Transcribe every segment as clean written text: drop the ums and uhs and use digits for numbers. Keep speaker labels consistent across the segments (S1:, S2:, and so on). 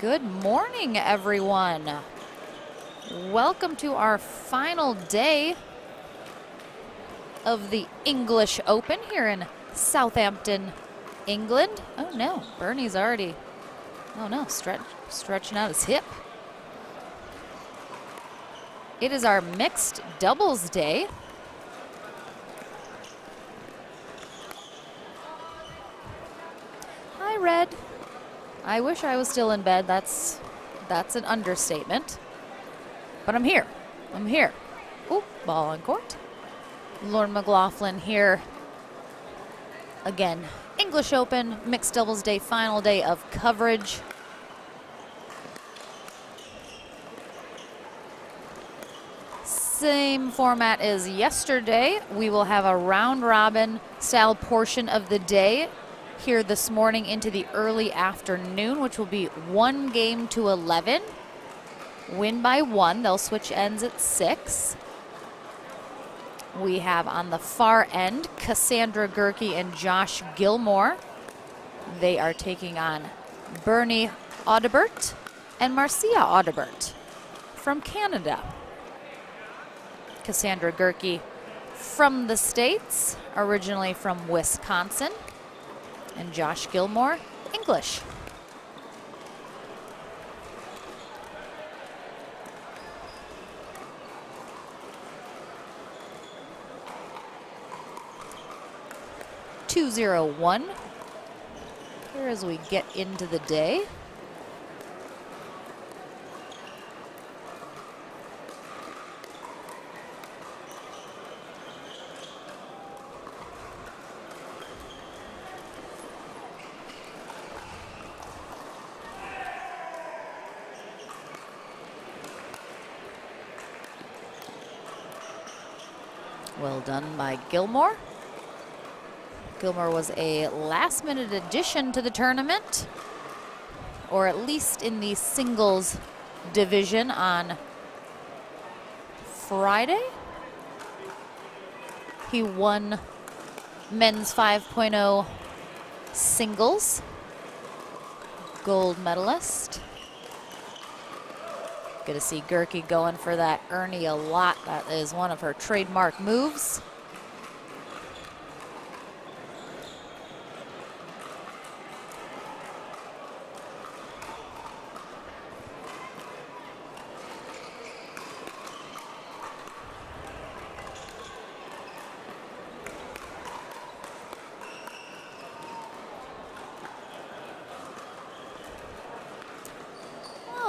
S1: Good morning, everyone. Welcome to our final day of the English Open here in Southampton, England. Oh no, Bernie's already, oh no, stretching out his hip. It is our mixed doubles day. Hi, Red. I wish I was still in bed. That's an understatement. But I'm here. I'm here. Ooh, ball on court. Lauren McLaughlin here. Again, English Open, mixed doubles day, final day of coverage. Same format as yesterday. We will have a round robin style portion of the day here this morning into the early afternoon, which will be 1 game to 11. Win by 1. They'll switch ends at 6. We have on the far end Cassandra Gerke and Josh Gilmore. They are taking on Bernie Audibert and Marcia Audibert from Canada. Cassandra Gerke from the States, originally from Wisconsin. And Josh Gilmore, English. (2-0-1) here as we get into the day. Well done by Gilmore. Gilmore was a last-minute addition to the tournament, or at least in the singles division on Friday. He won men's 5.0 singles, gold medalist. Good to see Gerke going for that Ernie a lot. That is one of her trademark moves.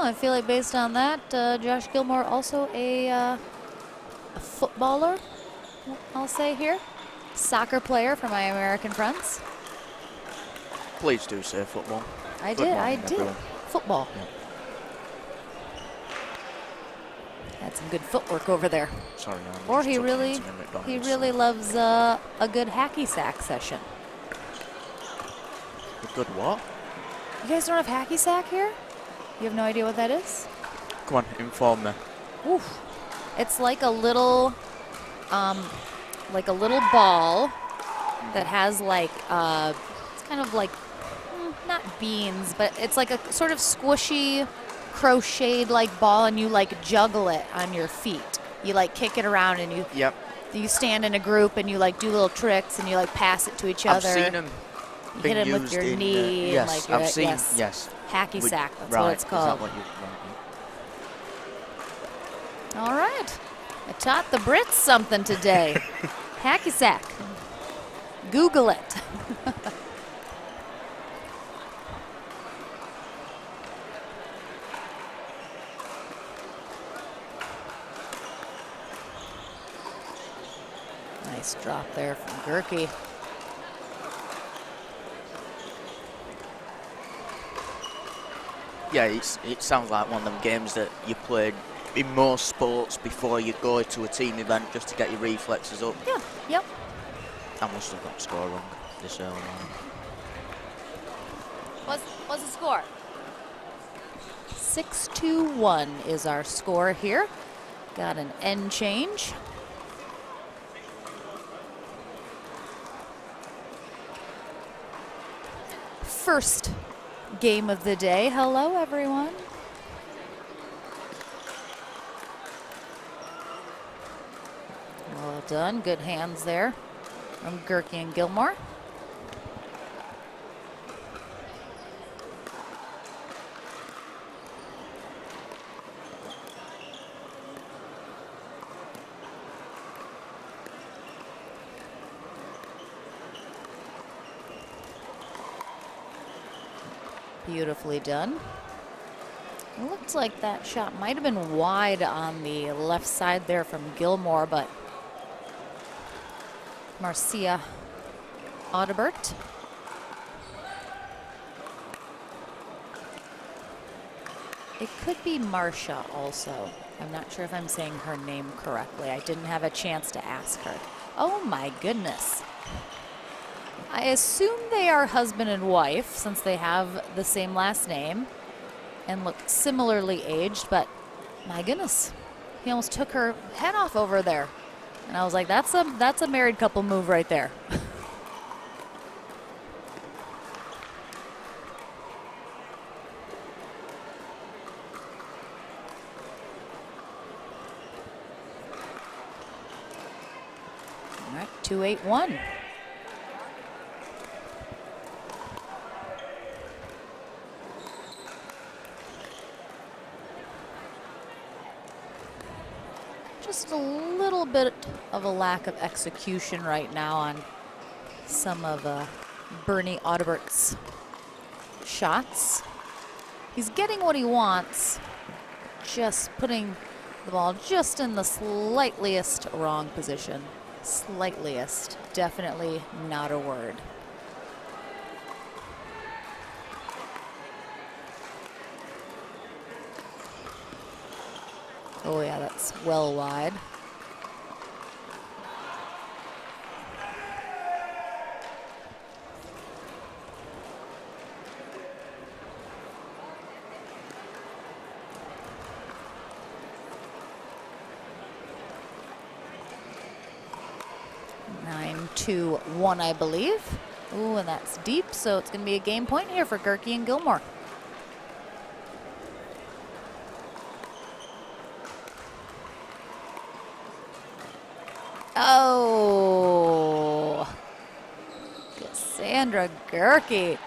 S1: I feel like based on that, Josh Gilmore also a footballer, I'll say here. Soccer player for my American friends.
S2: Please do say football.
S1: I did. Football.
S2: Yeah.
S1: Had some good footwork over there.
S2: Sorry,
S1: or he really loves a good hacky sack session.
S2: A good what?
S1: You guys don't have hacky sack here? You have no idea what that is?
S2: Come on, inform me.
S1: Oof. It's like a little ball that has like, it's kind of like, not beans, but it's like a sort of squishy, crocheted like ball, and you like juggle it on your feet. You like kick it around and you stand in a group and you like do little tricks and you like pass it to each other.
S2: I've seen them.
S1: You hit him with your knee.
S2: Yes,
S1: and like
S2: I've seen. Yes.
S1: Hacky sack, that's
S2: right,
S1: what it's called.
S2: Is that what you,
S1: All right. I taught the Brits something today. Hacky sack. Google it. Nice drop there from Gerke.
S2: Yeah, it sounds like one of them games that you played in most sports before you go to a team event just to get your reflexes up.
S1: Yeah, yep.
S2: I must have got the score wrong this early on.
S1: What's the score? 6-1 is our score here. Got an end change. First game of the day. Hello, everyone. Well done. Good hands there from Gehrke and Gilmore. Beautifully done. It looks like that shot might have been wide on the left side there from Gilmore, but Marcia Audibert. It could be Marcia also. I'm not sure if I'm saying her name correctly. I didn't have a chance to ask her. Oh my goodness. I assume they are husband and wife since they have the same last name and look similarly aged, but my goodness, he almost took her head off over there. And I was like, that's a married couple move right there. All right, 2-8-1. Just a little bit of a lack of execution right now on some of Bernie Audibert's shots. He's getting what he wants, just putting the ball just in the slightliest wrong position. Slightliest, definitely not a word. Oh yeah, that's well wide. Nine, 2-1, I believe. Ooh, and that's deep, so it's going to be a game point here for Gehrke and Gilmore. Oh, Cassandra Gehrke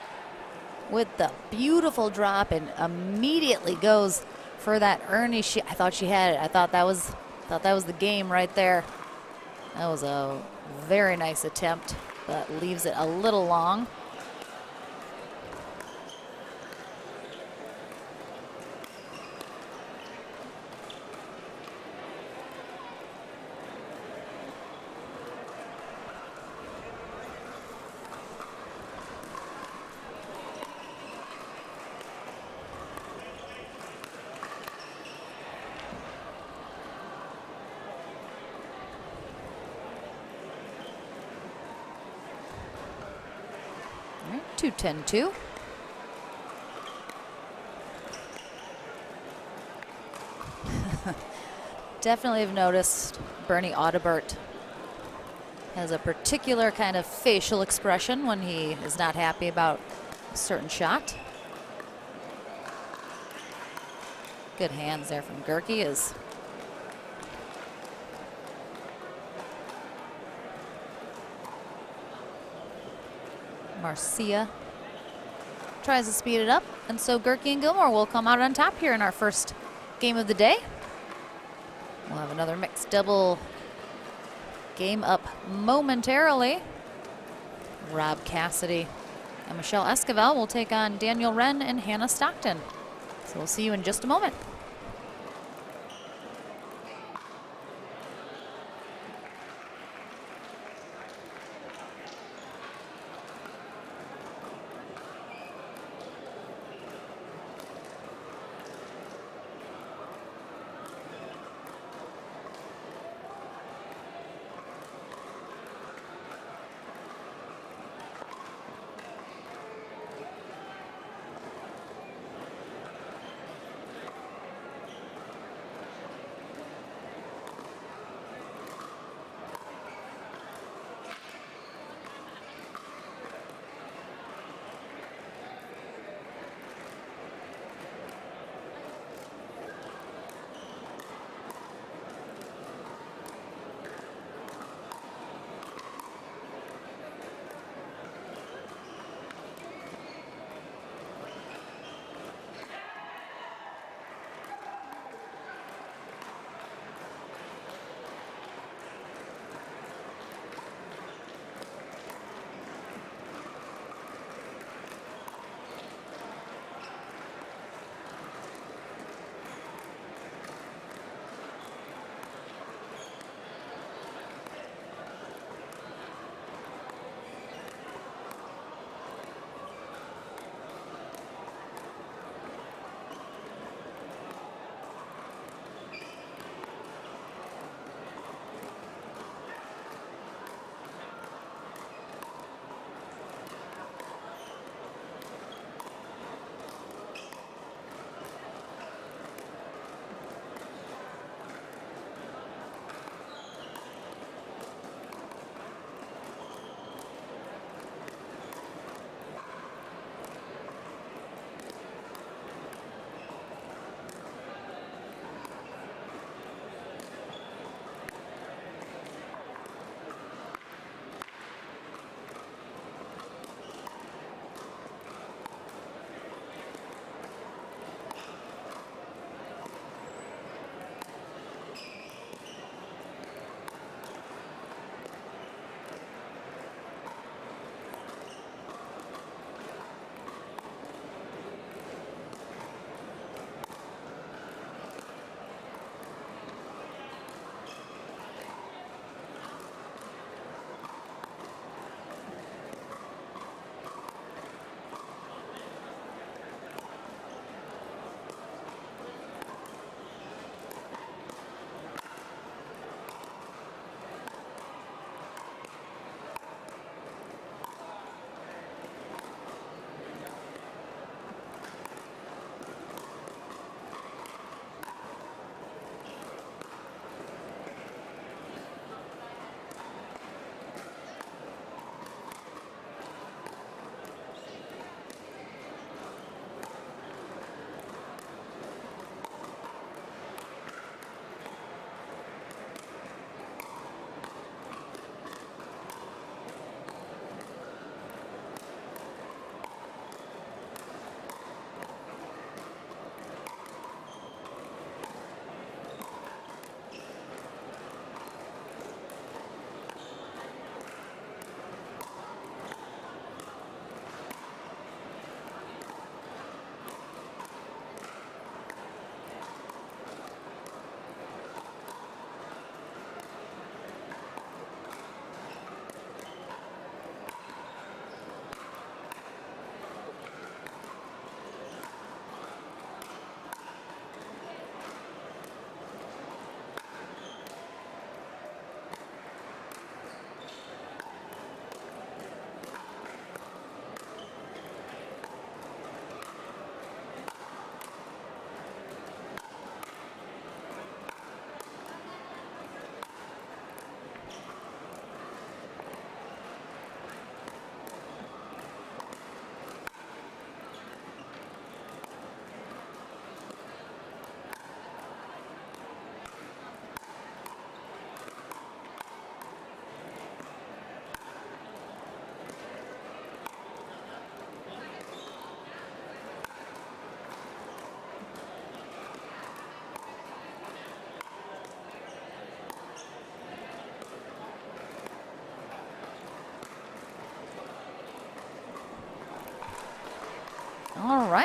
S1: with the beautiful drop and immediately goes for that Ernie. I thought she had it. I thought that was the game right there. That was a very nice attempt, but leaves it a little long. All right, 2-10-2. Definitely have noticed Bernie Audibert has a particular kind of facial expression when he is not happy about a certain shot. Good hands there from Gehrke as Marcia tries to speed it up, and so Gehrke and Gilmore will come out on top here in our first game of the day. We'll have another mixed double game up momentarily. Rob Cassidy and Michelle Esquivel will take on Daniel Wren and Hannah Stockton. So we'll see you in just a moment.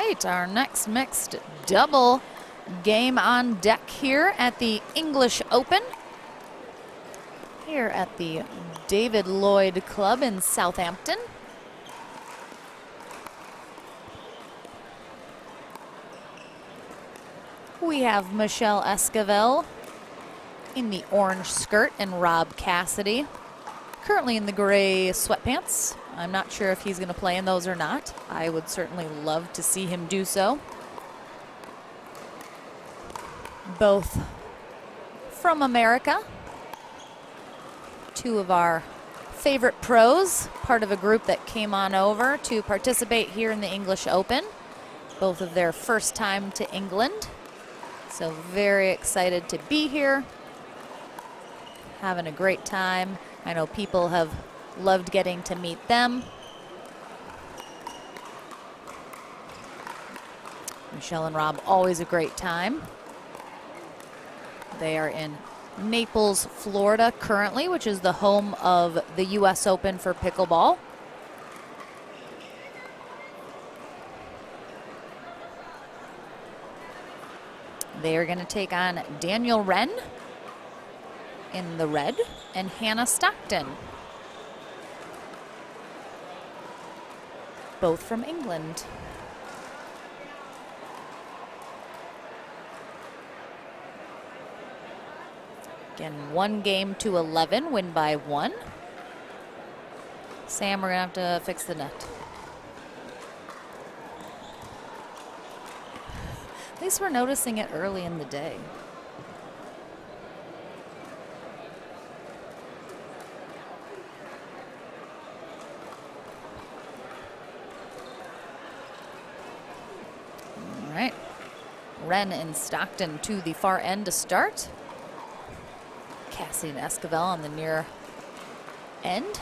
S1: right, our next mixed double game on deck here at the English Open. Here at the David Lloyd Club in Southampton. We have Michelle Esquivel in the orange skirt and Rob Cassidy currently in the gray sweatpants. I'm not sure if he's going to play in those or not. I would certainly love to see him do so. Both from America. Two of our favorite pros, part of a group that came on over to participate here in the English Open. Both of their first time to England. So very excited to be here. Having a great time. I know people have loved getting to meet them. Michelle and Rob, always a great time. They are in Naples, Florida currently, which is the home of the US Open for pickleball. They are going to take on Daniel Wren in the red and Hannah Stockton, both from England. Again, 1 game to 11, win by 1. Sam, we're gonna have to fix the net. At least we're noticing it early in the day. All right, Wren and Stockton to the far end to start. Cassidy and Esquivel on the near end.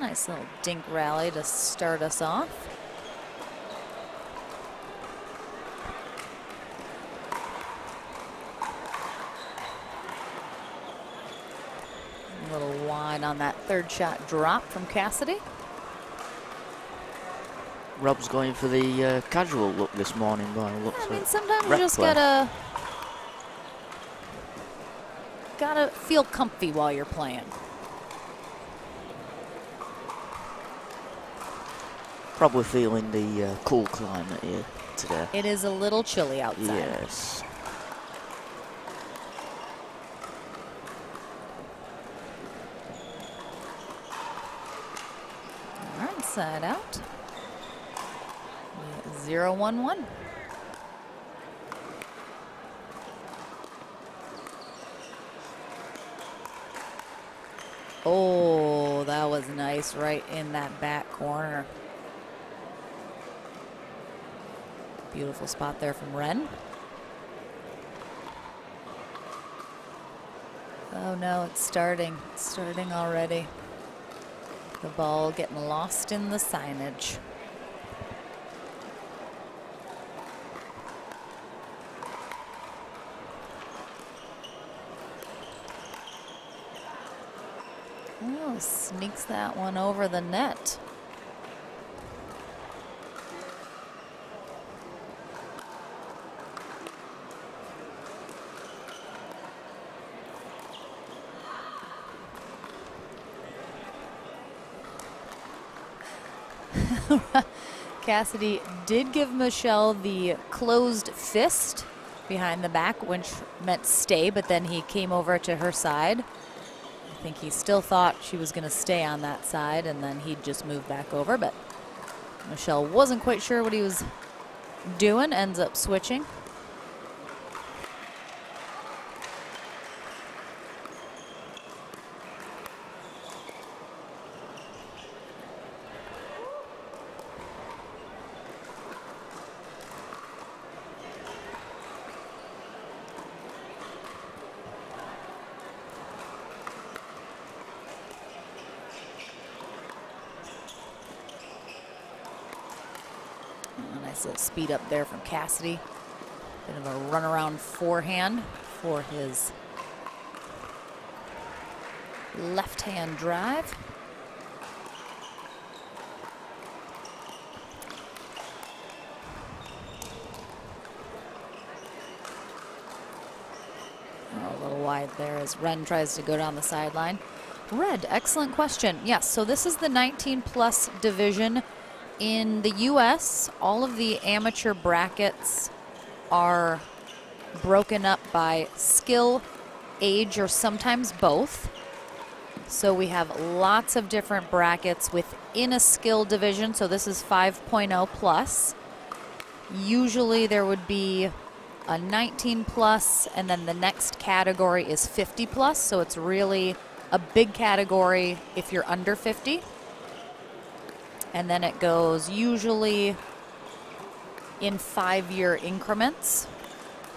S1: Nice little dink rally to start us off. A little wide on that third shot drop from Cassidy.
S2: Rob's going for the casual look this morning.
S1: I mean, sometimes you just gotta feel comfy while you're playing.
S2: Probably feeling the cool climate here today.
S1: It is a little chilly outside.
S2: Yes.
S1: All right, side out. 0-1-1. Oh, that was nice right in that back corner. Beautiful spot there from Wren. Oh no, it's starting. It's starting already. The ball getting lost in the signage. Oh, sneaks that one over the net. Cassidy did give Michelle the closed fist behind the back, which meant stay, but then he came over to her side. I think he still thought she was going to stay on that side, and then he'd just move back over, but Michelle wasn't quite sure what he was doing, ends up switching. Nice little speed up there from Cassidy. Bit of a runaround forehand for his left-hand drive. Oh, a little wide there as Ren tries to go down the sideline. Red, excellent question. Yes, so this is the 19-plus division. In the U.S., all of the amateur brackets are broken up by skill, age, or sometimes both. So we have lots of different brackets within a skill division. So this is 5.0 plus. Usually there would be a 19 plus, and then the next category is 50 plus. So it's really a big category if you're under 50. And then it goes usually in 5-year increments.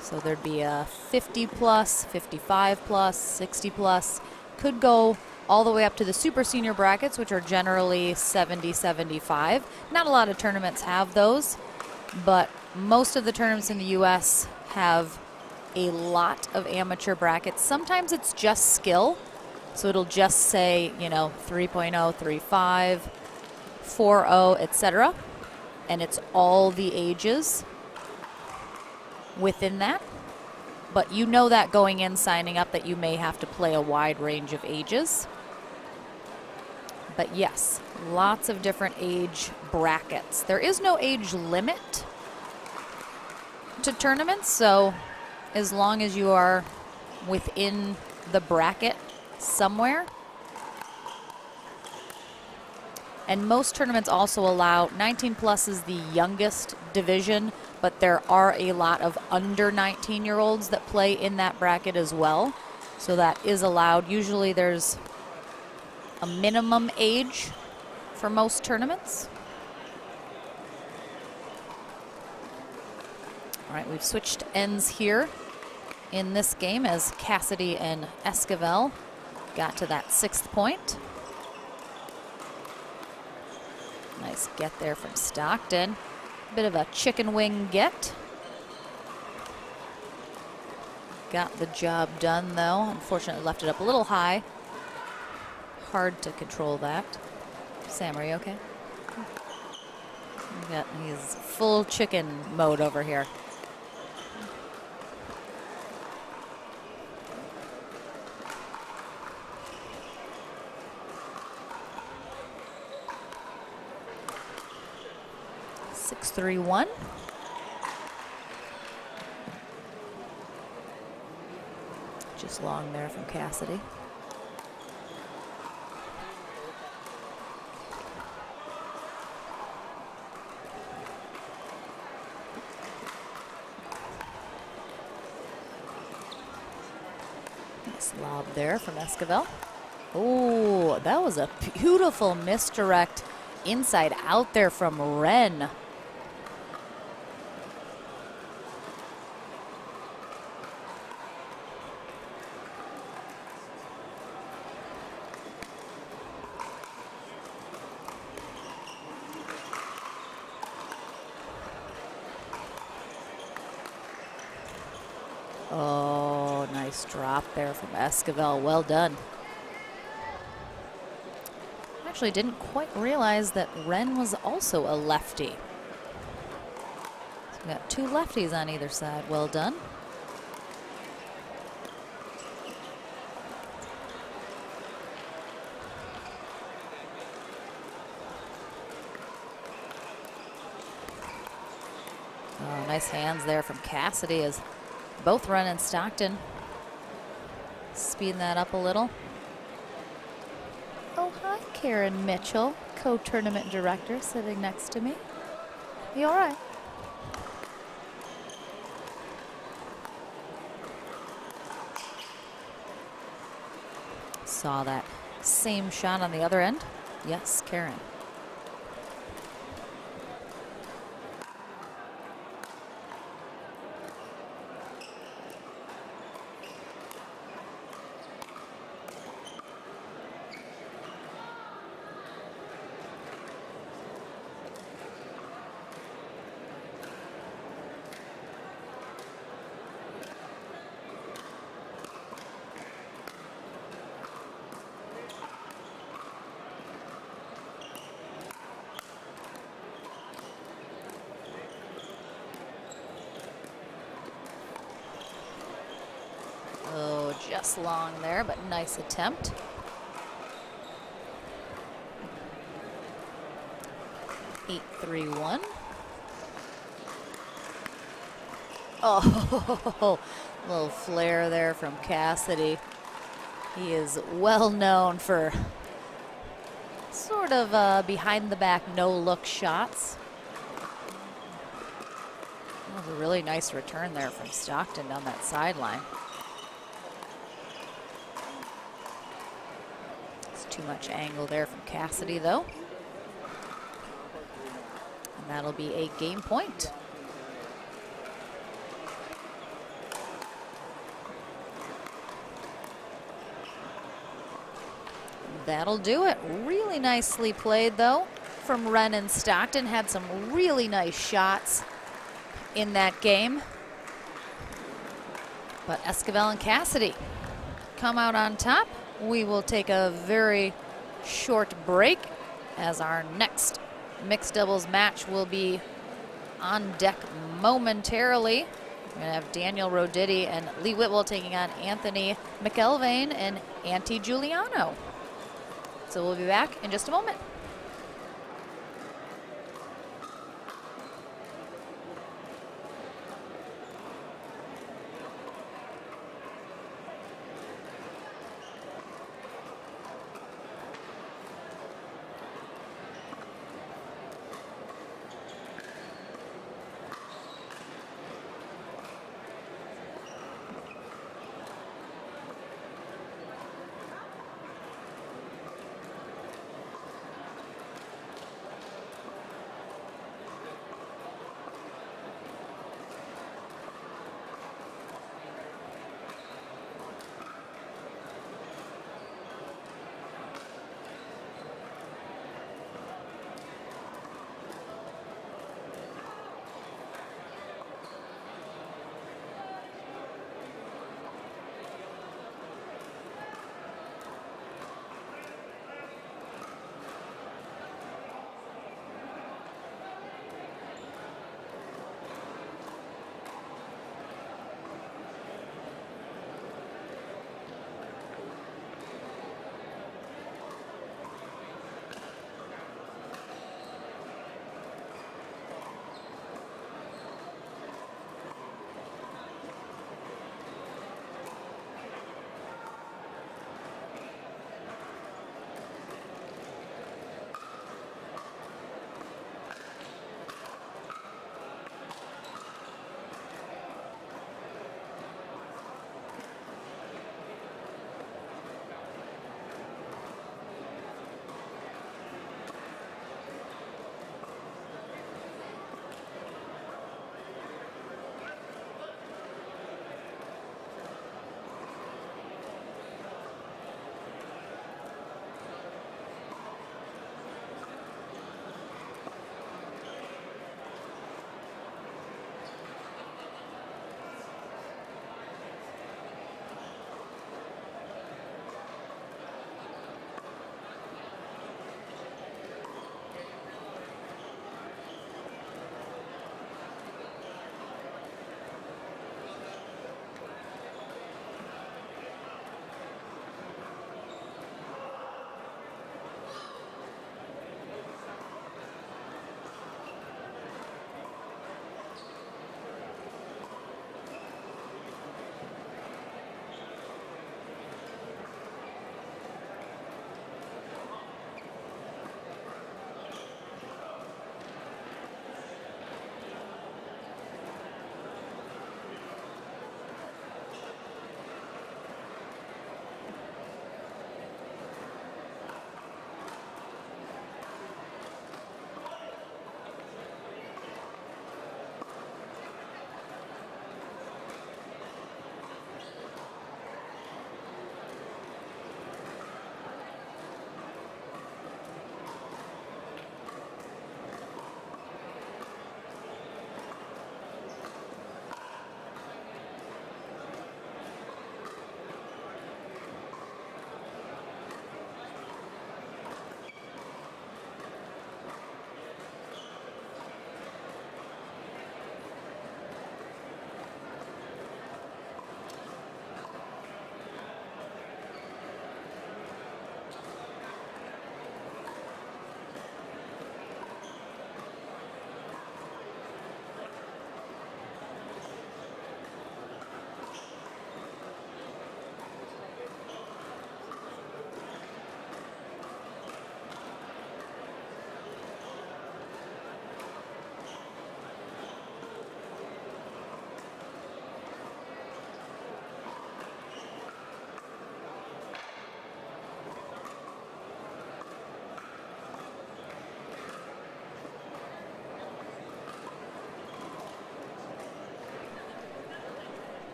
S1: So there'd be a 50 plus, 55 plus, 60 plus. Could go all the way up to the super senior brackets, which are generally 70, 75. Not a lot of tournaments have those, but most of the tournaments in the U.S. have a lot of amateur brackets. Sometimes it's just skill. So it'll just say, you know, 3.0, 3.5, 4.0, etc. And it's all the ages within that. But you know that going in, signing up, that you may have to play a wide range of ages. But yes, lots of different age brackets. There is no age limit to tournaments, so as long as you are within the bracket somewhere. And most tournaments also allow 19 plus is the youngest division, but there are a lot of under 19-year-olds that play in that bracket as well. So that is allowed. Usually there's a minimum age for most tournaments. All right, we've switched ends here in this game as Cassidy and Esquivel got to that 6th point. Nice get there from Stockton. Bit of a chicken wing get. Got the job done though. Unfortunately left it up a little high. Hard to control that. Sam, are you okay? He's full chicken mode over here. Six, 3-1. Just long there from Cassidy. Nice lob there from Esquivel. Oh, that was a beautiful misdirect inside out there from Ren. Oh, nice drop there from Esquivel. Well done. Actually didn't quite realize that Ren was also a lefty. So we got 2 lefties on either side. Well done. Oh, nice hands there from Cassidy as both Ren and Stockton speeding that up a little. Oh, hi, Karen Mitchell, co-tournament director, sitting next to me. You all right? Saw that same shot on the other end. Yes, Karen. just long there, but nice attempt. Eight, 3-1. Oh, little flare there from Cassidy. He is well known for sort of behind the back, no look shots. That was a really nice return there from Stockton down that sideline. It's too much angle there from Cassidy though. And that'll be a game point. That'll do it. Really nicely played though from Wren and Stockton. Had some really nice shots in that game. But Esquivel and Cassidy come out on top. We will take a very short break as our next mixed doubles match will be on deck momentarily. We're gonna have Daniel Roditi and Lee Whitwell taking on Anthony McElvain and Auntie Giuliano. So we'll be back in just a moment.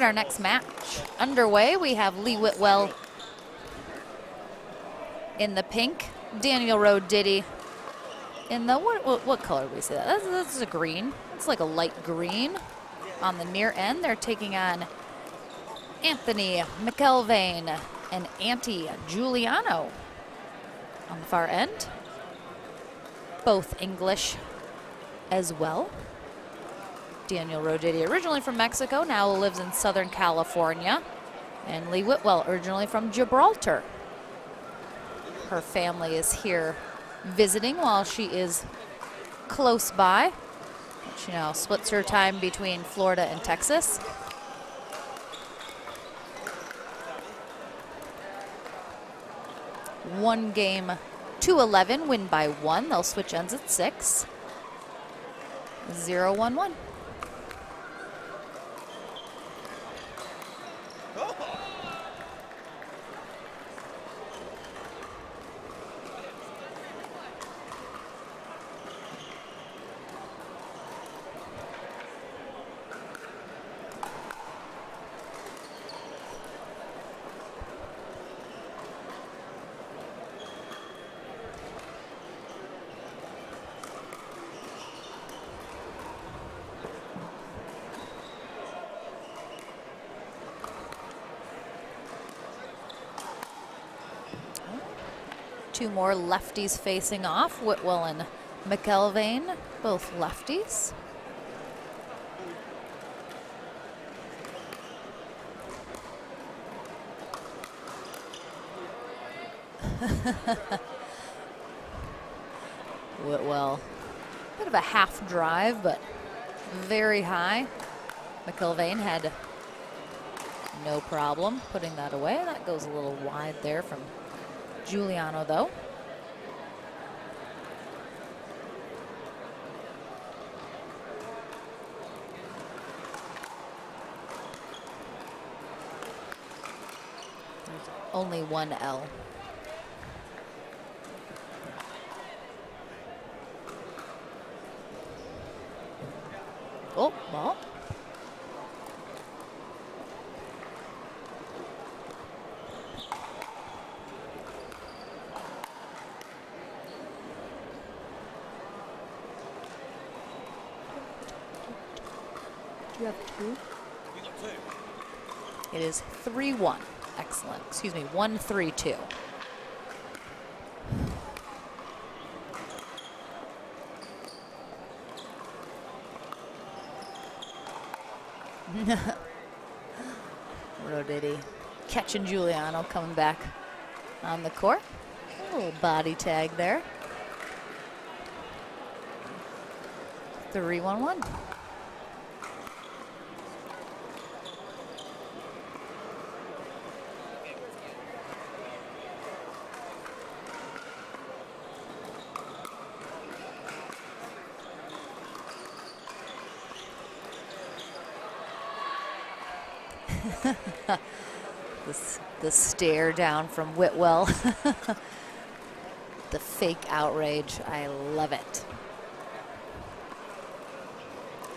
S1: our next match underway. We have Lee Whitwell in the pink, Daniel Roditi in the, what color do we say that? That's a green. It's like a light green. On the near end, they're taking on Anthony McElvain and Auntie Giuliano on the far end. Both English as well. Daniel Roditi, originally from Mexico, now lives in Southern California. And Lee Whitwell, originally from Gibraltar. Her family is here visiting while she is close by. She now splits her time between Florida and Texas. One game, 2-11, win by 1. They'll switch ends at 6. 0-1-1. Two more lefties facing off, Whitwell and McElvain, both lefties. Whitwell, bit of a half drive, but very high. McElvain had no problem putting that away. That goes a little wide there from Giuliano, though. There's only one L. Oh, ball. You have 2? It is 3-1. Excellent. Excuse me, 1-3-2. Roditi catching Giuliano, coming back on the court. A little body tag there. 3-1-1. The stare down from Whitwell. The fake outrage. I love it.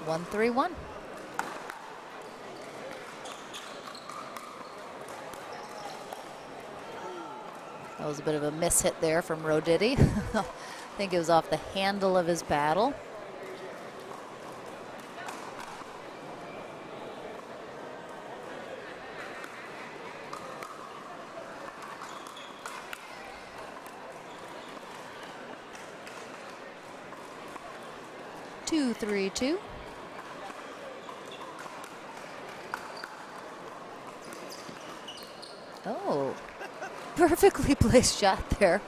S1: 1-3-1. That was a bit of a mishit there from Roditi. I think it was off the handle of his paddle. Two, 3-2. Oh, perfectly placed shot there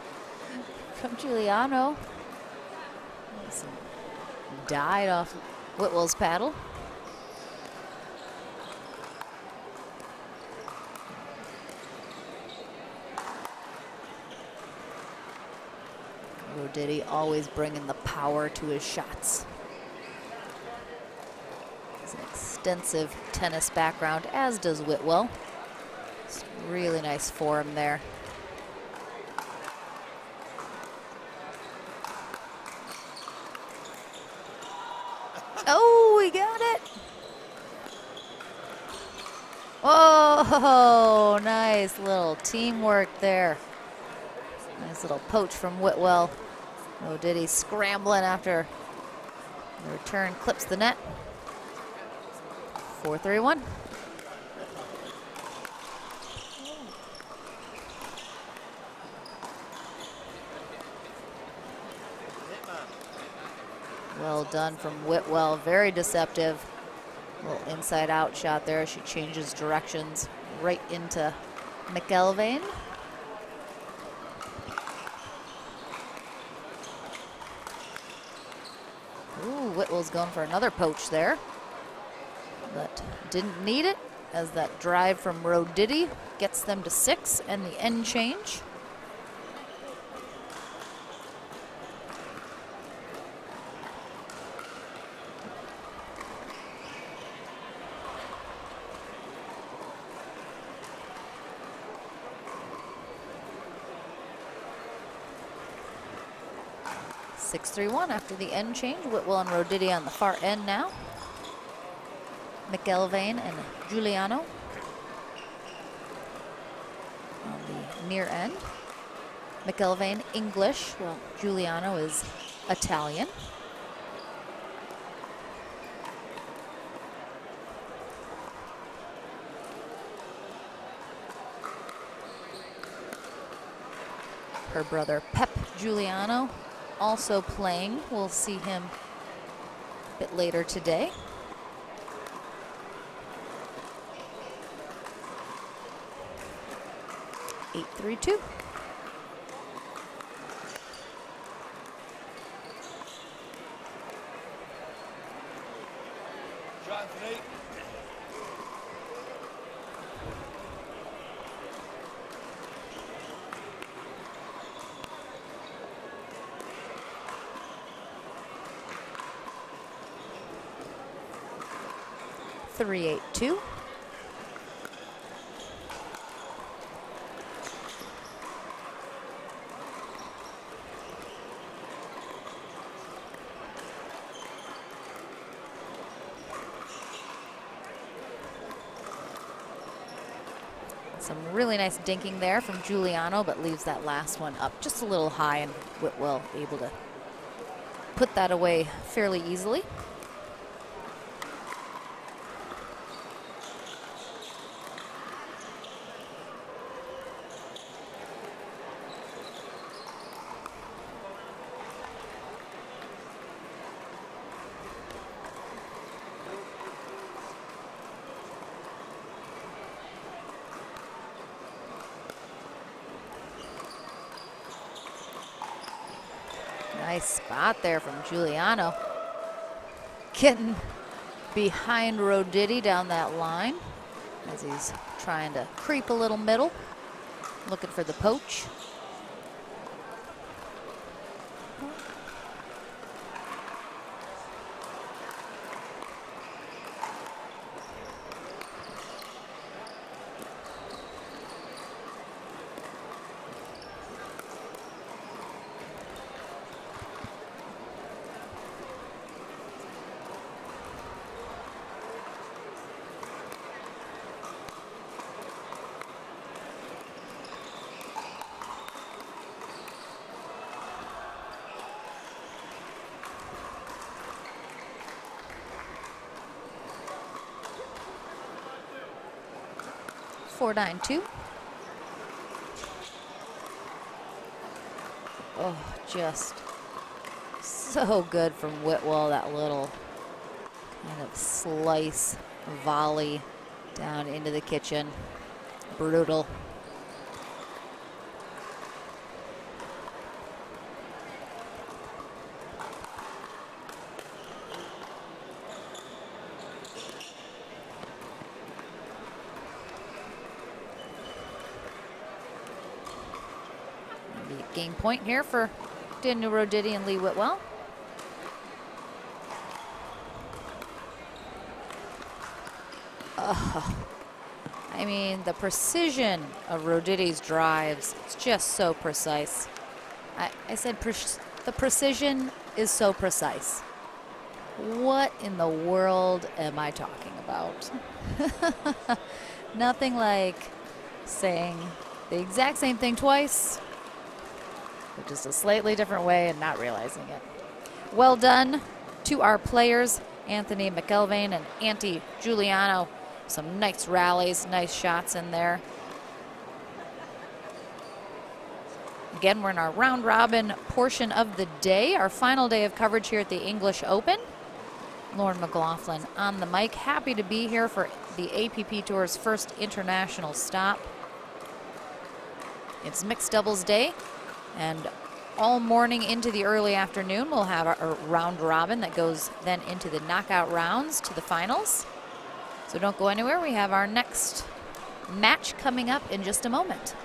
S1: from Giuliano. Died off Whitwell's paddle. Roditi always bringing the power to his shots. He's an extensive tennis background, as does Whitwell. It's really nice form there. Oh, we got it. Oh, nice little teamwork there. Nice little poach from Whitwell. Roditi scrambling after the return clips the net. 4-3-1. Well done from Whitwell, very deceptive. Little inside out shot there. She changes directions right into McElvain. Ooh, Whitwell's going for another poach there. But didn't need it as that drive from Roditi gets them to 6 and the end change. Six, 3-1 after the end change. Whitwell and Roditi on the far end now. McElvain and Giuliano on the near end. McElvain English, well, Giuliano is Italian. Her brother Pep Giuliano also playing. We'll see him a bit later today. Eight, 3-2.
S3: Jonathan, 8.
S1: Three, 8-2. Some really nice dinking there from Giuliano, but leaves that last one up just a little high, and Whitwell able to put that away fairly easily. Nice spot there from Giuliano. Getting behind Roditi down that line as he's trying to creep a little middle, looking for the poach. Four, 9-2. Oh, just so good from Whitwell, that little kind of slice volley down into the kitchen. Brutal. Game point here for Daniel Roditi and Lee Whitwell. I mean, the precision of Roditi's drives, it's just so precise. I said the precision is so precise. What in the world am I talking about? Nothing like saying the exact same thing twice, but just a slightly different way and not realizing it. Well done to our players, Anthony McElvain and Antti Giuliano. Some nice rallies, nice shots in there. Again, we're in our round robin portion of the day, our final day of coverage here at the English Open. Lauren McLaughlin on the mic. Happy to be here for the APP Tour's first international stop. It's mixed doubles day, and all morning into the early afternoon we'll have a round robin that goes then into the knockout rounds to the finals. So don't go anywhere. We have our next match coming up in just a moment.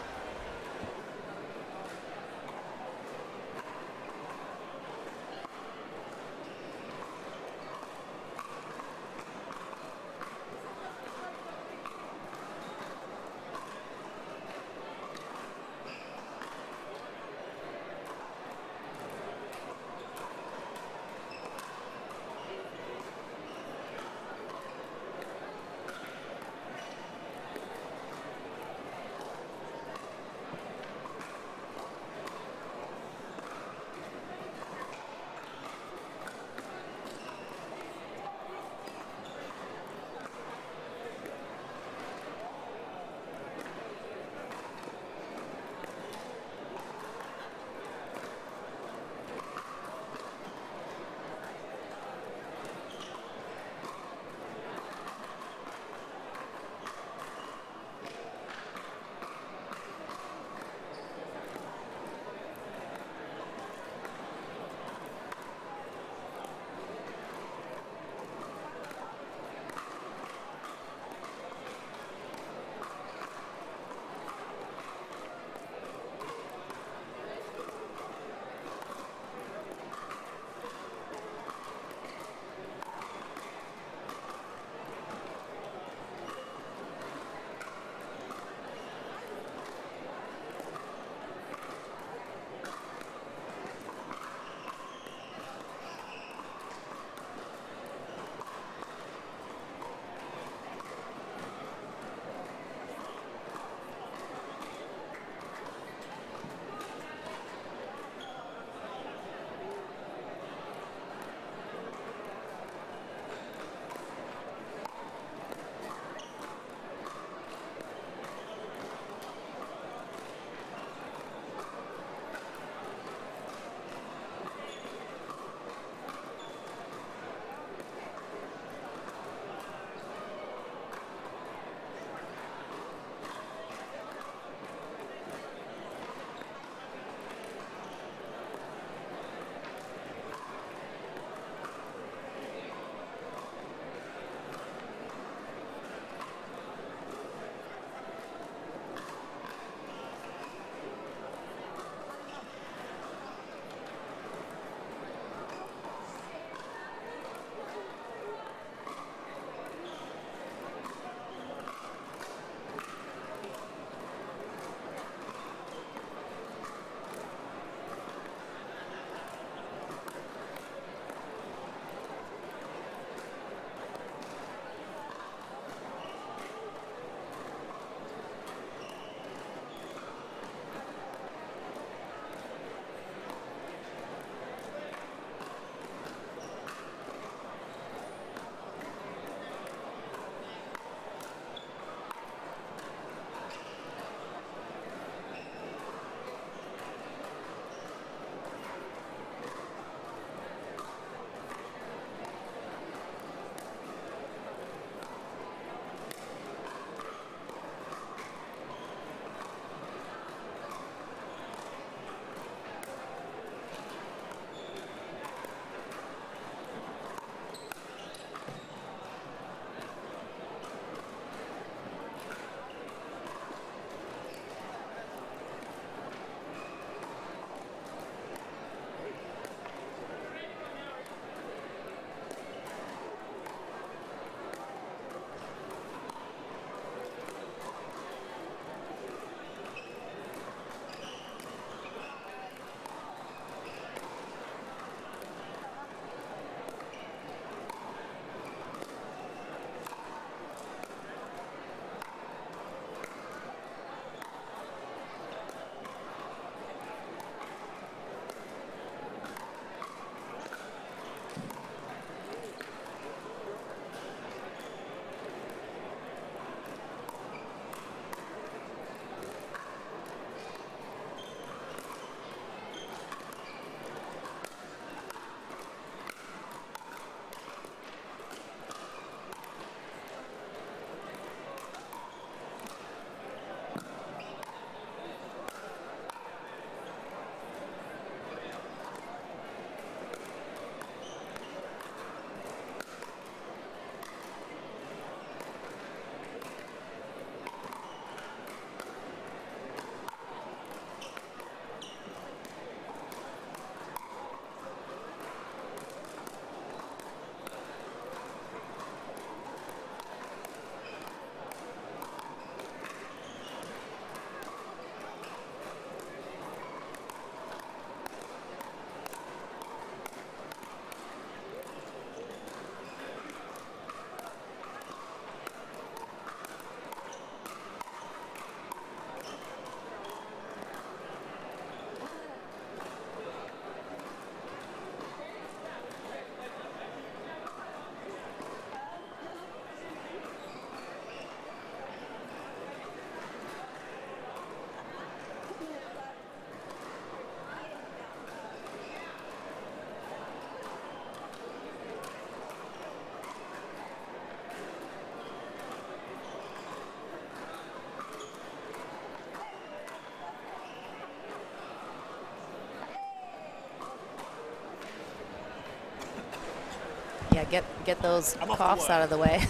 S1: get those coughs out of the way.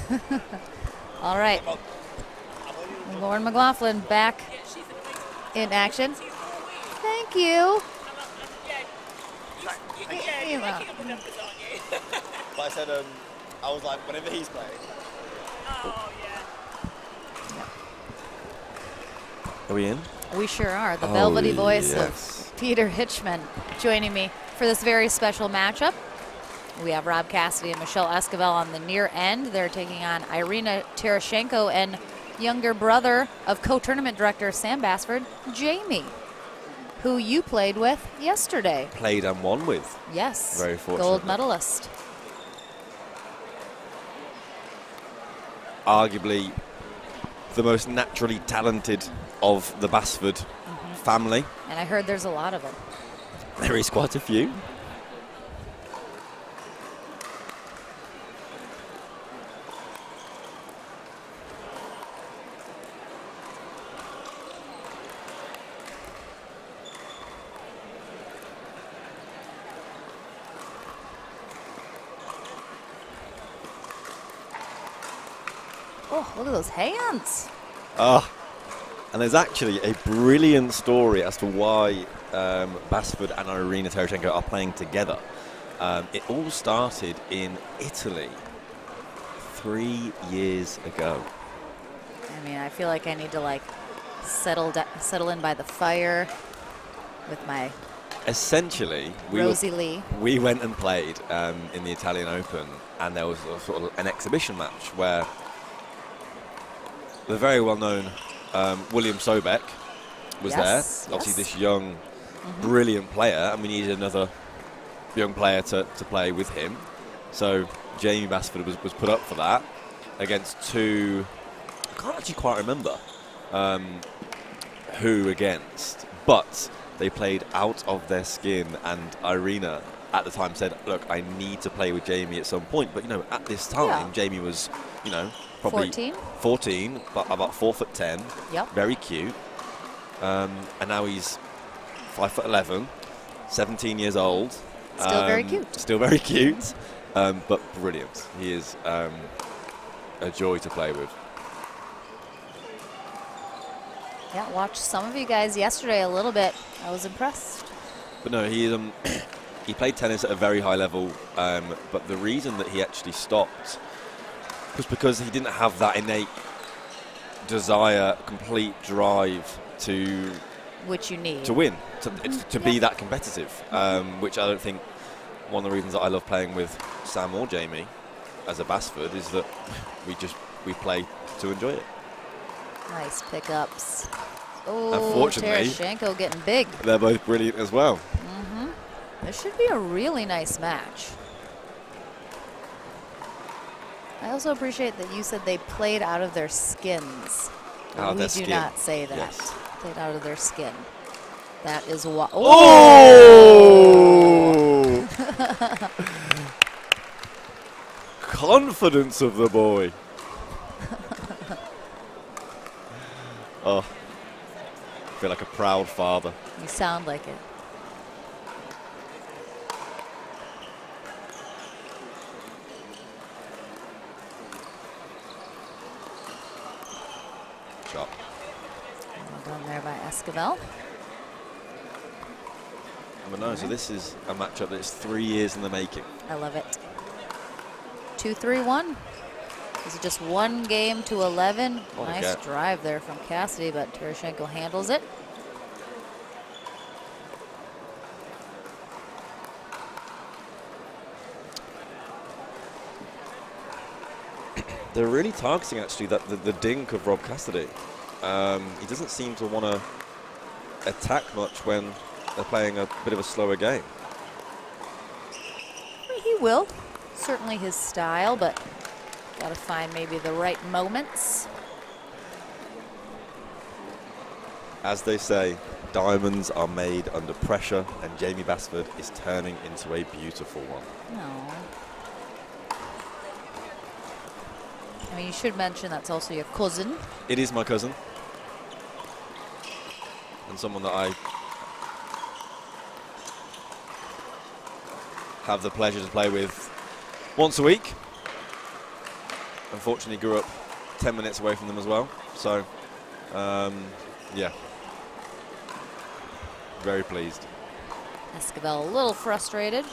S1: All right. Lauren McLaughlin back in action. Thank you.
S3: But I said, I was like, whenever he's playing.
S4: Are we in?
S1: We sure are. The velvety voice
S4: yes.
S1: of Peter Hitchman joining me for this very special matchup. We have Rob Cassidy and Michelle Esquivel on the near end. They're taking on Irina Tereshchenko and younger brother of co-tournament director Sam Basford, Jamie, who you played with yesterday.
S4: Played and won with.
S1: Yes.
S4: Very fortunate.
S1: Gold medalist.
S4: Arguably the most naturally talented of the Basford family.
S1: And I heard there's a lot of them.
S4: There is quite a few.
S1: Oh, look at those hands.
S4: And there's actually a brilliant story as to why Basford and Irina Tereshchenko are playing together. It all started in Italy 3 years ago.
S1: I mean, I feel like I need to like settle in by the fire with my
S4: Essentially,
S1: Rosie Lee.
S4: we went and played in the Italian Open, and there was a sort of an exhibition match where the very well-known William Sobek was there. Obviously, this young, brilliant player, and we needed another young player to play with him. So Jamie Basford was put up for that against two. I can't actually quite remember who against, but they played out of their skin, and Irina at the time said, look, I need to play with Jamie at some point. But, you know, at this time, Jamie was, you know, probably 14, but about 4'10".
S1: Yep.
S4: Very cute. And now he's 5'11", 17 years old.
S1: Still very cute.
S4: Still very cute, but brilliant. He is a joy to play with.
S1: Yeah, watched some of you guys yesterday a little bit. I was impressed.
S4: But no, he played tennis at a very high level, but the reason that he actually stopped was because he didn't have that innate desire, complete drive to
S1: which you need
S4: to win, to be that competitive, which I don't think one of the reasons that I love playing with Sam or Jamie as a Basford is that we play to enjoy it.
S1: Nice pickups. Oh,
S4: Unfortunately,
S1: Tereshchenko getting big.
S4: They're both brilliant as well.
S1: This should be a really nice match. I also appreciate that you said they played out of their skins.
S4: Out of
S1: We
S4: their
S1: do
S4: skin.
S1: not say that.
S4: Yes.
S1: Played out of their skin. That is what.
S4: Oh! Confidence of the boy. Oh, I feel like a proud father.
S1: You sound like it.
S4: Shot.
S1: Well done there by Esquivel.
S4: But no, so this is a matchup that's 3 years in the making.
S1: I love it. 2-3-1. Is it just one game to 11?
S4: What a
S1: Nice
S4: get.
S1: drive there from Cassidy, but Tereshchenko handles it.
S4: They're really targeting actually the dink of Rob Cassidy. He doesn't seem to want to attack much when they're playing a bit of a slower game.
S1: He will. Certainly his style, but got to find maybe the right moments.
S4: As they say, diamonds are made under pressure, and Jamie Basford is turning into a beautiful one.
S1: No. I mean, you should mention that's also your cousin.
S4: It is my cousin, and someone that I have the pleasure to play with once a week. Unfortunately, grew up 10 minutes away from them as well. So, yeah, very pleased.
S1: Esquivel a little frustrated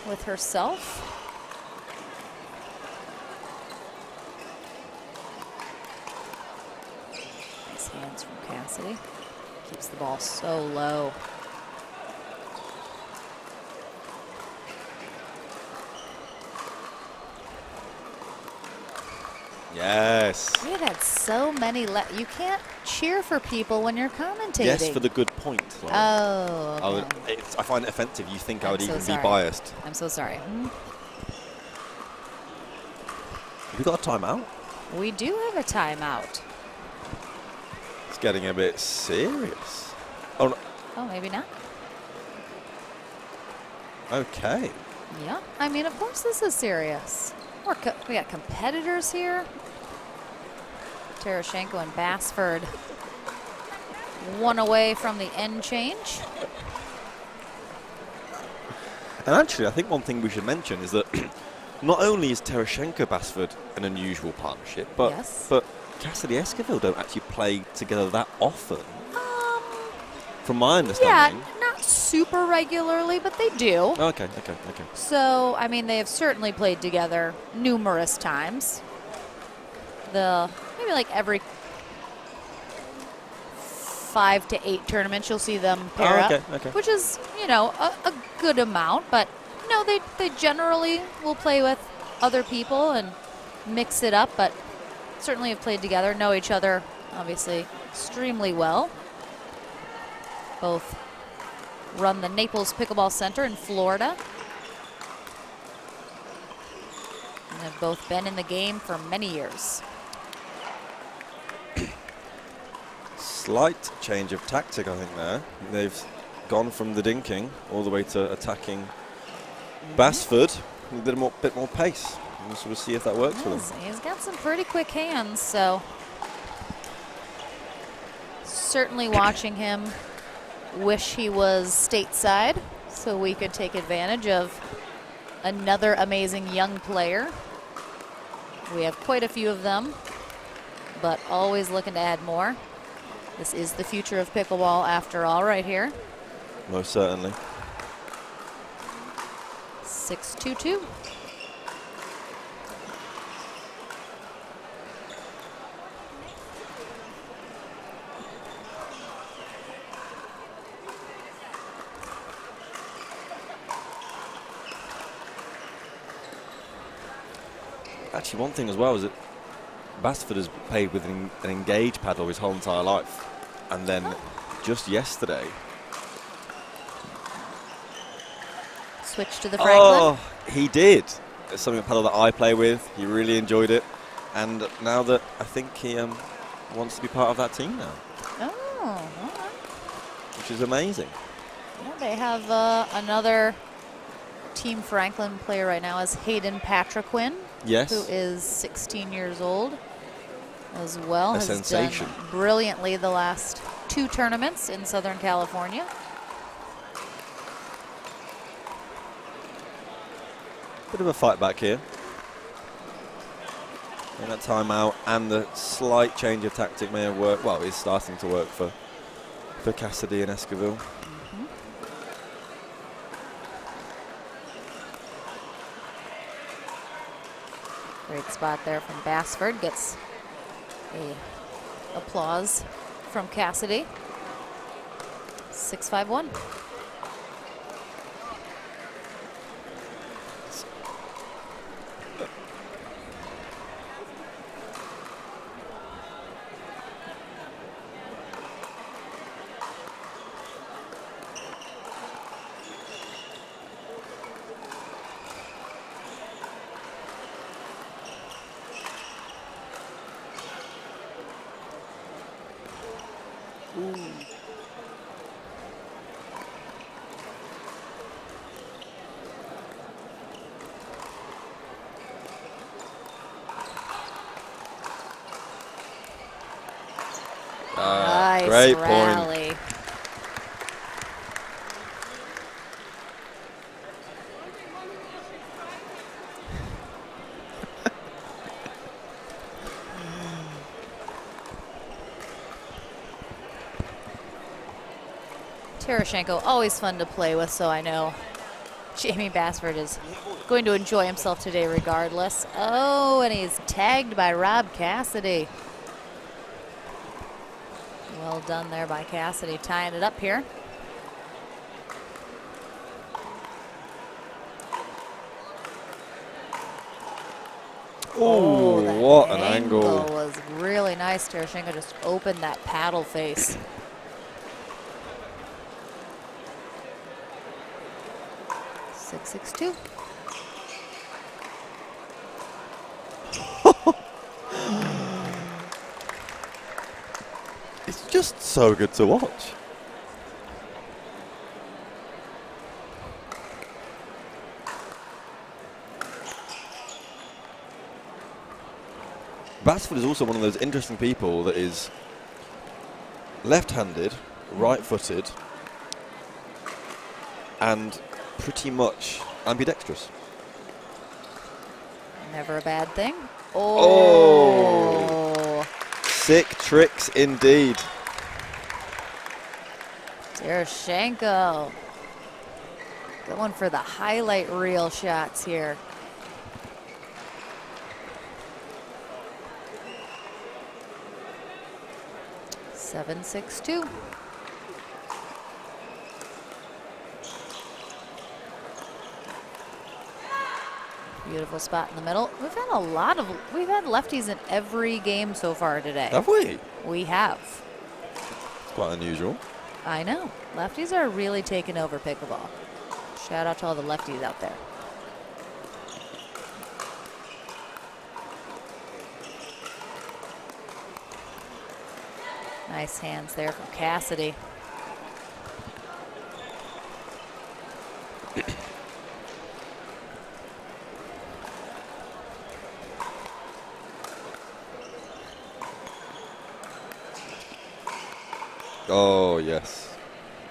S1: with herself. Nice hands from Cassidy. Keeps the ball so low.
S4: Yes.
S1: We've had so many. You can't cheer for people when you're commentating.
S4: Yes, for the good point. Lauren.
S1: Oh. Okay.
S4: I find it offensive. You think I
S1: I'm
S4: would
S1: so
S4: even
S1: sorry.
S4: be biased.
S1: I'm so sorry.
S4: Have we got a timeout?
S1: We do have a timeout.
S4: It's getting a bit serious. Oh, no.
S1: Oh, maybe not.
S4: Okay.
S1: Yeah. I mean, of course this is serious. We got competitors here. Terashenko and Bassford 1 away from the end change.
S4: And actually, I think one thing we should mention is that not only is Terashenko-Bassford an unusual partnership, but
S1: Yes.
S4: but Cassidy-Esquivel don't actually play together that often, from my
S1: Yeah,
S4: understanding.
S1: not super regularly, but they do.
S4: Okay.
S1: So, I mean, they have certainly played together numerous times. Maybe like every 5 to 8 tournaments, you'll see them pair up,
S4: Okay.
S1: which is, a good amount. But no, they generally will play with other people and mix it up. But certainly have played together, know each other, obviously, extremely well. Both run the Naples Pickleball Center in Florida. And have both been in the game for many years.
S4: Slight change of tactic, I think, there. They've gone from the dinking all the way to attacking Bassford with a bit more pace. We'll sort of see if that works for them.
S1: He's got some pretty quick hands, so certainly watching him. Wish he was stateside so we could take advantage of another amazing young player. We have quite a few of them, but always looking to add more. This is the future of pickleball after all right here.
S4: Most certainly.
S1: 6-2-2.
S4: Actually, one thing as well is that Bassford has played with an Engage paddle his whole entire life. And then just yesterday...
S1: Switch to the Franklin.
S4: Oh, he did. It's something a paddle that I play with. He really enjoyed it. And now that I think he wants to be part of that team now.
S1: Oh, all right.
S4: Which is amazing.
S1: Yeah, they have another Team Franklin player right now is Hayden Patriquin.
S4: Yes.
S1: Who is 16 years old as well.
S4: A
S1: has
S4: sensation.
S1: Done brilliantly the last 2 tournaments in Southern California.
S4: Bit of a fight back here. And that timeout and the slight change of tactic may have worked. Well, it's starting to work for Cassidy and Esquivel.
S1: Great spot there from Bassford. Gets a applause from Cassidy. 6-5-1. Nice
S4: Great
S1: rally.
S4: point.
S1: Terashenko, always fun to play with, so I know Jamie Basford is going to enjoy himself today regardless. Oh, and he's tagged by Rob Cassidy. Well done there by Cassidy, tying it up here.
S4: Oh, what an angle.
S1: Was really nice. Terashenko just opened that paddle face. Six, 6-2.
S4: It's just so good to watch. Basford is also one of those interesting people that is left-handed, right-footed, and pretty much ambidextrous.
S1: Never a bad thing. Oh.
S4: Sick tricks indeed.
S1: Terashenko going for the highlight reel shots here. Seven, 6-2. Beautiful spot in the middle. We've had lefties in every game so far today.
S4: Have we?
S1: We have.
S4: It's quite unusual.
S1: I know. Lefties are really taking over pickleball. Shout out to all the lefties out there. Nice hands there from Cassidy.
S4: Oh, yes.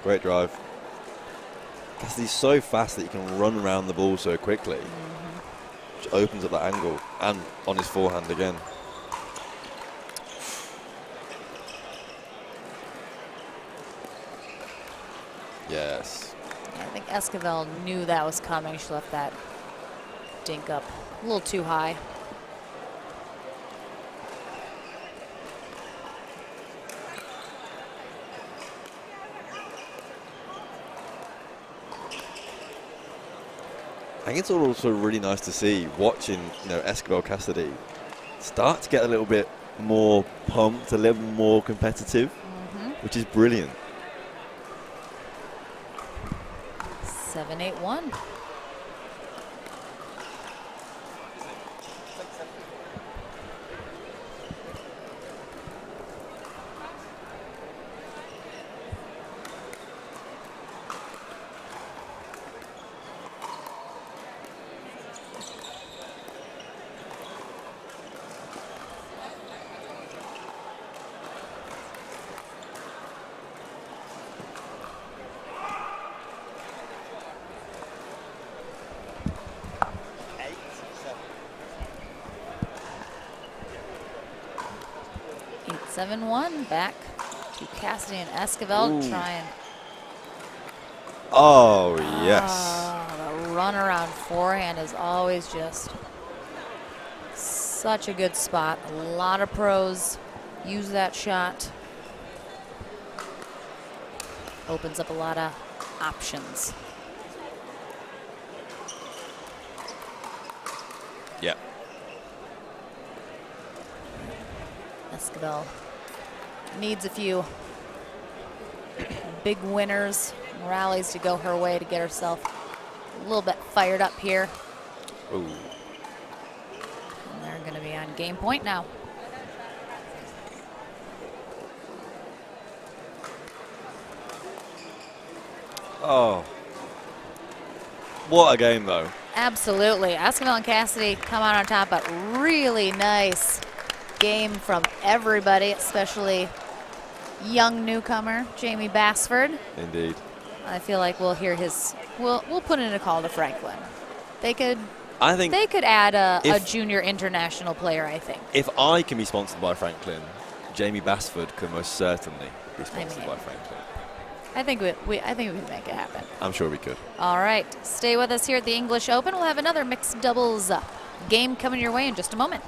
S4: Great drive. Cassidy's so fast that he can run around the ball so quickly. Which opens up that angle. And on his forehand again. Yes.
S1: I think Esquivel knew that was coming. She left that dink up a little too high.
S4: I think it's also really nice to see watching, Esquivel Cassidy start to get a little bit more pumped, a little more competitive, which is brilliant.
S1: 7-8-1. Eight, 7-1. Back to Cassidy and Esquivel trying.
S4: Oh, yes.
S1: The run around forehand is always just such a good spot. A lot of pros use that shot. Opens up a lot of options.
S4: Yeah.
S1: Esquivel needs a few big winners, rallies to go her way to get herself a little bit fired up here.
S4: Ooh.
S1: And they're going to be on game point now.
S4: Oh. What a game, though.
S1: Absolutely. Esquivel and Cassidy come out on top, but really nice game from everybody, especially young newcomer Jamie Basford.
S4: Indeed.
S1: I feel like we'll hear his. We'll put in a call to Franklin. They could add a junior international player, I think.
S4: If I can be sponsored by Franklin, Jamie Basford can most certainly be sponsored by Franklin.
S1: I think we can make it happen.
S4: I'm sure we could.
S1: All right, stay with us here at the English Open. We'll have another mixed doubles game coming your way in just a moment.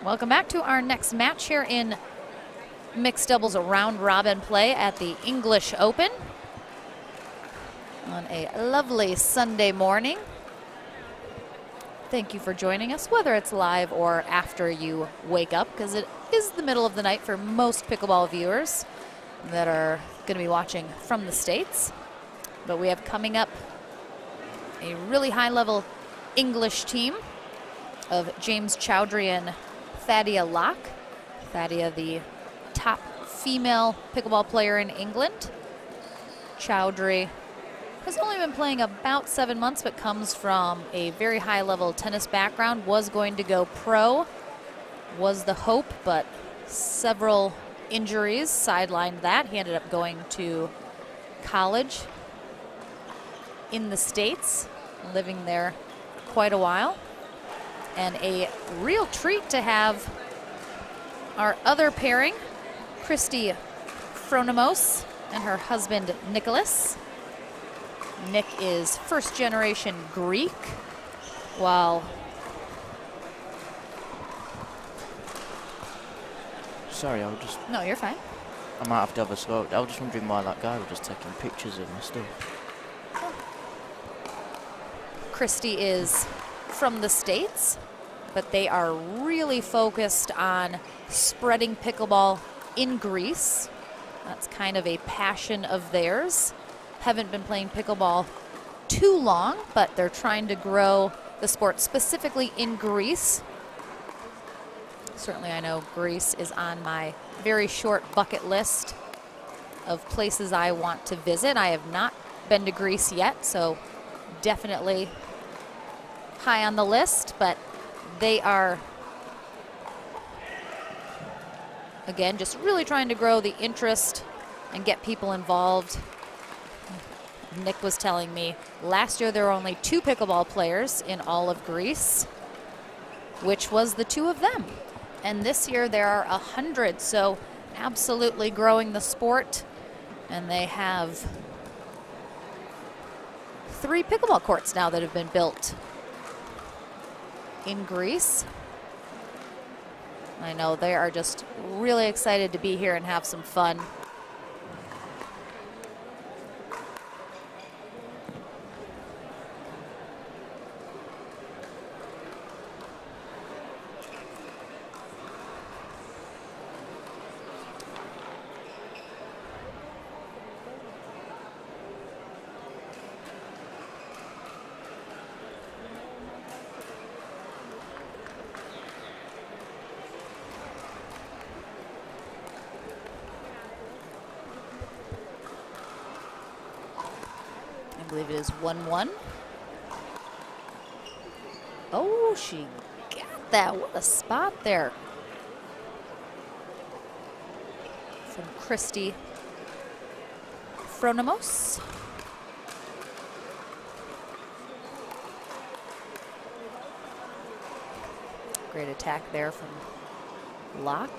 S1: Welcome back to our next match here in mixed doubles round robin play at the English Open on a lovely Sunday morning. Thank you for joining us, whether it's live or after you wake up, because it is the middle of the night for most pickleball viewers that are going to be watching from the States. But we have coming up a really high-level English team of James Chowdhury and Thadia Locke. Thadia, the top female pickleball player in England. Chowdhury has only been playing about 7 months, but comes from a very high-level tennis background. Was going to go pro, was the hope, but several injuries sidelined that. He ended up going to college in the States, living there quite a while. And a real treat to have our other pairing, Christy Fronimos and her husband Nicholas. Nick is first generation Greek, while
S2: Sorry, I was just.
S1: no, you're fine.
S2: I might have to have a smoke. I was just wondering why that guy was just taking pictures of my stuff.
S1: Christy is from the States, but they are really focused on spreading pickleball in Greece. That's kind of a passion of theirs. Haven't been playing pickleball too long, but they're trying to grow the sport specifically in Greece. Certainly I know Greece is on my very short bucket list of places I want to visit. I have not been to Greece yet, so definitely high on the list, but they are, again, just really trying to grow the interest and get people involved. Nick was telling me last year there were only 2 pickleball players in all of Greece, which was the 2 of them. And this year there are 100, so absolutely growing the sport. And they have 3 pickleball courts now that have been built in Greece. I know they are just really excited to be here and have some fun. I believe it is 1-1. Oh, she got that. What a spot there from Christy Fronimos. Great attack there from Locke.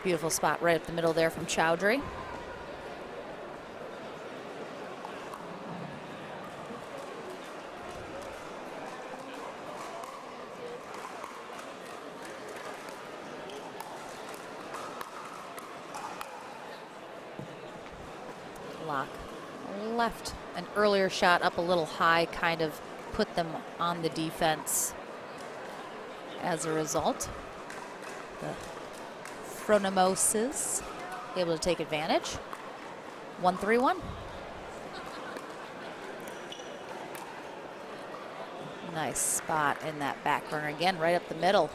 S1: Beautiful spot right up the middle there from Chowdhury. Locke left an earlier shot up a little high, kind of put them on the defense as a result. The Fronimoses able to take advantage. 1-3-1. Nice spot in that back corner again, right up the middle.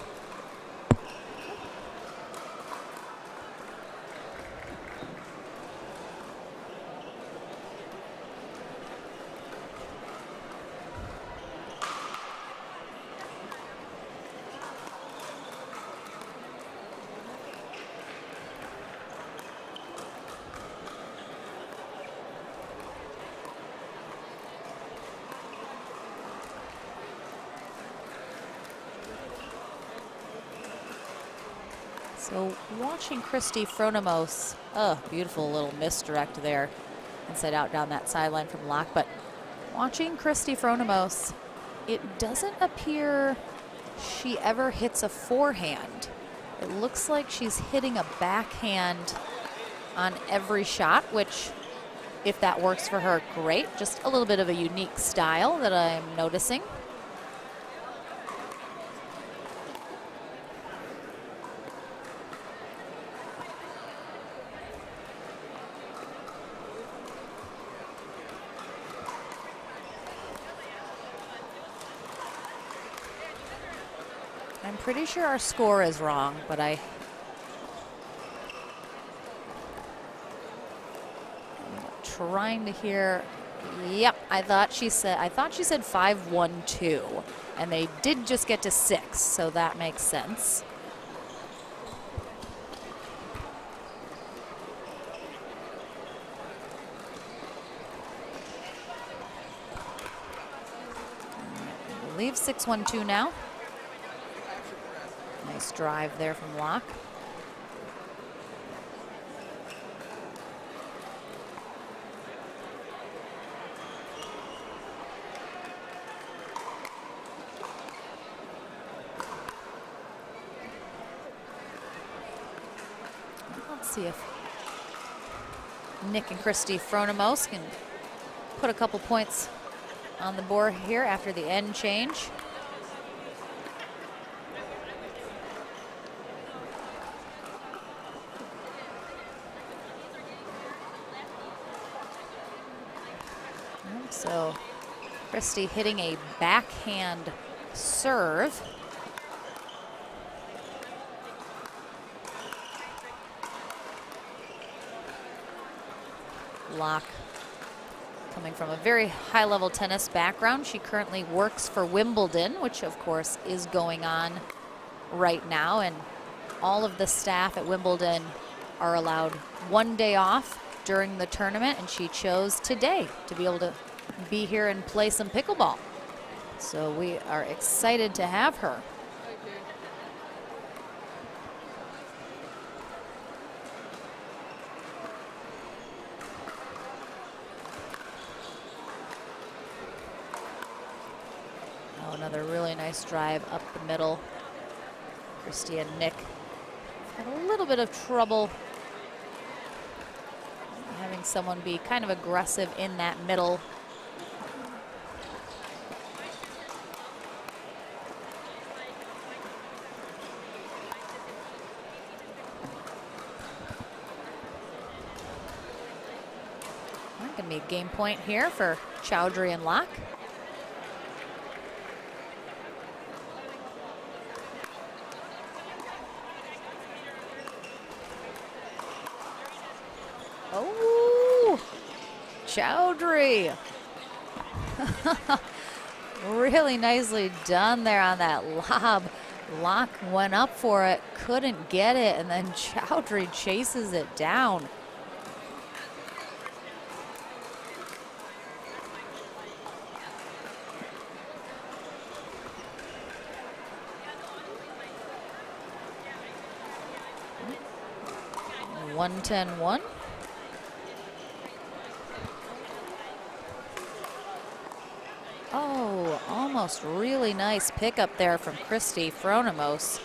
S1: So watching Christy Fronimos, oh, beautiful little misdirect there. inside out down that sideline from Locke. But watching Kristi Frohnemos, it doesn't appear she ever hits a forehand. It looks like she's hitting a backhand on every shot, which, if that works for her, great. Just a little bit of a unique style that I'm noticing. I'm pretty sure our score is wrong, but I'm trying to hear. Yep, I thought she said 5-1-2, and they did just get to 6, so that makes sense. I believe 6-1-2 now. Nice drive there from Locke. Let's see if Nick and Kristi Frohnemos can put a couple points on the board here after the end change. So Kristi hitting a backhand serve. Locke coming from a very high-level tennis background. She currently works for Wimbledon, which of course is going on right now, and all of the staff at Wimbledon are allowed 1 day off during the tournament, and she chose today to be able to be here and play some pickleball. So we are excited to have her. Oh, another really nice drive up the middle. Kristi and Nick had a little bit of trouble having someone be kind of aggressive in that middle. Going to be a game point here for Chowdhury and Locke. Oh, Chowdhury. Really nicely done there on that lob. Locke went up for it, couldn't get it, and then Chowdhury chases it down. One 10-1. Oh, almost really nice pickup there from Kristi Frohnemos.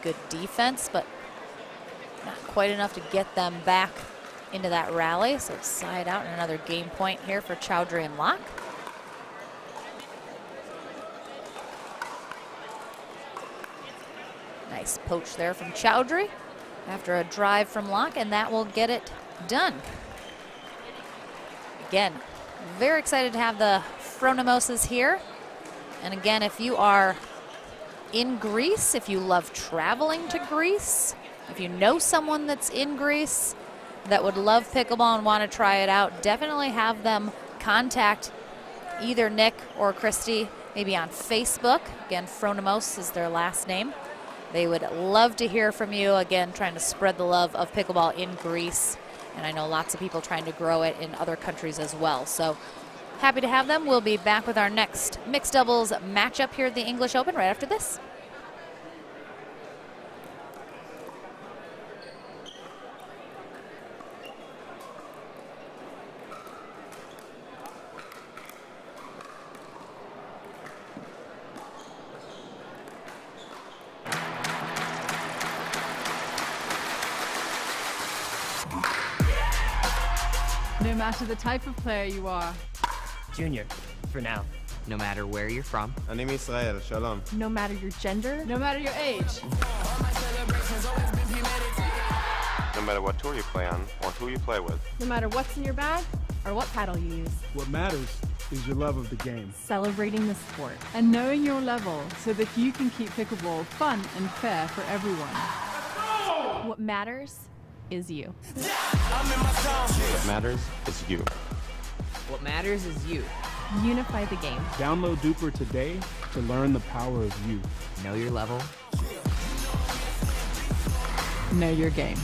S1: Good defense, but not quite enough to get them back into that rally. So side out and another game point here for Chowdhury and Locke. Nice poach there from Chowdhury after a drive from Locke, and that will get it done. Again, very excited to have the Frohnemoses here. And again, if you are in Greece, if you love traveling to Greece, if you know someone that's in Greece that would love pickleball and want to try it out, definitely have them contact either Nick or Kristi, maybe on Facebook. Again, Frohnemos is their last name. They would love to hear from you. Again, trying to spread the love of pickleball in Greece. And I know lots of people trying to grow it in other countries as well. So happy to have them. We'll be back with our next mixed doubles matchup here at the English Open right after this.
S5: No matter the type of player you are.
S6: Junior, for now. No matter where you're from.
S7: אני מישראל, שלום.
S5: No matter your gender. No matter your age.
S7: No matter what tour you play on or who you play with.
S5: No matter what's in your bag or what paddle you use.
S8: What matters is your love of the game.
S5: Celebrating the sport. And knowing your level so that you can keep pickleball fun and fair for everyone. What matters is you.
S7: What matters is you.
S6: What matters is you.
S5: Unify the game.
S8: Download Duper today to learn the power of you.
S6: Know your level.
S5: Know your game.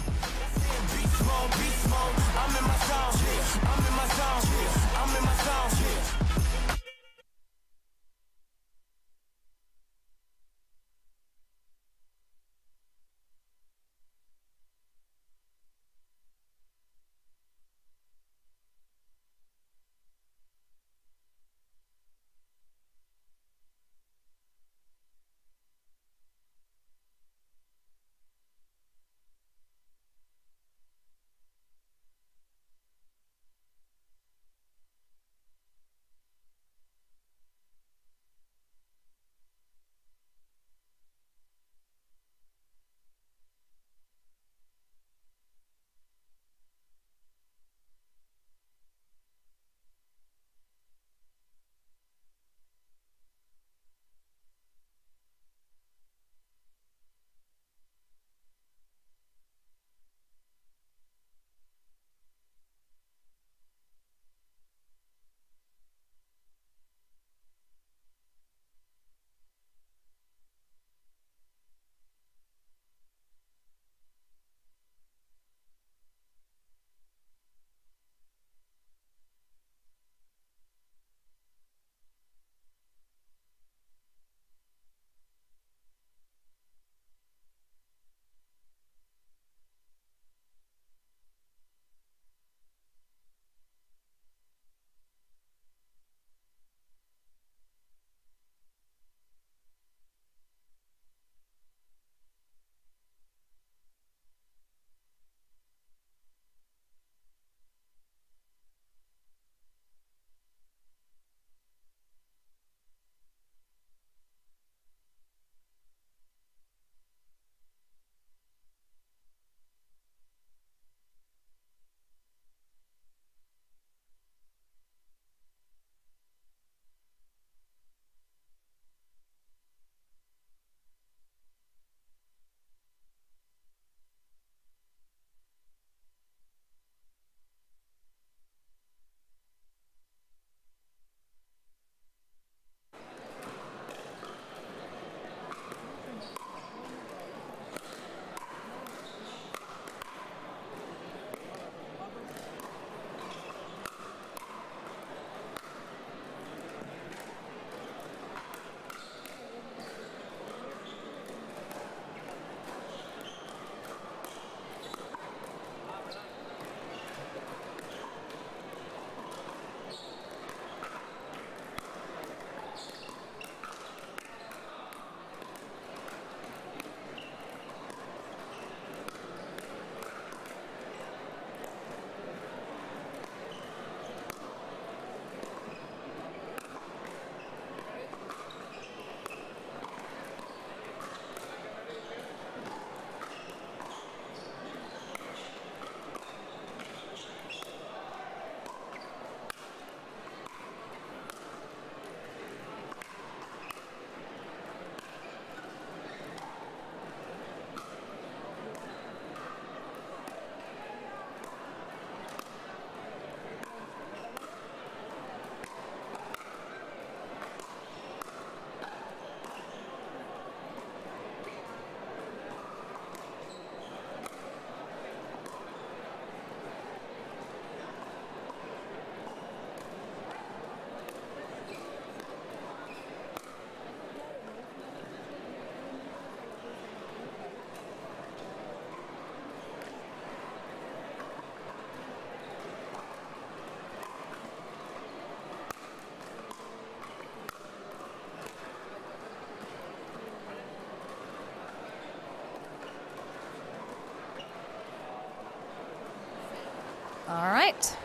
S1: All right.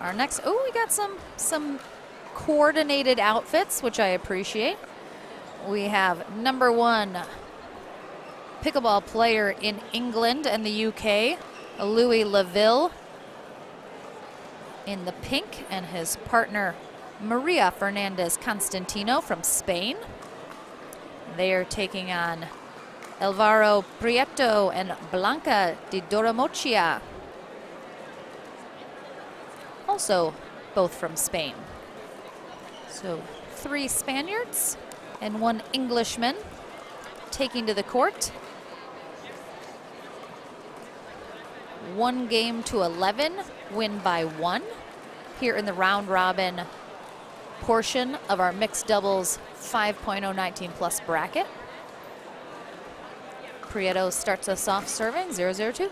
S1: Our next, oh, we got some coordinated outfits, which I appreciate. We have number 1 pickleball player in England and the UK, Louis Laville, in the pink, and his partner Maria Fernandez Constantino from Spain. They are taking on Alvaro Prieto and Blanca de Doromochia, also both from Spain. So 3 Spaniards and 1 Englishman taking to the court. 1 game to 11, win by 1 here in the round robin portion of our mixed doubles 5.019 plus bracket. Prieto starts us off serving 0-0-2.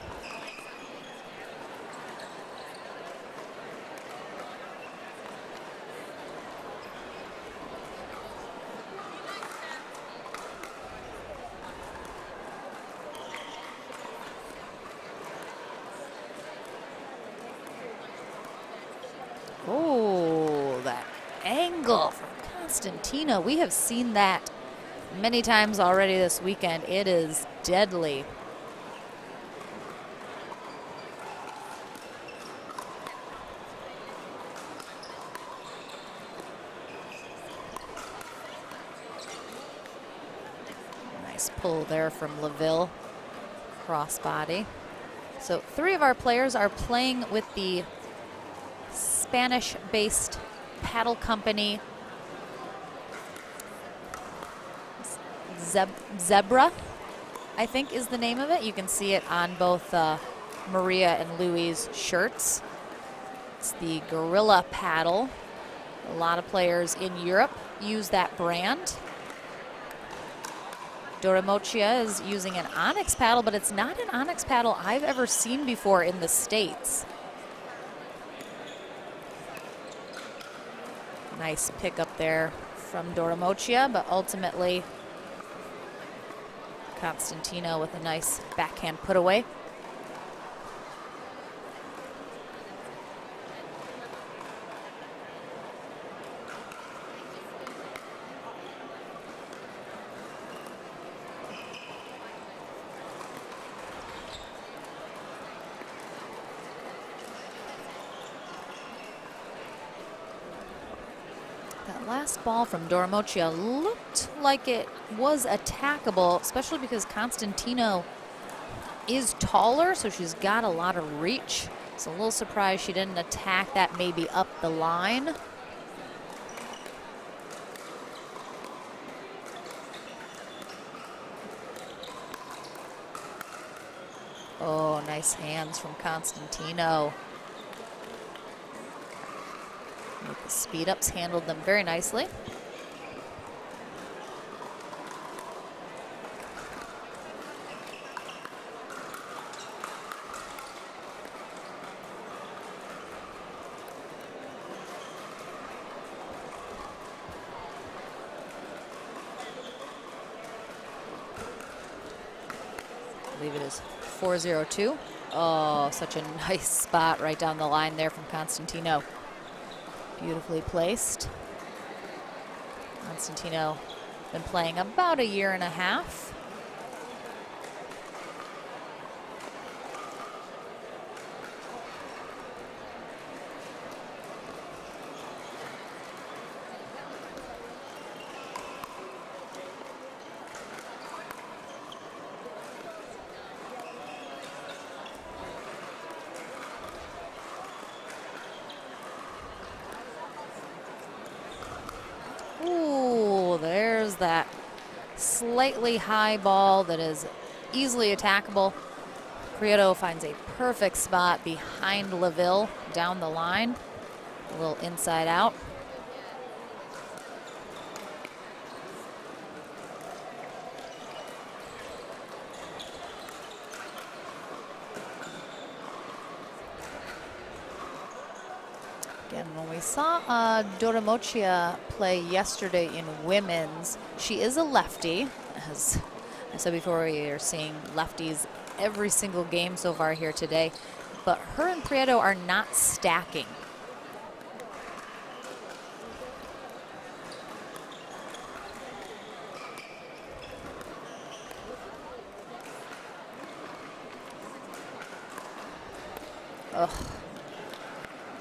S1: Oh, that angle from Constantino. We have seen that many times already this weekend. It is deadly. Nice pull there from Laville. Crossbody. So 3 of our players are playing with the Spanish-based paddle company Zebra, I think is the name of it. You can see it on both Maria and Louis' shirts. It's the Gorilla paddle. A lot of players in Europe use that brand. Doromochia is using an Onyx paddle, but it's not an Onyx paddle I've ever seen before in the States. Nice pick up there from Doromochia, but ultimately Constantino with a nice backhand put away. Last ball from Doromochia looked like it was attackable, especially because Constantino is taller, so she's got a lot of reach. So a little surprised she didn't attack that maybe up the line. Oh, nice hands from Constantino. The speed ups handled them very nicely. I believe it is 4-0-2. Oh, such a nice spot right down the line there from Constantino. Beautifully placed. Constantino been playing about 1.5 years. That slightly high ball that is easily attackable. Prieto finds a perfect spot behind Laville down the line. A little inside out. Again, when we saw Doromochia play yesterday in women's, she is a lefty. As I said before, we are seeing lefties every single game so far here today. but her and Prieto are not stacking. Ugh.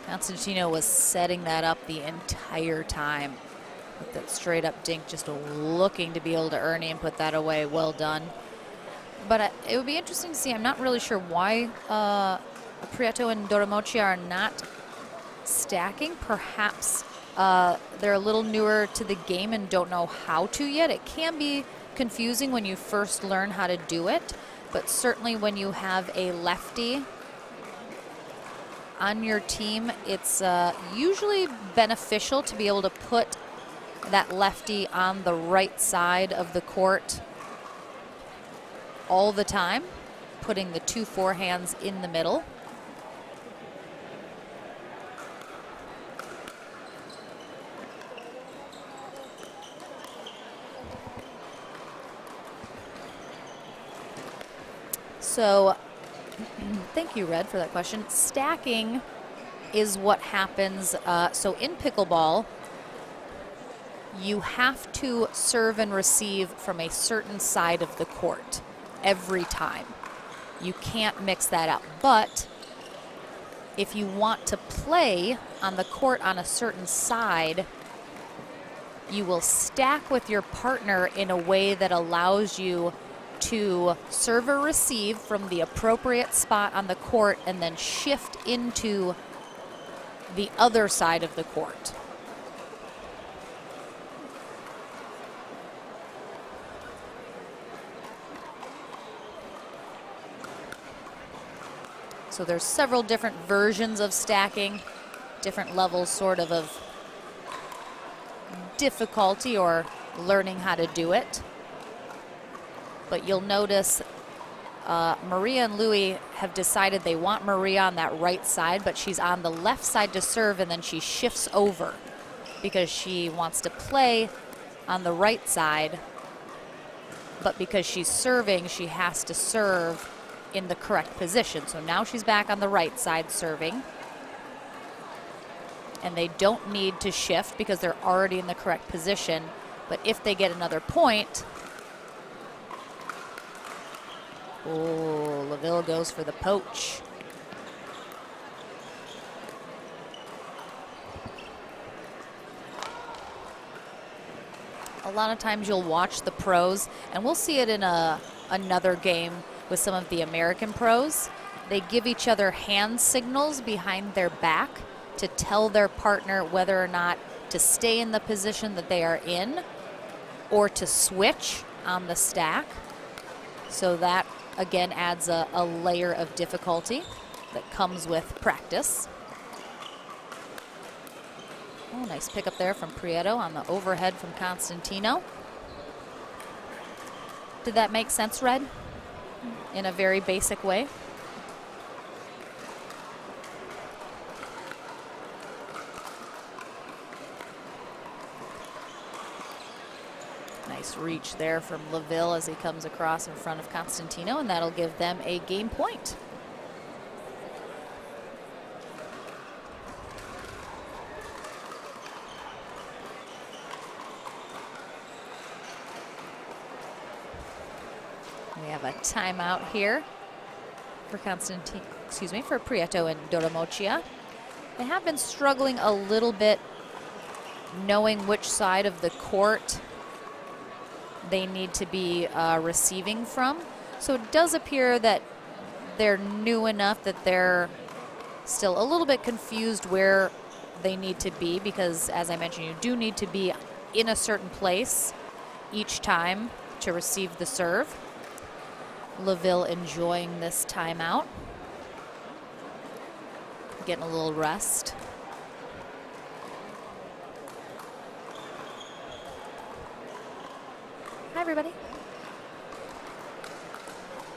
S1: Constantino was setting that up the entire time with that straight up dink, just looking to be able to Ernie and put that away. Well done. But it would be interesting to see. I'm not really sure why Prieto and Doromochia are not stacking. Perhaps they're a little newer to the game and don't know how to yet. It can be confusing when you first learn how to do it, but certainly when you have a lefty on your team, it's usually beneficial to be able to put that lefty on the right side of the court all the time, putting the 2 forehands in the middle. So thank you, Red, for that question. Stacking is what happens. So in pickleball, you have to serve and receive from a certain side of the court every time. You can't mix that up. But if you want to play on the court on a certain side, you will stack with your partner in a way that allows you to serve or receive from the appropriate spot on the court and then shift into the other side of the court. So there's several different versions of stacking, different levels sort of difficulty or learning how to do it. But you'll notice Maria and Louis have decided they want Maria on that right side, but she's on the left side to serve, and then she shifts over because she wants to play on the right side. But because she's serving, she has to serve in the correct position. So now she's back on the right side serving. And they don't need to shift because they're already in the correct position. But if they get another point, oh, LaVille goes for the poach. A lot of times you'll watch the pros, and we'll see it in another game with some of the American pros. They give each other hand signals behind their back to tell their partner whether or not to stay in the position that they are in or to switch on the stack. So that, again, adds a layer of difficulty that comes with practice. Oh, nice pickup there from Prieto on the overhead from Constantino. Did that make sense, Red? In a very basic way? Nice reach there from LaVille as he comes across in front of Constantino, and that'll give them a game point. We have a timeout here for for Prieto and Doromochia. They have been struggling a little bit knowing which side of the court they need to be receiving from. So it does appear that they're new enough that they're still a little bit confused where they need to be, because as I mentioned, you do need to be in a certain place each time to receive the serve. LaVille enjoying this timeout, getting a little rest. Hi, everybody.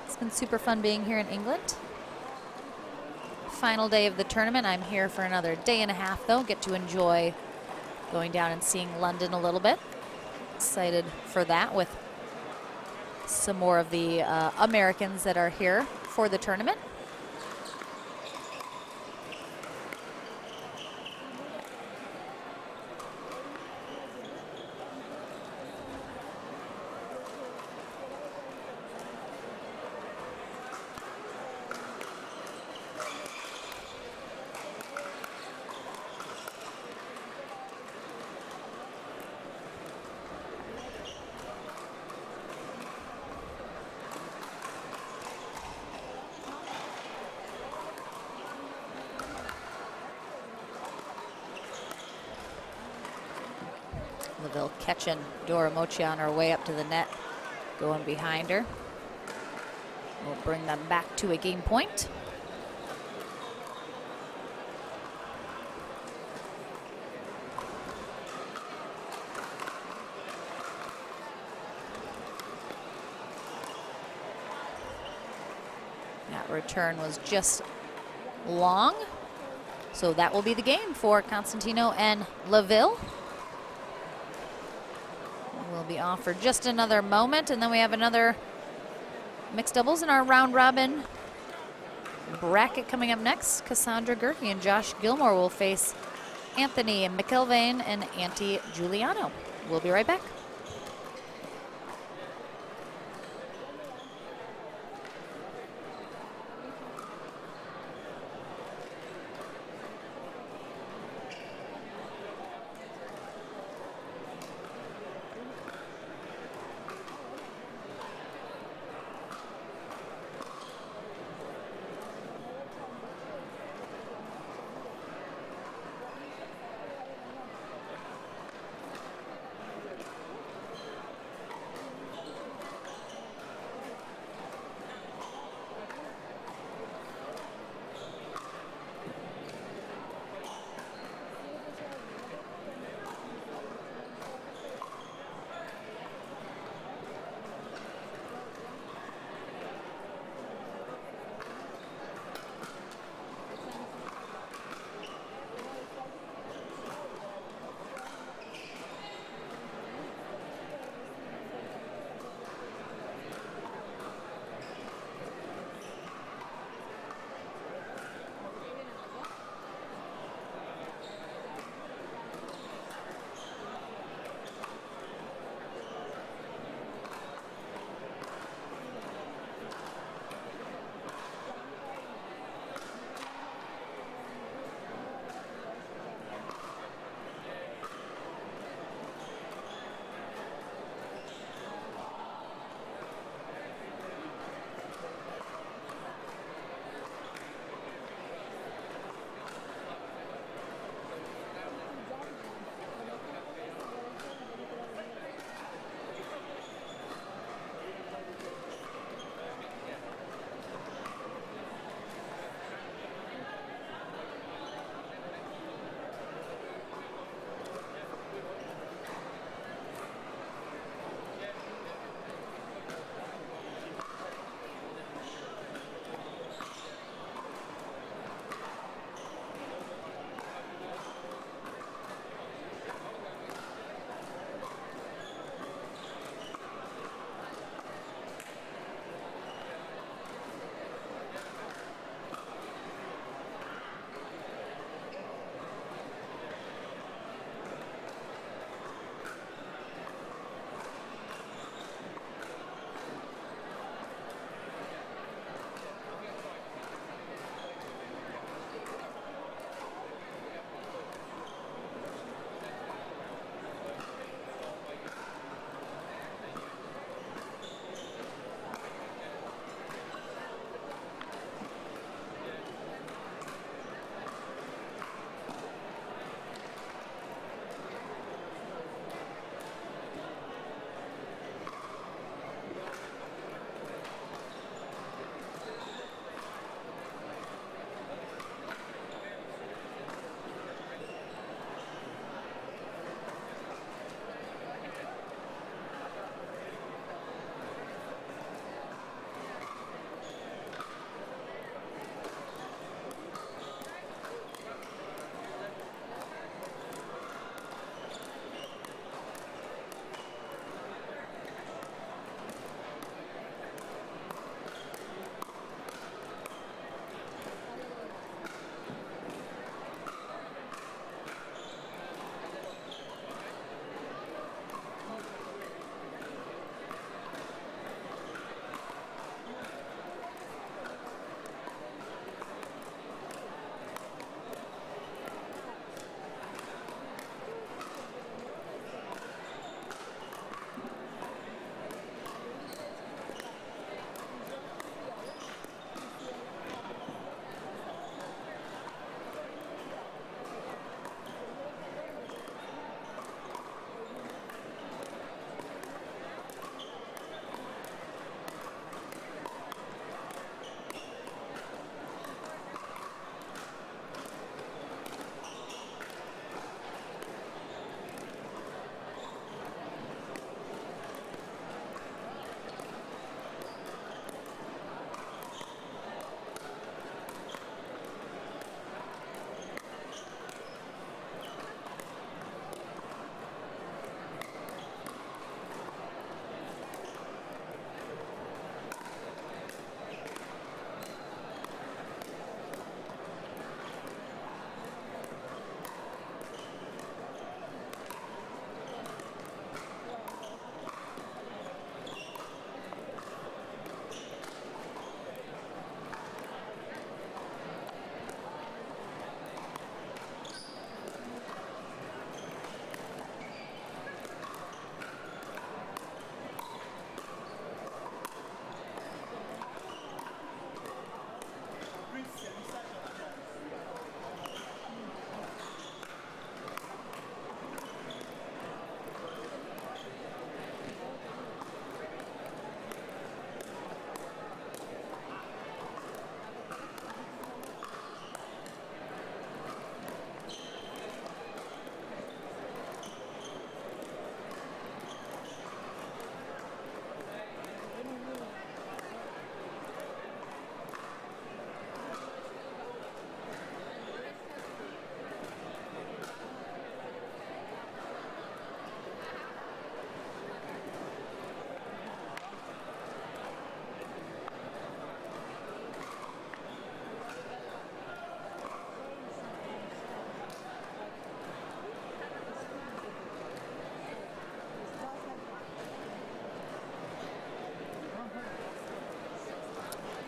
S1: It's been super fun being here in England. Final day of the tournament. I'm here for another day and a half, though. Get to enjoy going down and seeing London a little bit. Excited for that with some more of the Americans that are here for the tournament. LaVille catching Dora Mochi on her way up to the net, going behind her. We'll bring them back to a game point. That return was just long. So that will be the game for Constantino and LaVille. We'll be off for just another moment, and then we have another mixed doubles in our round robin bracket coming up next. Cassandra Gerke and Josh Gilmore will face Anthony McIlvain and Auntie Giuliano. We'll be right back.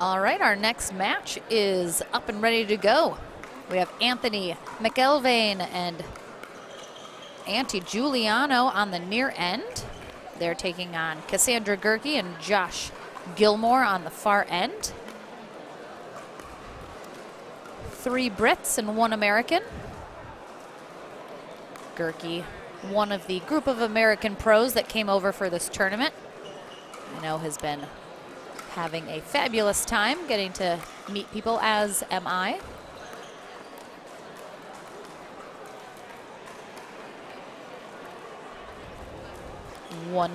S1: All right, our next match is up and ready to go. We have Anthony McElvain and Auntie Giuliano on the near end. They're taking on Cassandra Gerke and Josh Gilmore on the far end. 3 Brits and 1 American. Gerke, one of the group of American pros that came over for this tournament. I know has been having a fabulous time getting to meet people, as am I. One.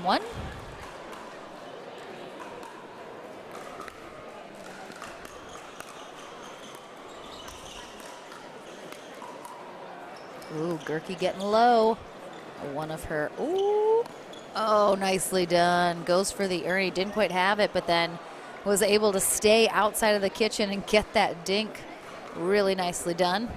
S1: Ooh, Gerke getting low. One of her, ooh. Oh, nicely done. Goes for the Ernie, didn't quite have it, but then was able to stay outside of the kitchen and get that dink. Really nicely done.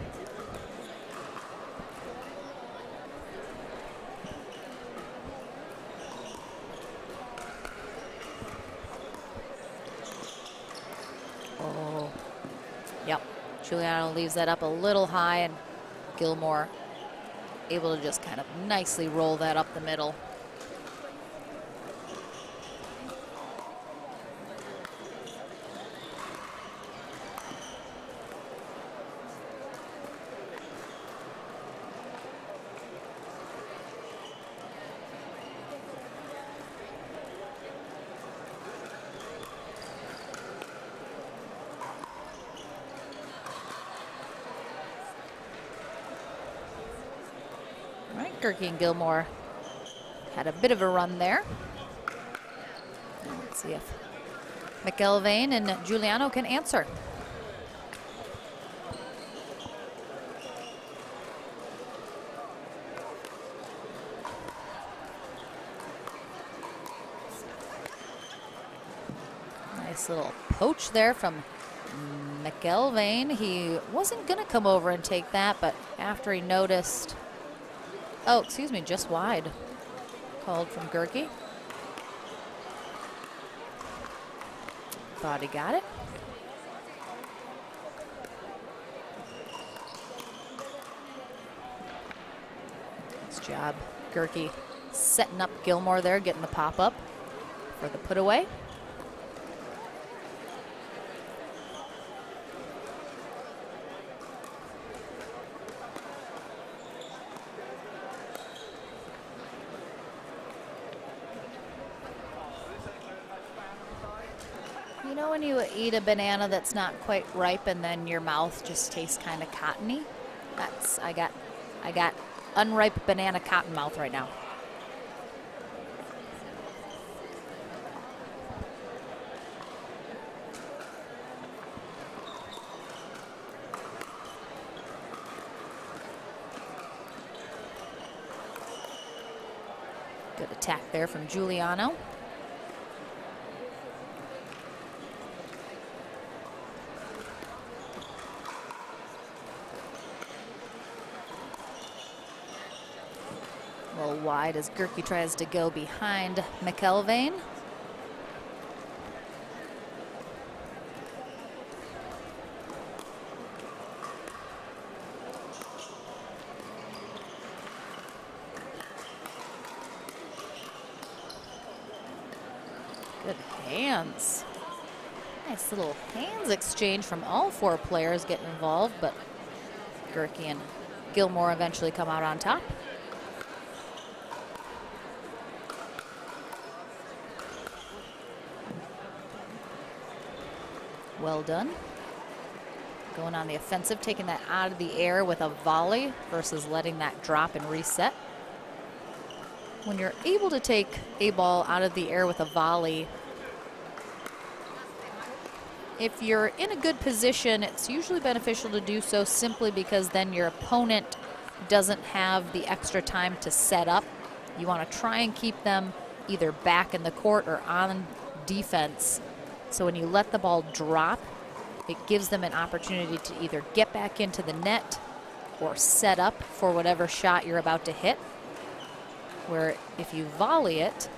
S1: Oh, yep. Giuliano leaves that up a little high, and Gilmore able to just kind of nicely roll that up the middle. Gerke and Gilmore had a bit of a run there. Let's see if McElvain and Giuliano can answer. Nice little poach there from McElvain. He wasn't going to come over and take that, but after he noticed, oh, excuse me, just wide. Called from Gerke. Thought he got it. Nice job, Gerke setting up Gilmore there, getting the pop up for the put away. You know when you eat a banana that's not quite ripe and then your mouth just tastes kind of cottony? That's, I got unripe banana cotton mouth right now. Good attack there from Giuliano. A little wide as Gerke tries to go behind McElvain. Good hands. Nice little hands exchange from all 4 players getting involved, but Gerke and Gilmore eventually come out on top. Well done. Going on the offensive, taking that out of the air with a volley versus letting that drop and reset. When you're able to take a ball out of the air with a volley, if you're in a good position, it's usually beneficial to do so simply because then your opponent doesn't have the extra time to set up. You want to try and keep them either back in the court or on defense. So when you let the ball drop, it gives them an opportunity to either get back into the net or set up for whatever shot you're about to hit. Where if you volley it,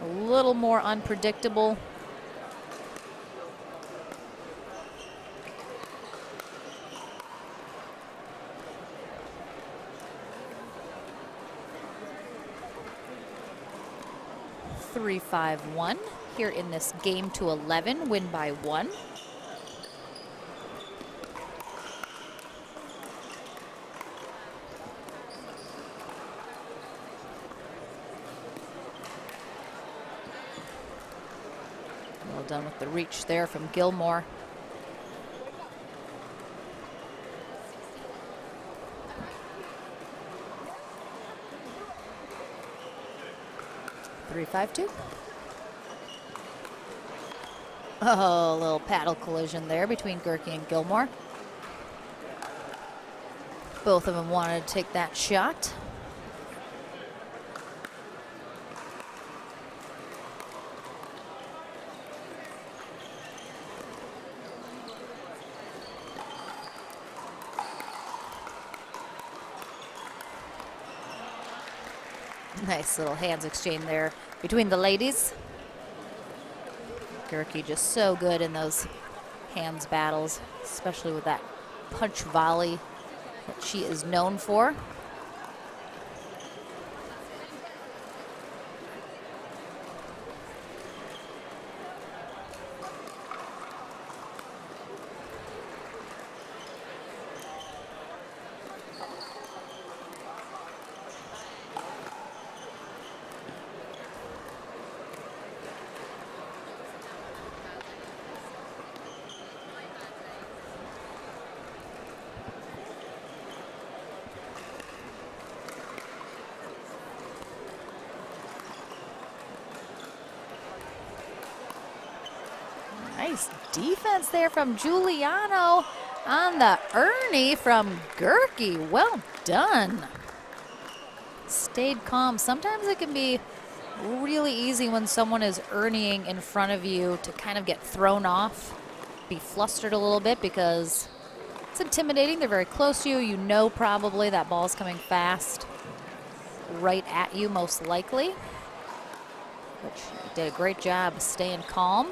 S1: a little more unpredictable. 3-5-1 here in this game to 11, win by 1. Well done with the reach there from Gilmore. Three, 5-2. Oh, a little paddle collision there between Gerke and Gilmore. Both of them wanted to take that shot. Nice little hands exchange there between the ladies. Gerke just so good in those hands battles, especially with that punch volley that she is known for. Nice defense there from Giuliano on the Ernie from Gerke. Well done. Stayed calm. Sometimes it can be really easy when someone is Ernieing in front of you to kind of get thrown off, be flustered a little bit because it's intimidating. They're very close to you. You know probably that ball's coming fast right at you most likely. But she did a great job staying calm.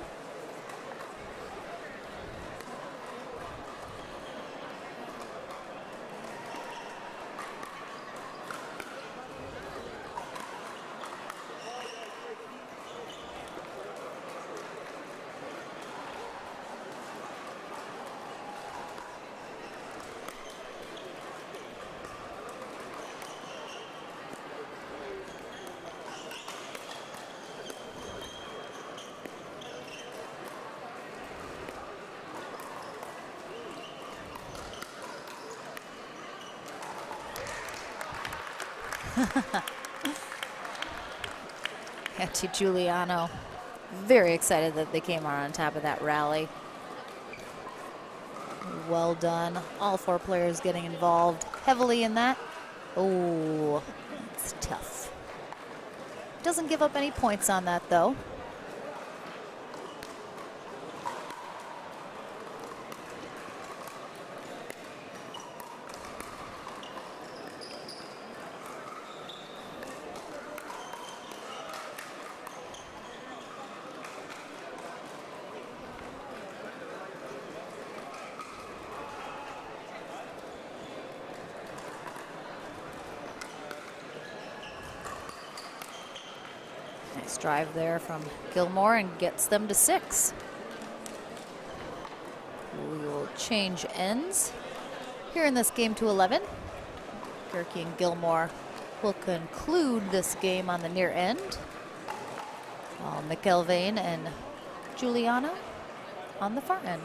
S1: Auntie Giuliano, very excited that they came on top of that rally. Well done. All 4 players getting involved heavily in that. Oh, it's tough. Doesn't give up any points on that, though. Nice drive there from Gilmore and gets them to 6. We will change ends here in this game to 11. Gerke and Gilmore will conclude this game on the near end, while McElvain and Giuliano on the far end.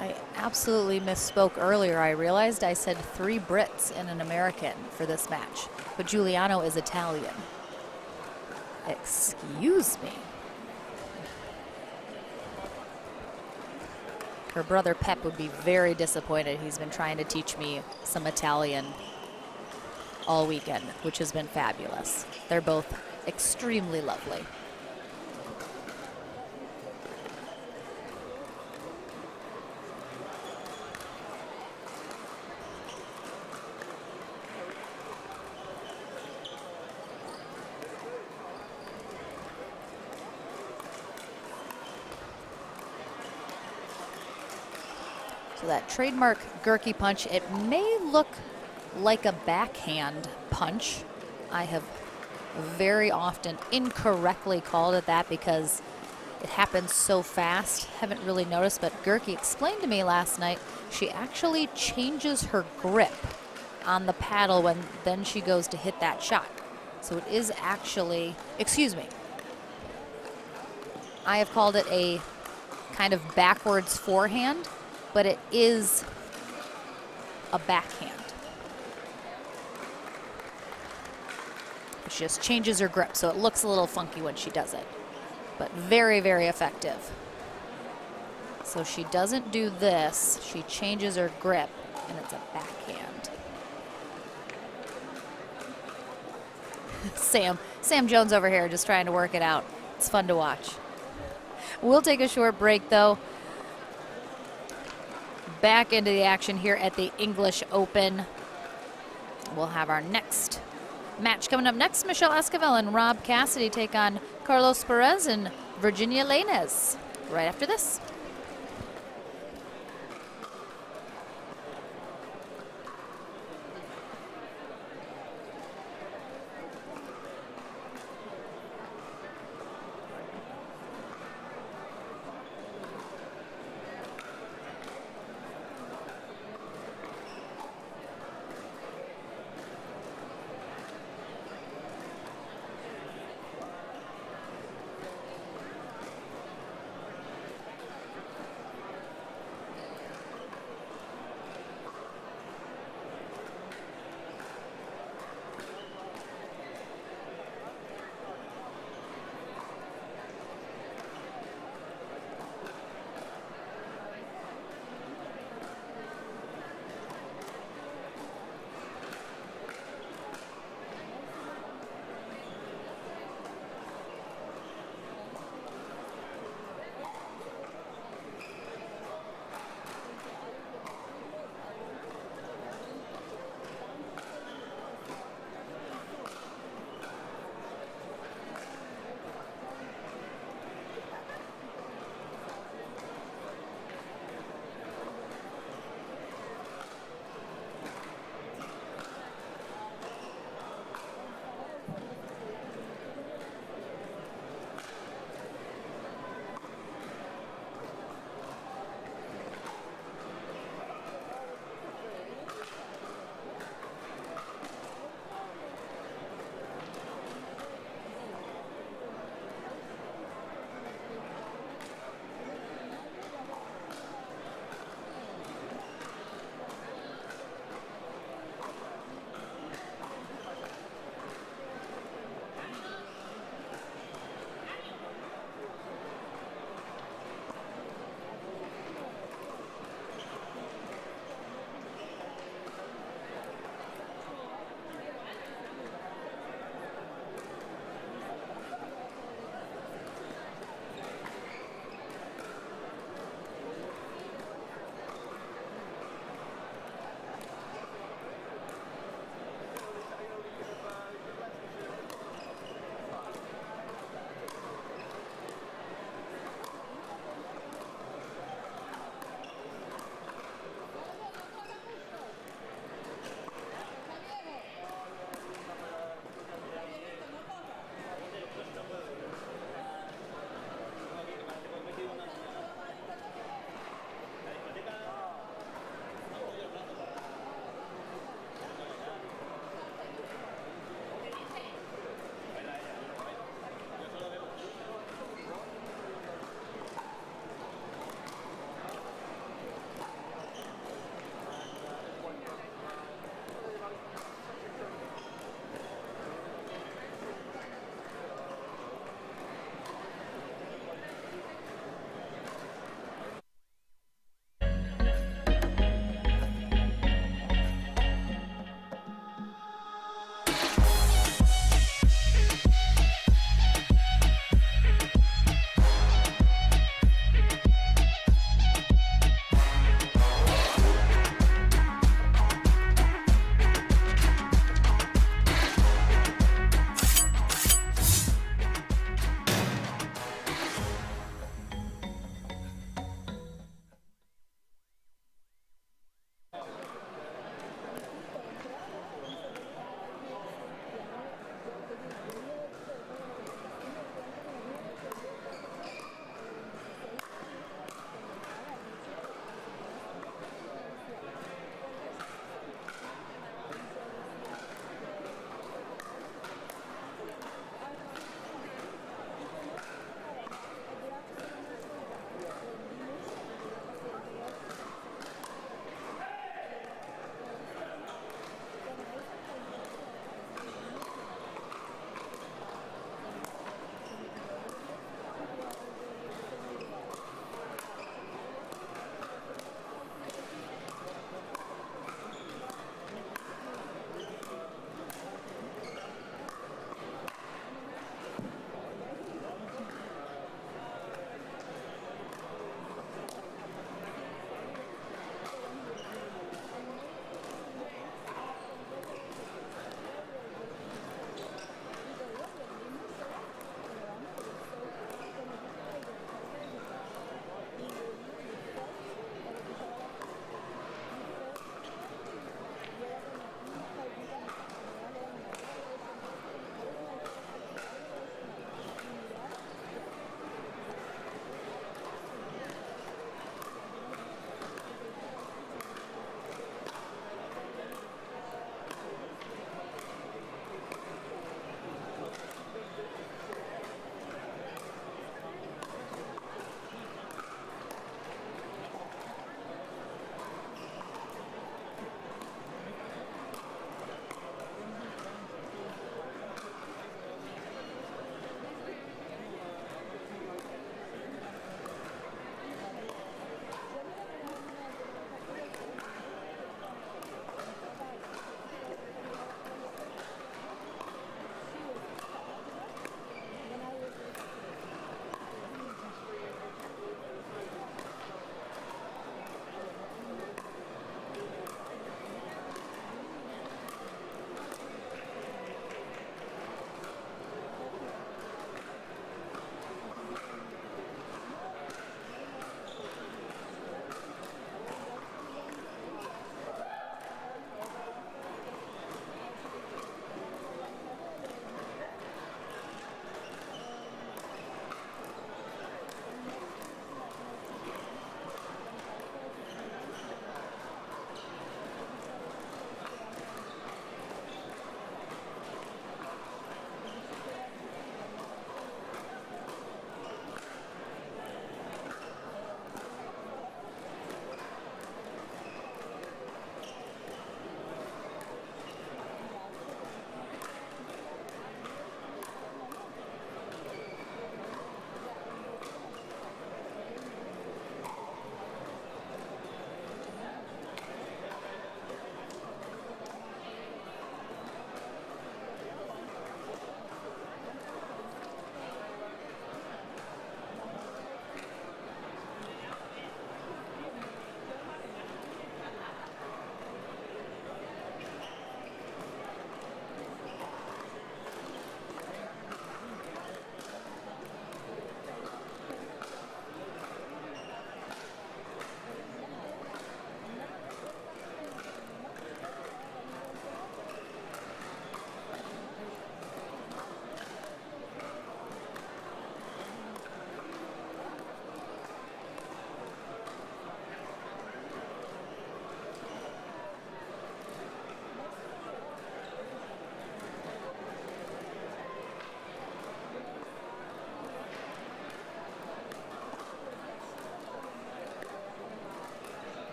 S1: I absolutely misspoke earlier. I realized I said 3 Brits and an American for this match, but Giuliano is Italian. Excuse me. Her brother Pep would be very disappointed. He's been trying to teach me some Italian all weekend, which has been fabulous. They're both extremely lovely. So that trademark Gurkey punch, it may look like a backhand punch. I have very often incorrectly called it that because it happens so fast. Haven't really noticed, but Gurkey explained to me last night she actually changes her grip on the paddle when then she goes to hit that shot. So it is actually, excuse me, I have called it a kind of backwards forehand, but it is a backhand. She just changes her grip, so it looks a little funky when she does it, but very, very effective. So she doesn't do this, she changes her grip, and it's a backhand. Sam Jones over here just trying to work it out. It's fun to watch. We'll take a short break, though. Back into the action here at the English Open. We'll have our next match coming up next. Michelle Esquivel and Rob Cassidy take on Carlos Perez and Virginia Lainez right after this.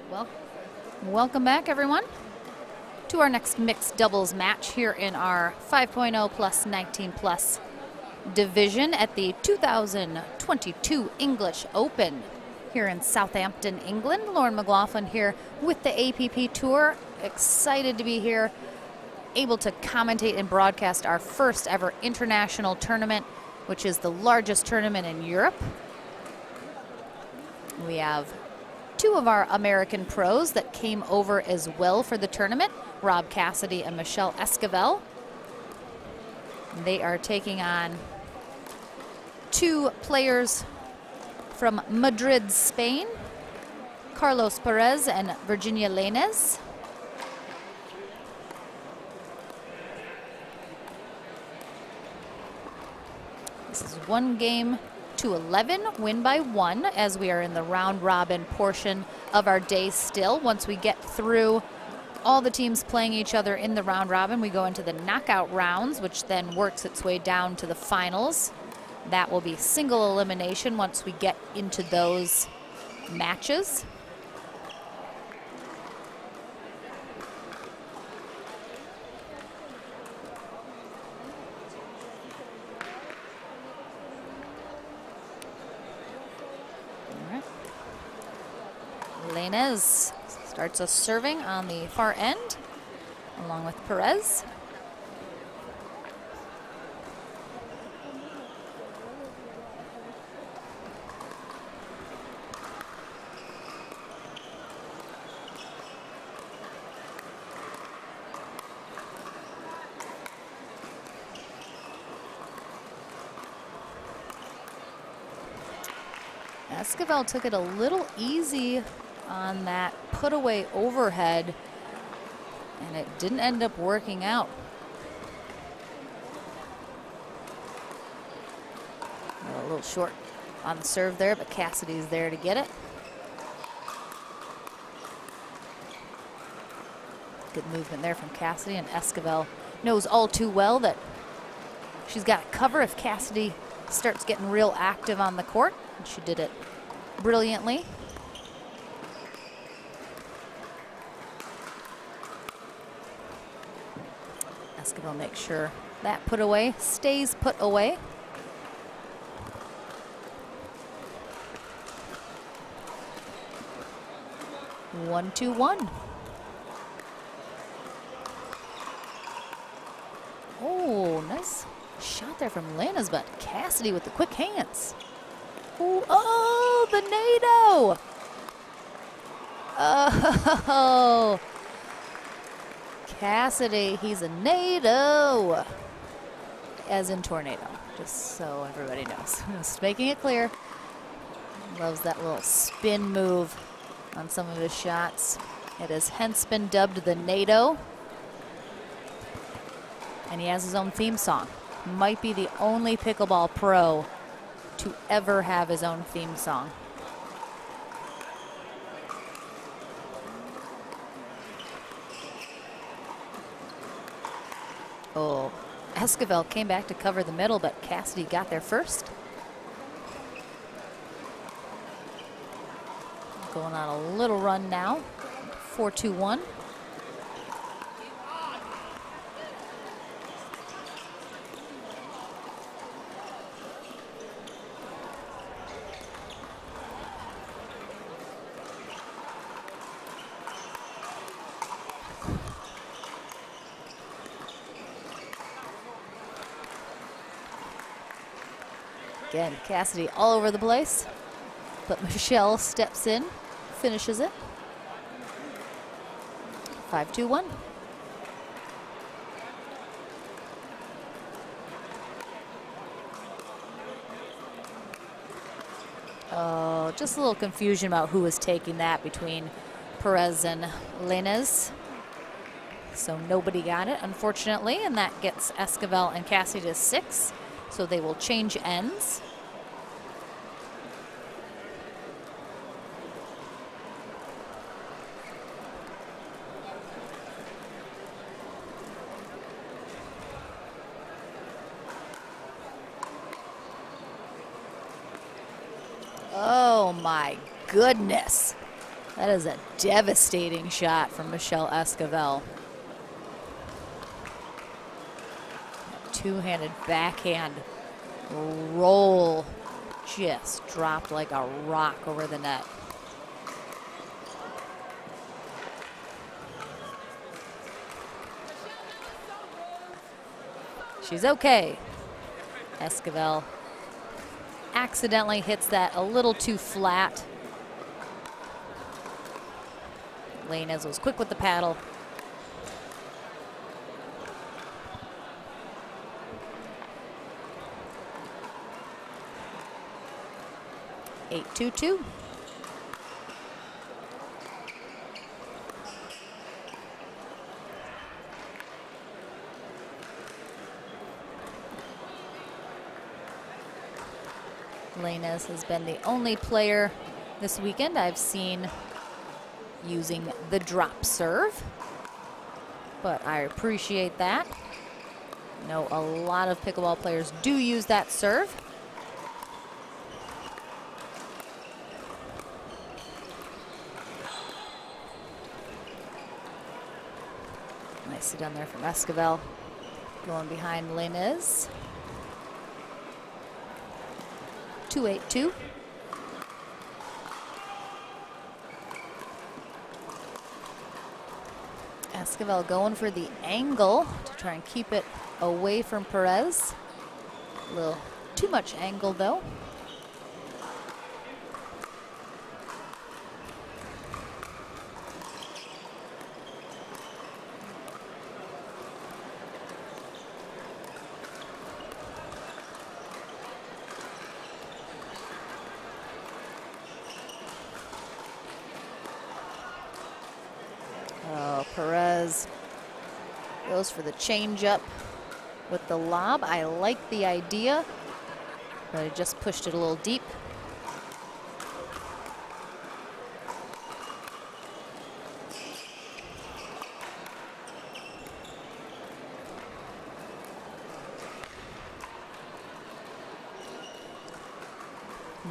S1: Well, welcome back, everyone, to our next mixed doubles match here in our 5.0 plus 19 plus division at the 2022 English Open here in Southampton, England. Lauren McLaughlin here with the APP Tour. Excited to be here, able to commentate and broadcast our first ever international tournament, which is the largest tournament in Europe. We have two of our American pros that came over as well for the tournament, Rob Cassidy and Michelle Esquivel. They are taking on two players from Madrid, Spain, Carlos Perez and Virginia Lainez. This is 1 game to 11, win by 1, as we are in the round robin portion of our day still. Once we get through all the teams playing each other in the round robin, we go into the knockout rounds, which then works its way down to the finals. That will be single elimination once we get into those matches. Lainez starts us serving on the far end, along with Perez. Esquivel took it a little easy on that put away overhead, and it didn't end up working out. A little short on the serve there, but Cassidy's there to get it. Good movement there from Cassidy, and Esquivel knows all too well that she's got to cover if Cassidy starts getting real active on the court, and she did it brilliantly. Esquivel makes sure that put away stays put away. One, 2-1. Oh, nice shot there from Lainez, but Cassidy with the quick hands. Ooh, oh, the NATO! Oh, Cassidy, he's a NATO, as in tornado, just so everybody knows. Just making it clear. Loves that little spin move on some of his shots. It has hence been dubbed the NATO. And he has his own theme song. Might be the only pickleball pro to ever have his own theme song. Oh, Esquivel came back to cover the middle, but Cassidy got there first. Going on a little run now, 4-2-1. Again, Cassidy all over the place, but Michelle steps in, finishes it. 5-2-1. Oh, just a little confusion about who was taking that between Perez and Lainez. So nobody got it, unfortunately, and that gets Esquivel and Cassidy to 6. So they will change ends. Oh my goodness. That is a devastating shot from Michelle Esquivel. Two-handed backhand roll just dropped like a rock over the net. She's okay. Esquivel accidentally hits that a little too flat. Lainez was quick with the paddle. Eight, 2-2. Lainez has been the only player this weekend I've seen using the drop serve, but I appreciate that. I know a lot of pickleball players do use that serve. Nicely done there from Esquivel. Going behind Lainez. 2-8-2. Esquivel going for the angle to try and keep it away from Perez. A little too much angle though. Perez goes for the change-up with the lob. I like the idea, but I just pushed it a little deep.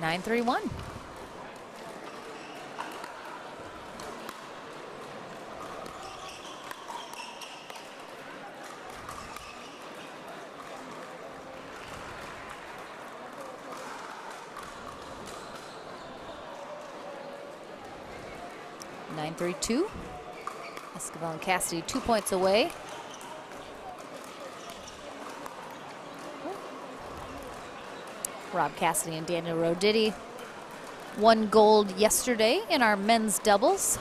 S1: Nine, 3-1. Nine, 3-2. Esquivel and Cassidy 2 points away. Rob Cassidy and Daniel Roditi won gold yesterday in our men's doubles.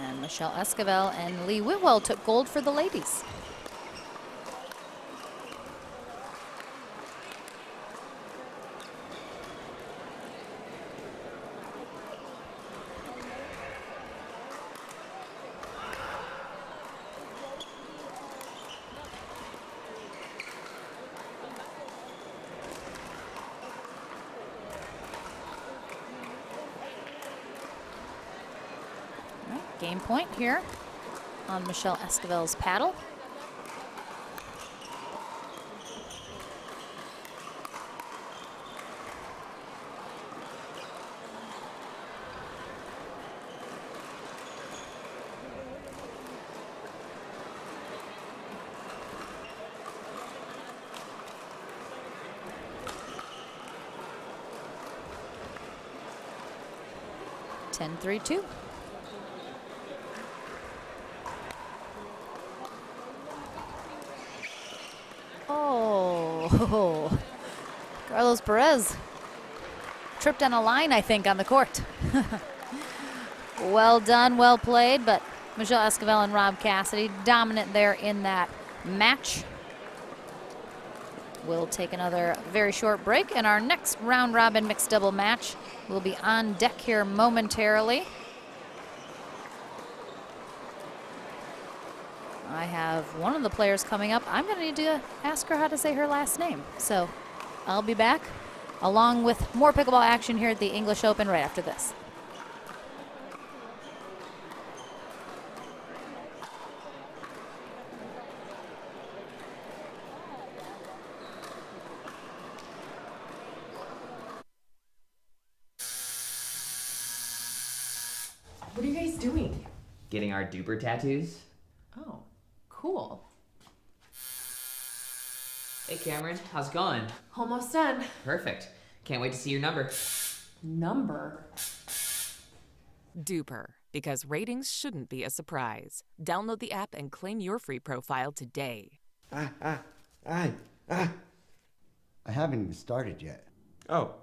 S1: And Michelle Esquivel and Lee Whitwell took gold for the ladies. Game point here on Michelle Esquivel's paddle. Ten, 3-2. Oh, Carlos Perez tripped on a line, I think, on the court. Well done, well played, but Michelle Esquivel and Rob Cassidy dominant there in that match. We'll take another very short break, and our next round robin mixed double match will be on deck here momentarily. I have one of the players coming up. I'm going to need to ask her how to say her last name. So I'll be back along with more pickleball action here at the English Open right after this.
S9: What are you guys doing?
S6: Getting our duper tattoos?
S9: Oh, cool.
S6: Hey Cameron, how's it going?
S9: Almost done.
S6: Perfect. Can't wait to see your number.
S9: Number?
S10: Duper, because ratings shouldn't be a surprise. Download the app and claim your free profile today.
S11: I haven't even started yet.
S12: Oh.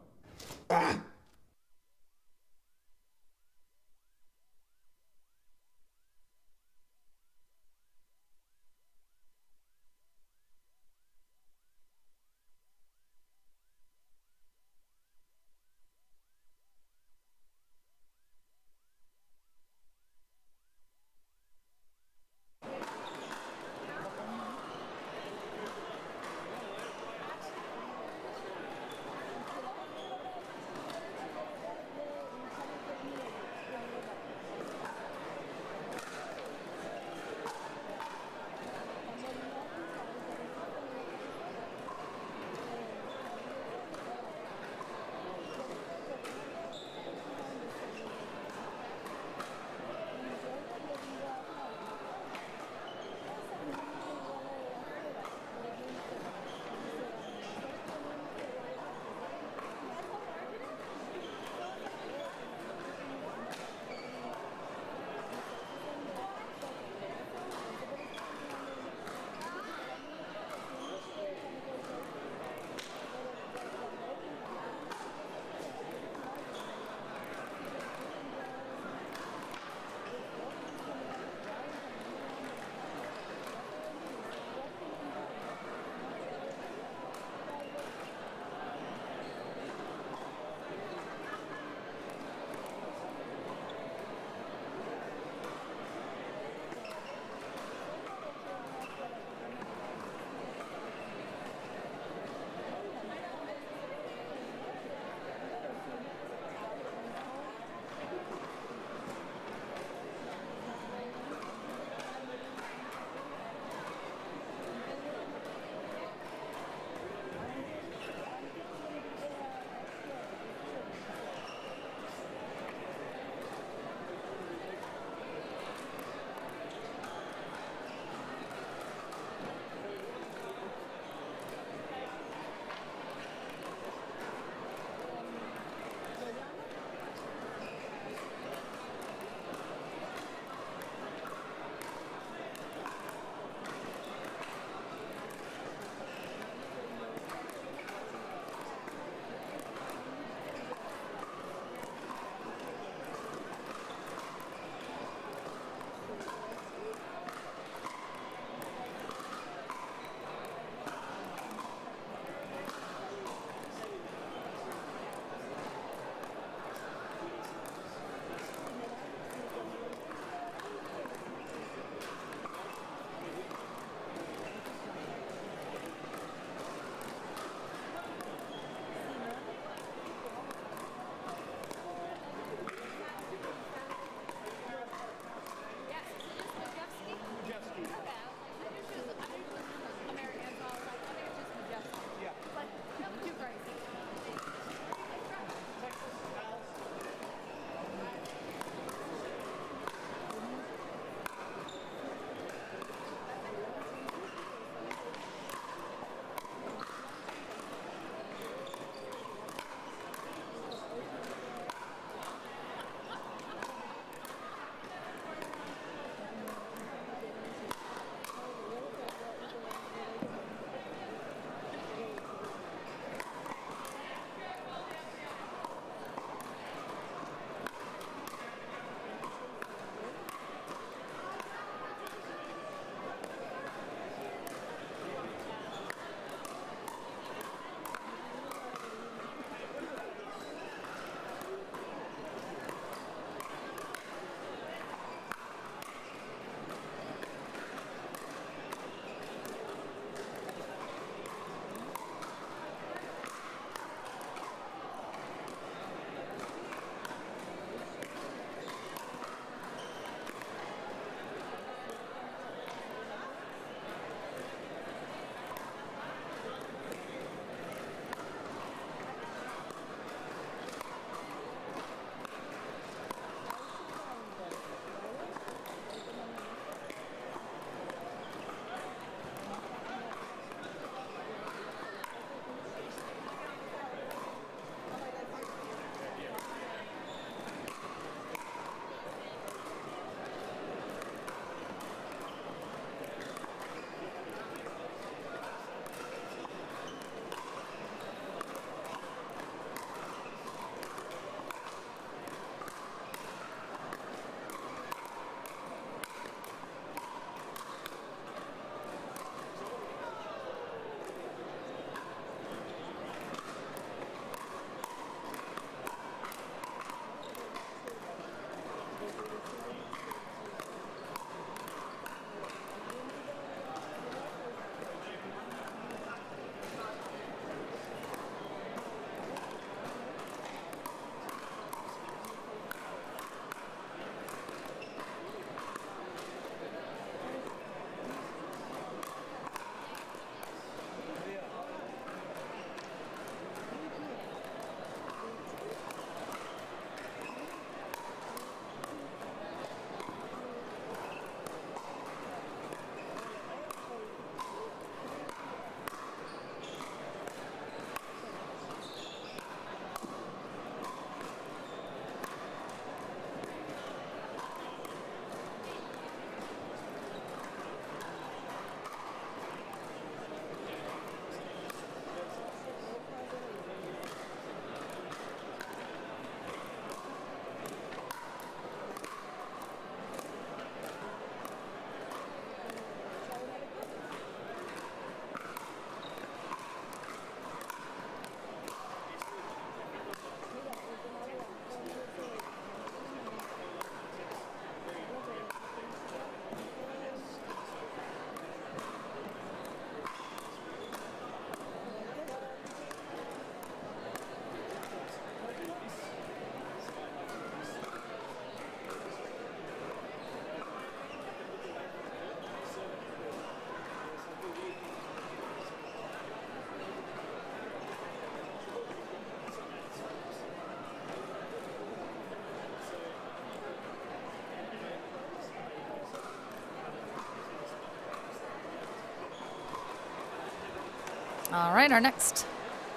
S1: All right, our next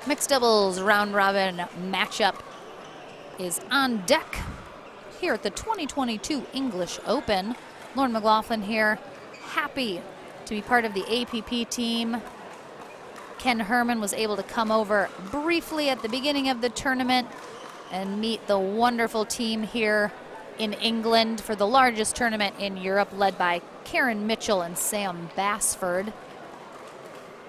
S1: mixed doubles round robin matchup is on deck here at the 2022 English Open. Lauren McLaughlin here, happy to be part of the APP team. Ken Herman was able to come over briefly at the beginning of the tournament and meet the wonderful team here in England for the largest tournament in Europe, led by Karen Mitchell and Sam Bassford.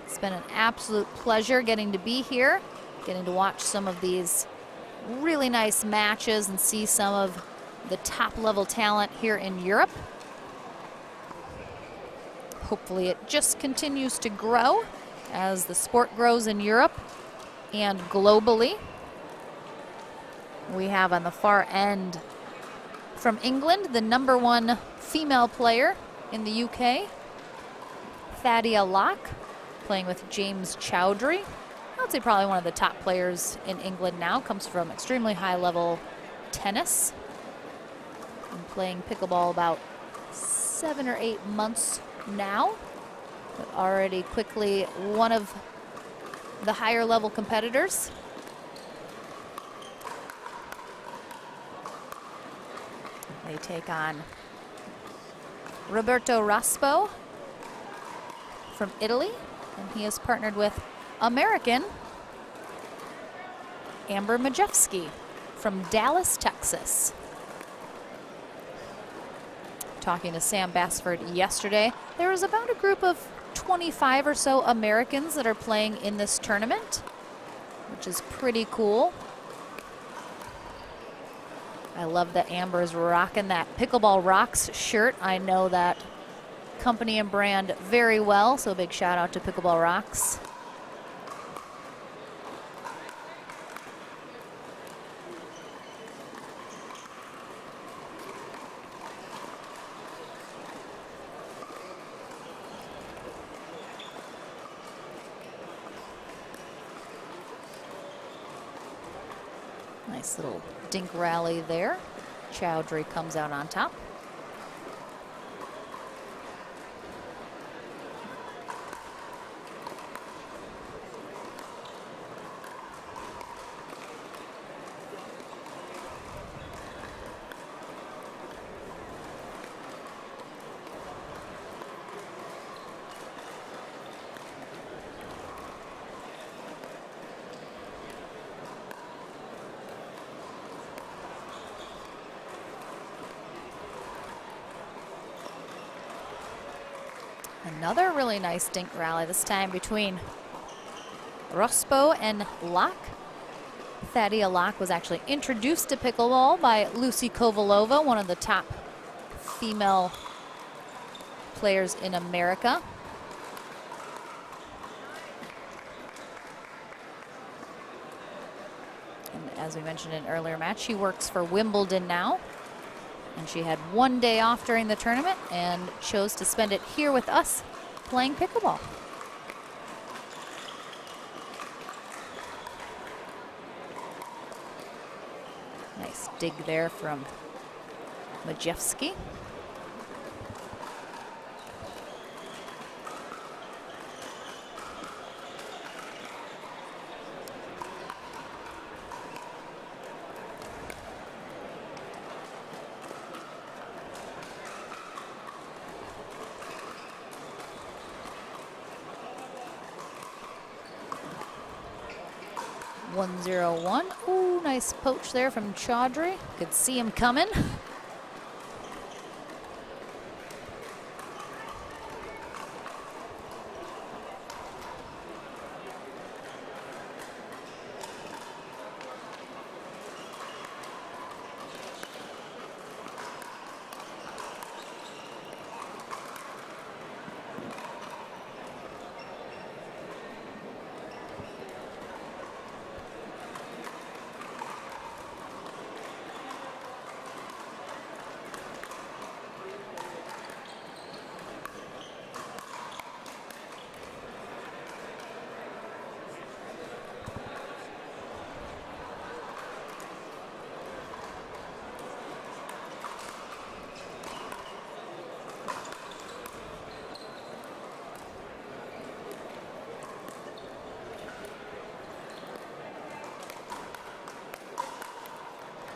S1: It's been an absolute pleasure getting to be here, getting to watch some of these really nice matches and see some of the top level talent here in Europe. Hopefully it just continues to grow as the sport grows in Europe and globally. We have on the far end from England, the #1 female player in the UK, Thadia Locke, playing with James Chowdhury. I would say probably one of the top players in England now, comes from extremely high level tennis. Been playing pickleball about 7 or 8 months now, but already quickly one of the higher level competitors. They take on Roberto Raspo from Italy, and he is partnered with American Amber Majewski from Dallas, Texas. Talking to Sam Bassford yesterday, there was about a group of 25 or so Americans that are playing in this tournament, which is pretty cool. I love that Amber's rocking that Pickleball Rocks shirt. I know that company and brand very well, so a big shout out to Pickleball Rocks. Nice little dink rally there. Chowdhury comes out on top. Another really nice dink rally, this time between Raspo and Locke. Thadia Locke was actually introduced to pickleball by Lucy Kovalova, one of the top female players in America. And as we mentioned in an earlier match, she works for Wimbledon now. And she had one day off during the tournament and chose to spend it here with us playing pickleball. Nice dig there from Majewski. (1-0-1). Ooh, nice poach there from Chowdhury. Could see him coming.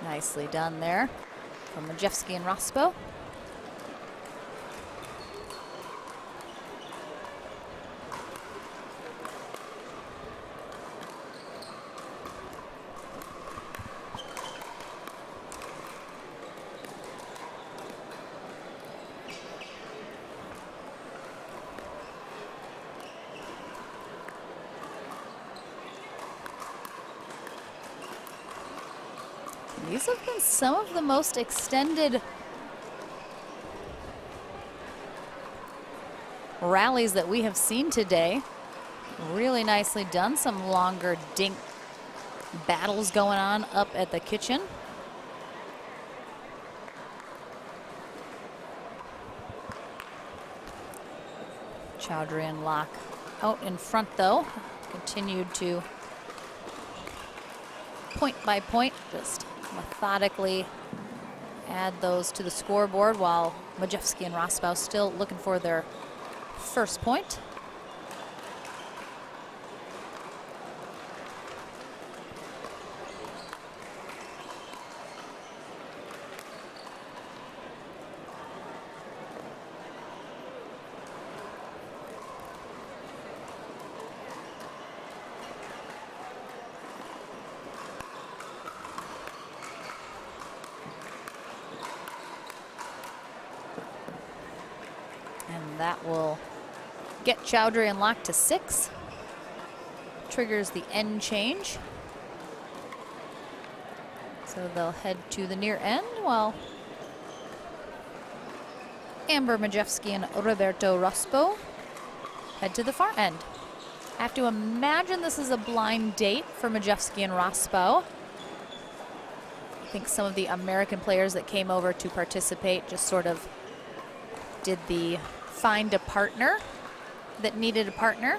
S1: Nicely done there from Majewski and Rospo. These have been some of the most extended rallies that we have seen today. Really nicely done. Some longer dink battles going on up at the kitchen. Chowdhury and Locke out in front though. Continued to point by point, just methodically add those to the scoreboard while Majewski and Rospo still looking for their first point. And that will get Chowdhury and Locke to 6. Triggers the end change. So they'll head to the near end while Amber Majewski and Roberto Rospo head to the far end. I have to imagine this is a blind date for Majewski and Rospo. I think some of the American players that came over to participate just sort of did the find a partner that needed a partner.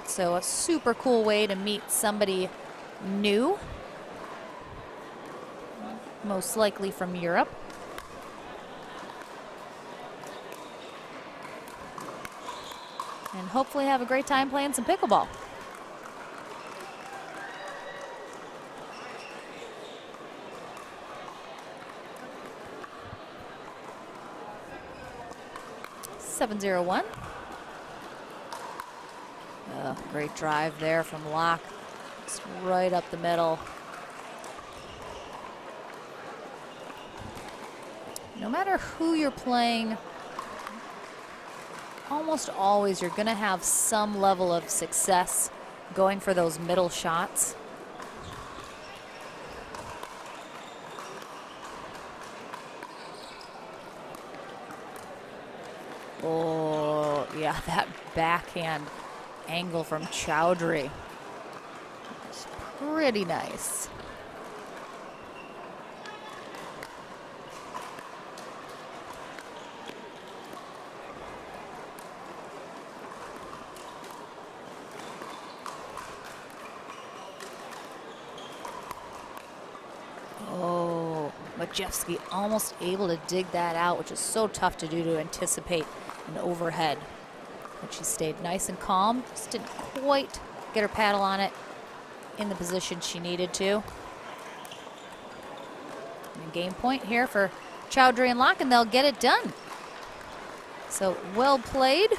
S1: So a super cool way to meet somebody new, most likely from Europe. And hopefully have a great time playing some pickleball. .701. Great drive there from Locke. Just right up the middle. No matter who you're playing, almost always you're going to have some level of success going for those middle shots. Oh, yeah, that backhand angle from Chowdhury. It's pretty nice. Oh, Majewski almost able to dig that out, which is so tough to do, to anticipate an overhead. But she stayed nice and calm. Just didn't quite get her paddle on it in the position she needed to. And game point here for Chowdhury and Locke, and they'll get it done. So well played.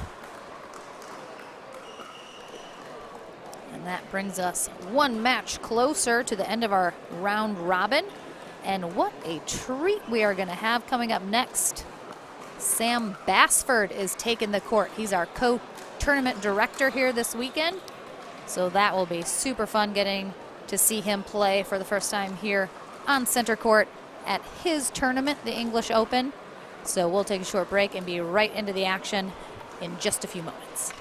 S1: And that brings us one match closer to the end of our round robin. And what a treat we are going to have coming up next. Sam Bassford is taking the court. He's our co-tournament director here this weekend. So that will be super fun getting to see him play for the first time here on center court at his tournament, the English Open. So we'll take a short break and be right into the action in just a few moments.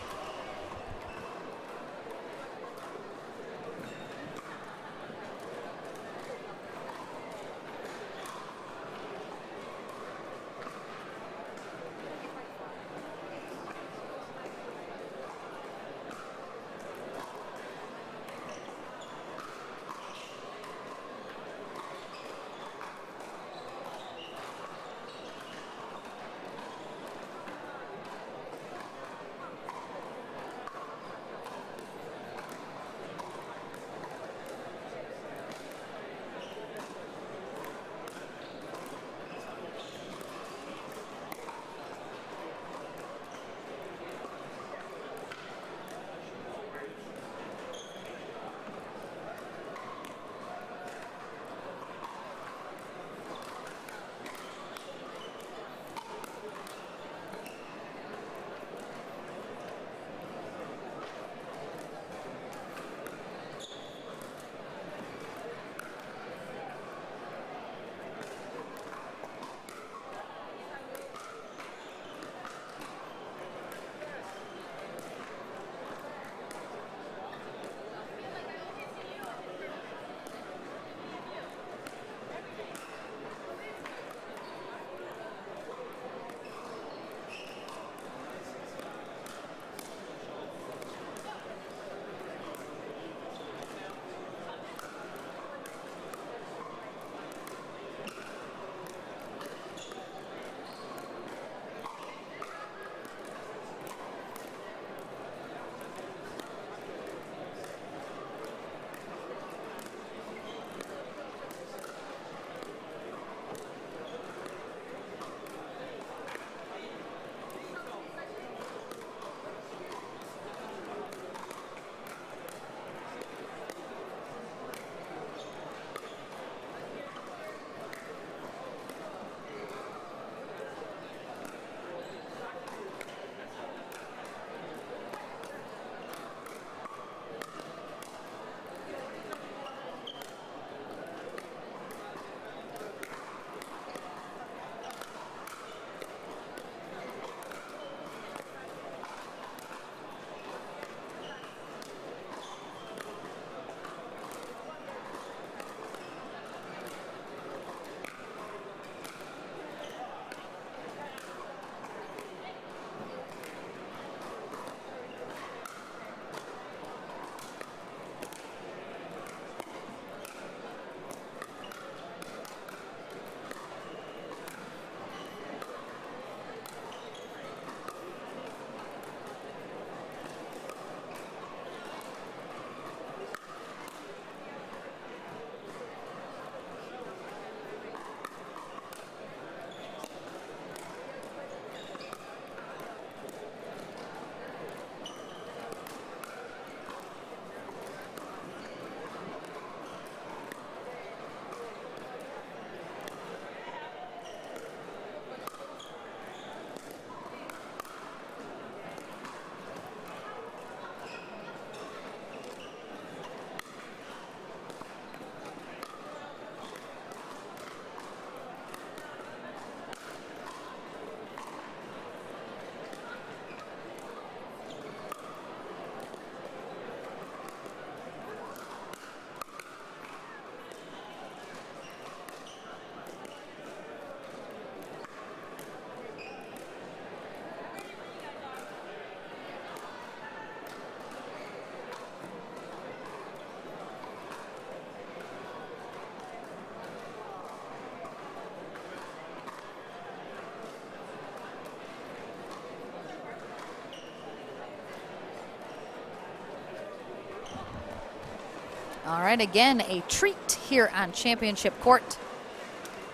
S1: All right, again, a treat here on Championship Court.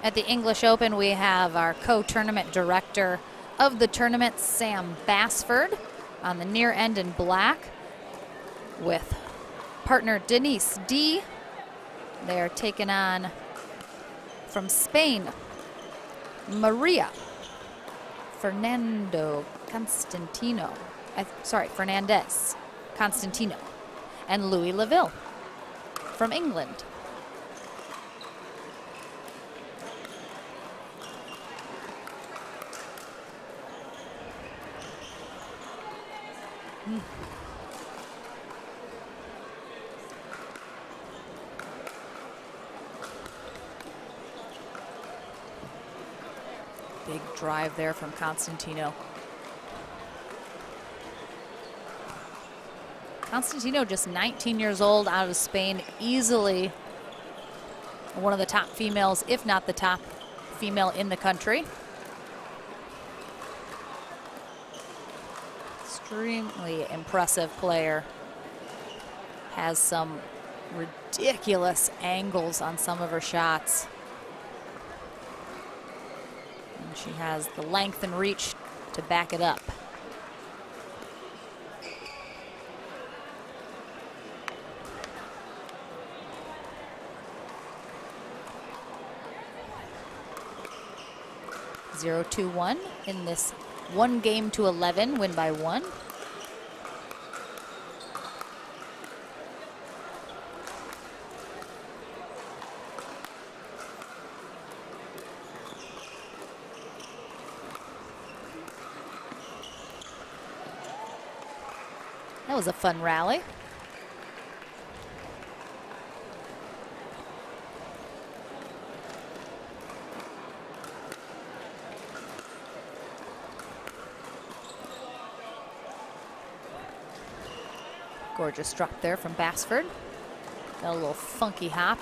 S1: At the English Open, we have our co-tournament director of the tournament, Sam Bassford, on the near end in black, with partner Denise D. They are taking on, from Spain, Maria Fernandez Constantino, and Louis Laville from England. Big drive there from Constantino. Constantino, just 19 years old, out of Spain, easily one of the top females, if not the top female in the country. Extremely impressive player. Has some ridiculous angles on some of her shots. And she has the length and reach to back it up. Zero, 2-1 in this 1-game-to-11 win by 1. That was a fun rally. Gorgeous drop there from Bassford. Got a little funky hop.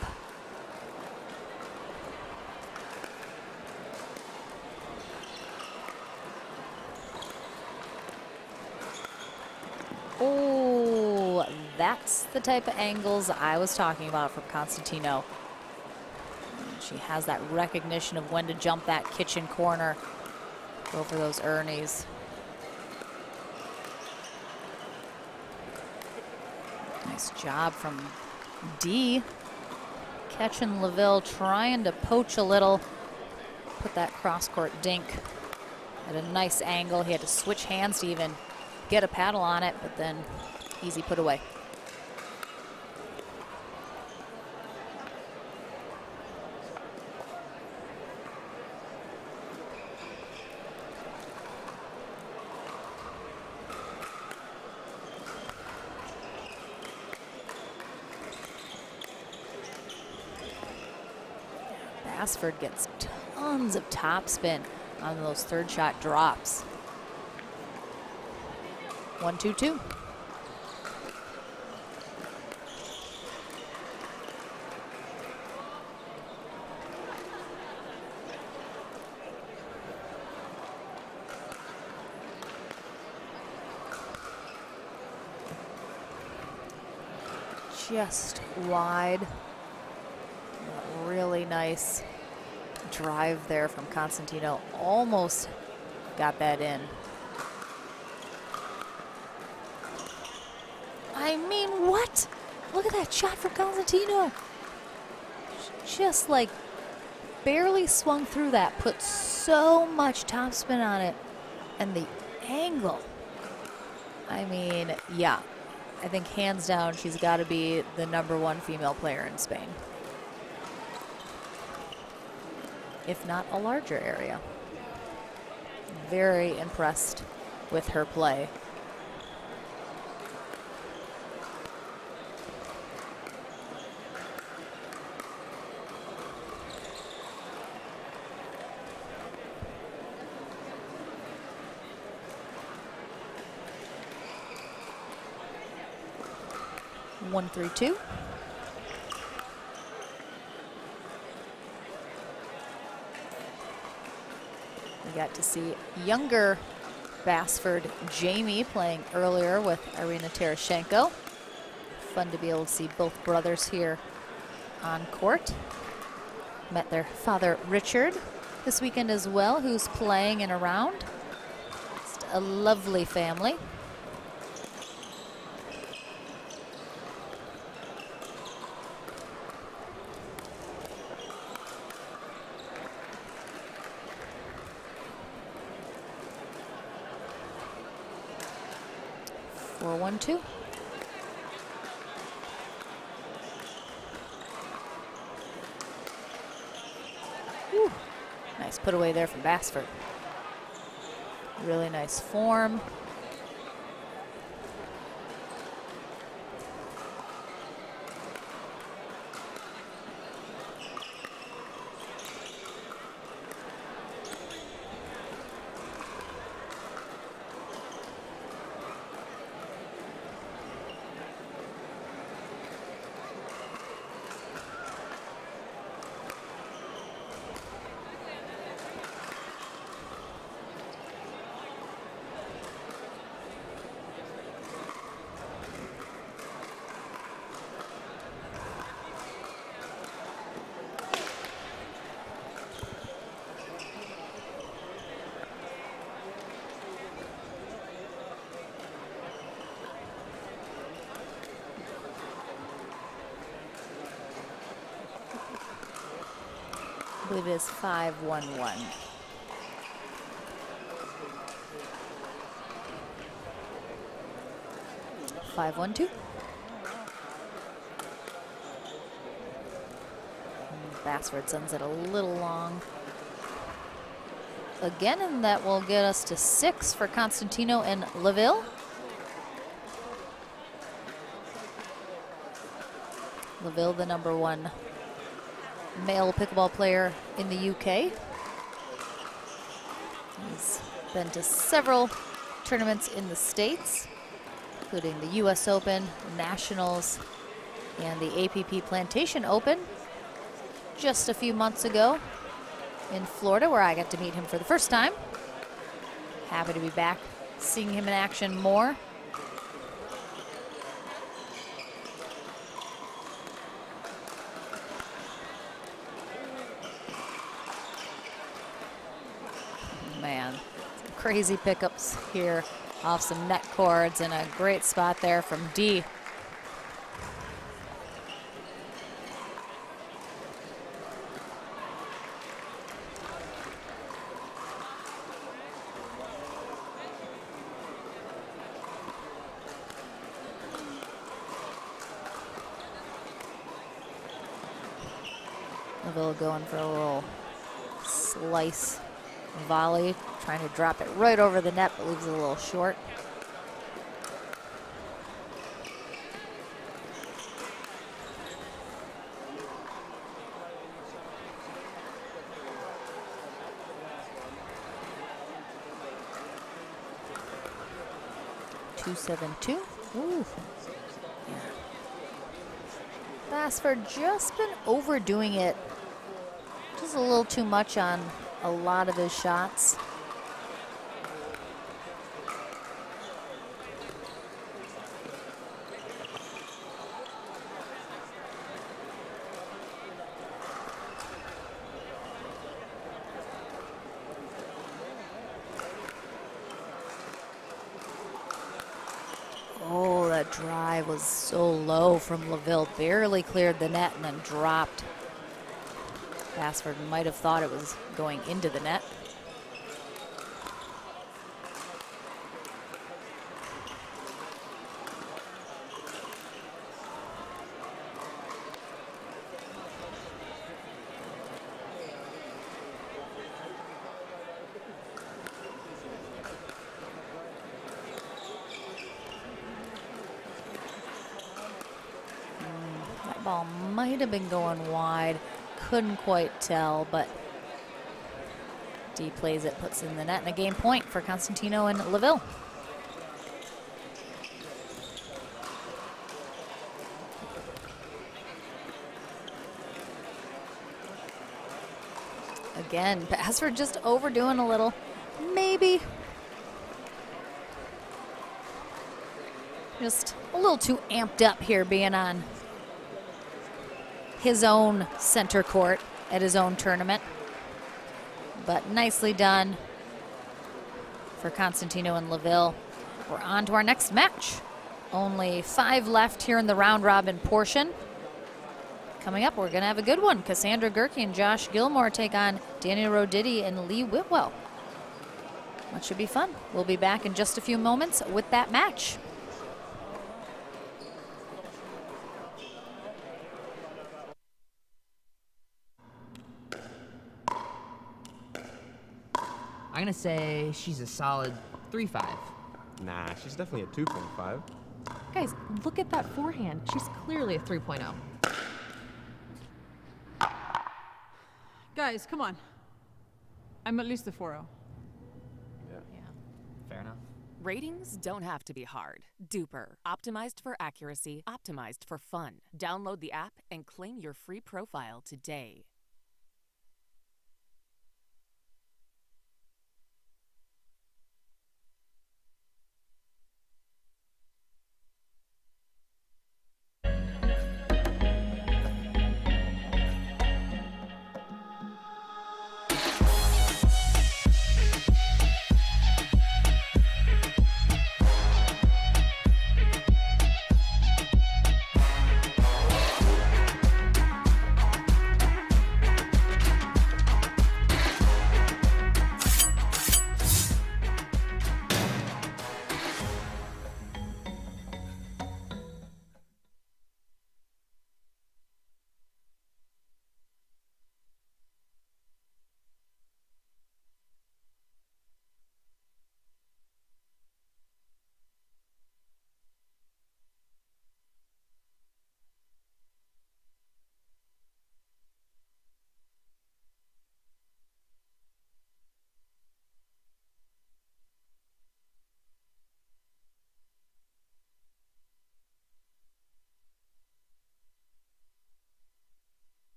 S1: Oh, that's the type of angles I was talking about from Constantino. She has that recognition of when to jump that kitchen corner. Go for those Ernies. Nice job from D. Catching Laville, trying to poach a little. Put that cross-court dink at a nice angle. He had to switch hands to even get a paddle on it, but then easy put away. Bassford gets tons of topspin on those third shot drops. 1-2-2. Just wide. Really nice drive there from Constantino. Almost got that in. I mean, what? Look at that shot from Constantino. Just like barely swung through that, put so much topspin on it, and the angle. I mean, yeah, I think hands down she's got to be the #1 female player in Spain, if not a larger area. Very impressed with her play. One, 3-2. We got to see younger Bassford Jamie playing earlier with Irina Tereshchenko Fun to be able to see both brothers here on court. Met their father, Richard, this weekend as well, who's playing and around. Just a lovely family. Four, 1-2. Whew. Nice put away there from Bassford. Really nice form. I believe it is 5-1-1. Five, 1-2. Bassford sends it a little long. Again, and that will get us to 6 for Constantino and LaVille. LaVille, the #1 male pickleball player in the UK. He's been to several tournaments in the States, including the US Open, Nationals, and the APP Plantation Open just a few months ago in Florida, where I got to meet him for the first time. Happy to be back, seeing him in action more. Man, some crazy pickups here off some net cords, and a great spot there from D. LaVille going for a little slice volley, trying to drop it right over the net, but leaves it a little short. Two, 7-2. Ooh. Yeah. Bassford just been overdoing it. Just a little too much on a lot of his shots. Oh, that drive was so low from LaVille. Barely cleared the net and then dropped. Bassford might have thought it was going into the net. That ball might have been going wide. Couldn't quite tell, but D plays it, puts it in the net, and a game point for Constantino and LaVille. Again, Bassford just overdoing a little, maybe. Just a little too amped up here being on his own center court at his own tournament. But nicely done for Constantino and Laville. We're on to our next match. Only 5 left here in the round robin portion. Coming up, we're going to have a good one. Cassandra Gerke and Josh Gilmore take on Daniel Roditi and Lee Whitwell. That should be fun. We'll be back in just a few moments with that match.
S6: I'm gonna say she's a solid 3.5.
S12: Nah, she's definitely a 2.5.
S9: Guys, look at that forehand. She's clearly a 3.0.
S5: Guys, come on. I'm at least a 4.0.
S6: Fair enough.
S10: Ratings don't have to be hard. Duper, optimized for accuracy, optimized for fun. Download the app and claim your free profile today.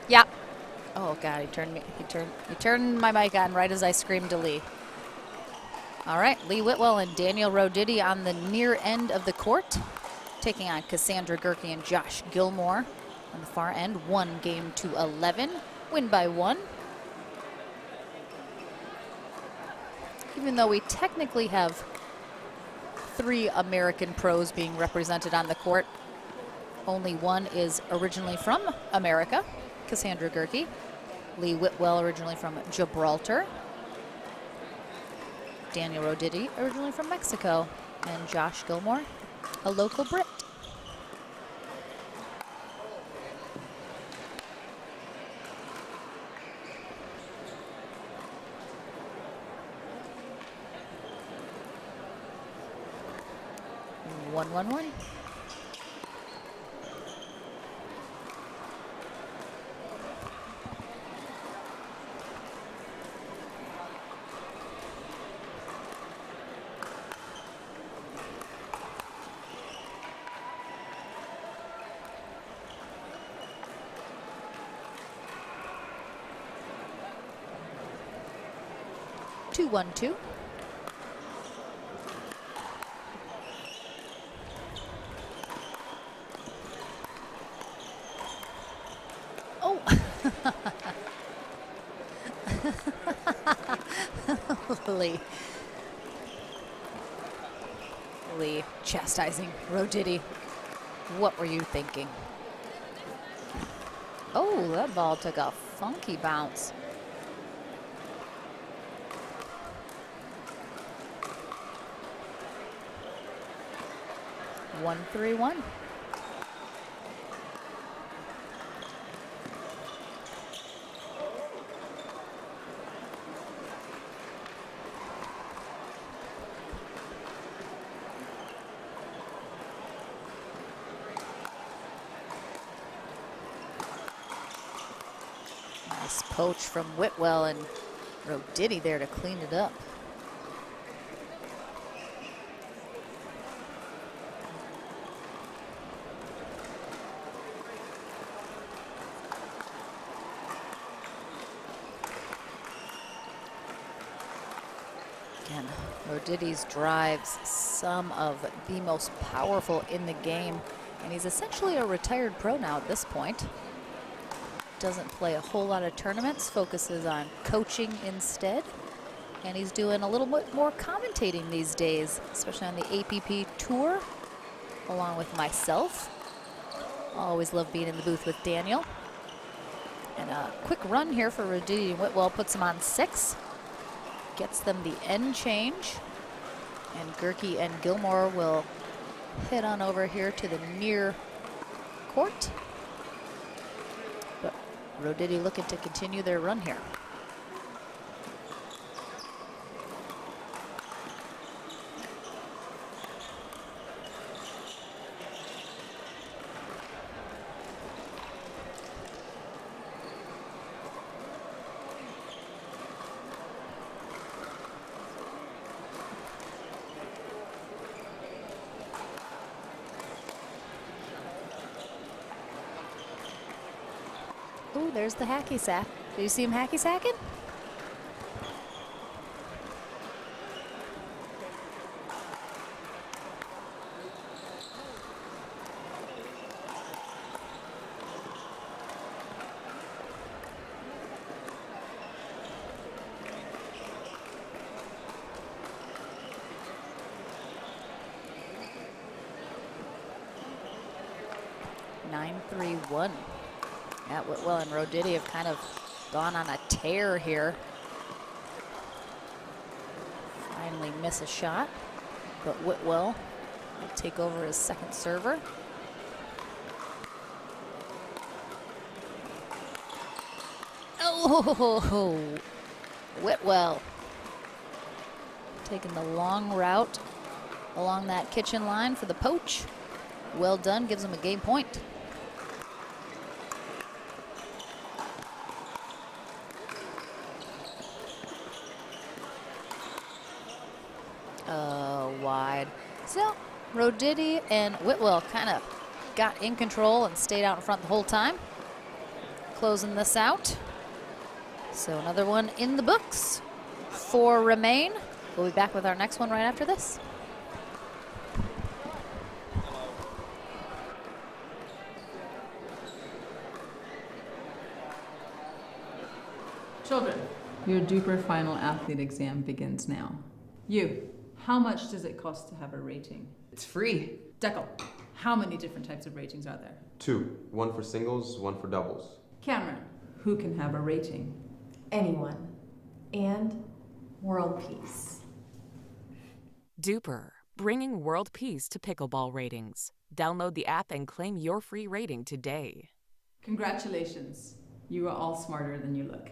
S1: Yeah. Oh God, he turned my mic on right as I screamed to Lee. All right, Lee Whitwell and Daniel Roditi on the near end of the court, taking on Cassandra Gerke and Josh Gilmore on the far end. 1-11, win by 1. Even though we technically have 3 American pros being represented on the court, only one is originally from America, Cassandra Gerke. Lee Whitwell originally from Gibraltar. Daniel Roditi originally from Mexico. And Josh Gilmore, a local Brit. One. Two, 1-2. Oh. Lee chastising Roditi. What were you thinking? Oh, that ball took a funky bounce. One, 3-1. Nice poach from Whitwell, and Roditi there to clean it up. Again, Roditi's drives some of the most powerful in the game, and he's essentially a retired pro now at this point. Doesn't play a whole lot of tournaments, focuses on coaching instead, and he's doing a little bit more commentating these days, especially on the APP tour, along with myself. Always love being in the booth with Daniel. And a quick run here for Roditi and Whitwell puts him on 6. Gets them the end change, and Gerke and Gilmore will head on over here to the near court. But Roditi looking to continue their run here. Ooh, there's the hacky sack. Do you see him hacky sacking? Nine, 3-1. Yeah, Whitwell and Roditi have kind of gone on a tear here. Finally miss a shot, but Whitwell will take over as second server. Oh, Whitwell taking the long route along that kitchen line for the poach. Well done, gives him a game point. Wide. So Roditi and Whitwell kind of got in control and stayed out in front the whole time. closing this out. So another one in the books. 4 remain. We'll be back with our next one right after this.
S5: Children, your Duper Final Athlete exam begins now. You, how much does it cost to have a rating?
S6: It's free.
S5: Deckel, how many different types of ratings are there?
S12: 2. 1 for singles, 1 for doubles.
S5: Cameron, who can have a rating?
S9: Anyone. And world peace.
S10: Duper, bringing world peace to pickleball ratings. Download the app and claim your free rating today.
S5: Congratulations. You are all smarter than you look.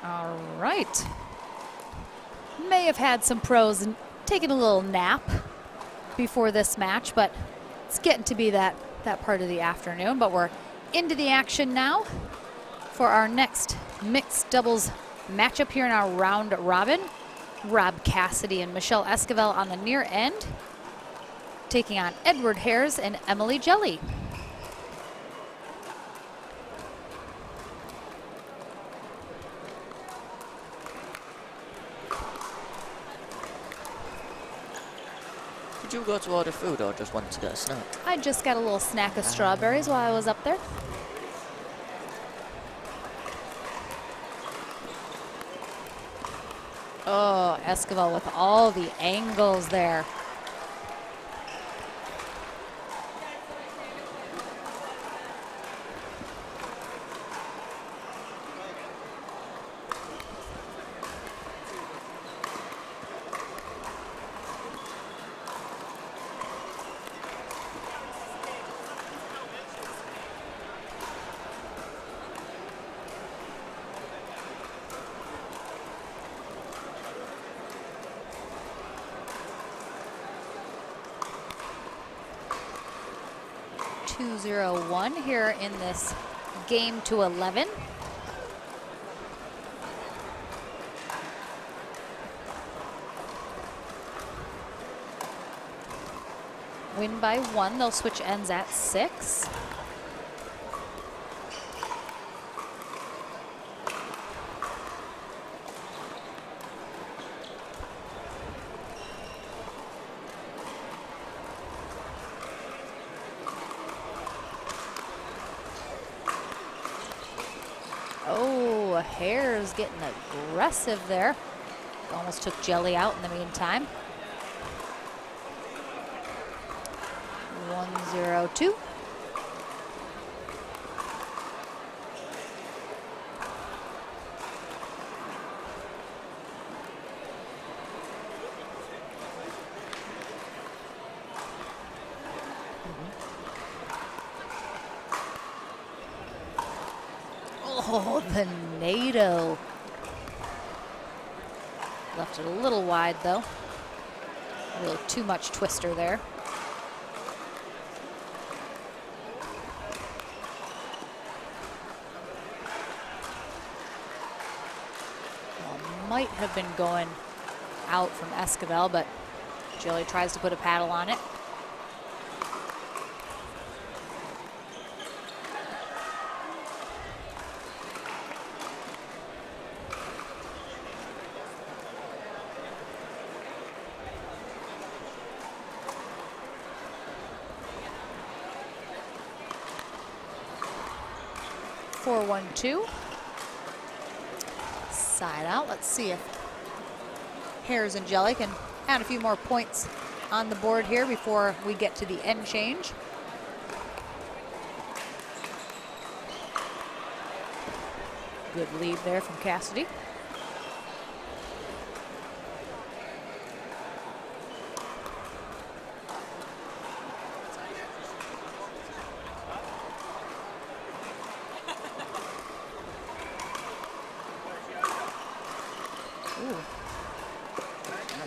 S1: All right. May have had some pros and taken a little nap before this match, but it's getting to be that part of the afternoon. But we're into the action now for our next mixed doubles matchup here in our round robin. Rob Cassidy and Michelle Esquivel on the near end, taking on Edward Hares and Emily Jelly.
S2: Did you go to order food or just wanted to get a snack?
S1: I just got a little snack of strawberries while I was up there. Oh, Esquivel with all the angles there. Here in this game to 11. Win by 1, they'll switch ends at 6. Hares getting aggressive there. Almost took Jelly out in the meantime. 1-0-2. Oh, the NATO. Left it a little wide, though. A little too much twister there. Well, might have been going out from Esquivel, but Jelly tries to put a paddle on it. Two. Side out. Let's see if Hares and Jelly can add a few more points on the board here before we get to the end change. Good lead there from Cassidy.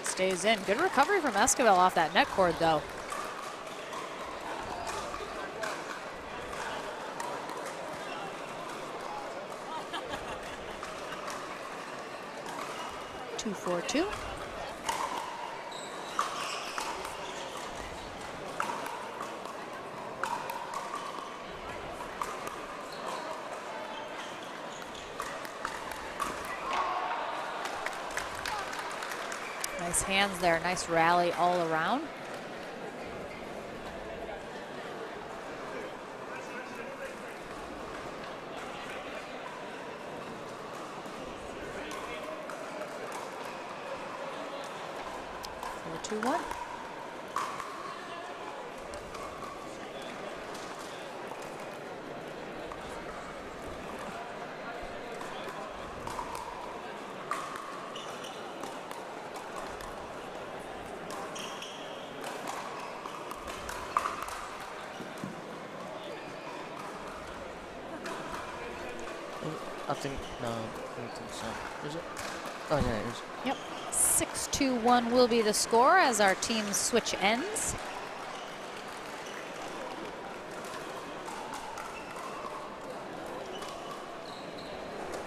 S1: Stays in. Good recovery from Esquivel off that net cord, though. Two, 4-2. Nice hands there, nice rally all around. Four, 2-1.
S2: I think, no, I don't think so. Is it? Oh, yeah, it is.
S1: Yep. 6-2-1 will be the score as our teams switch ends.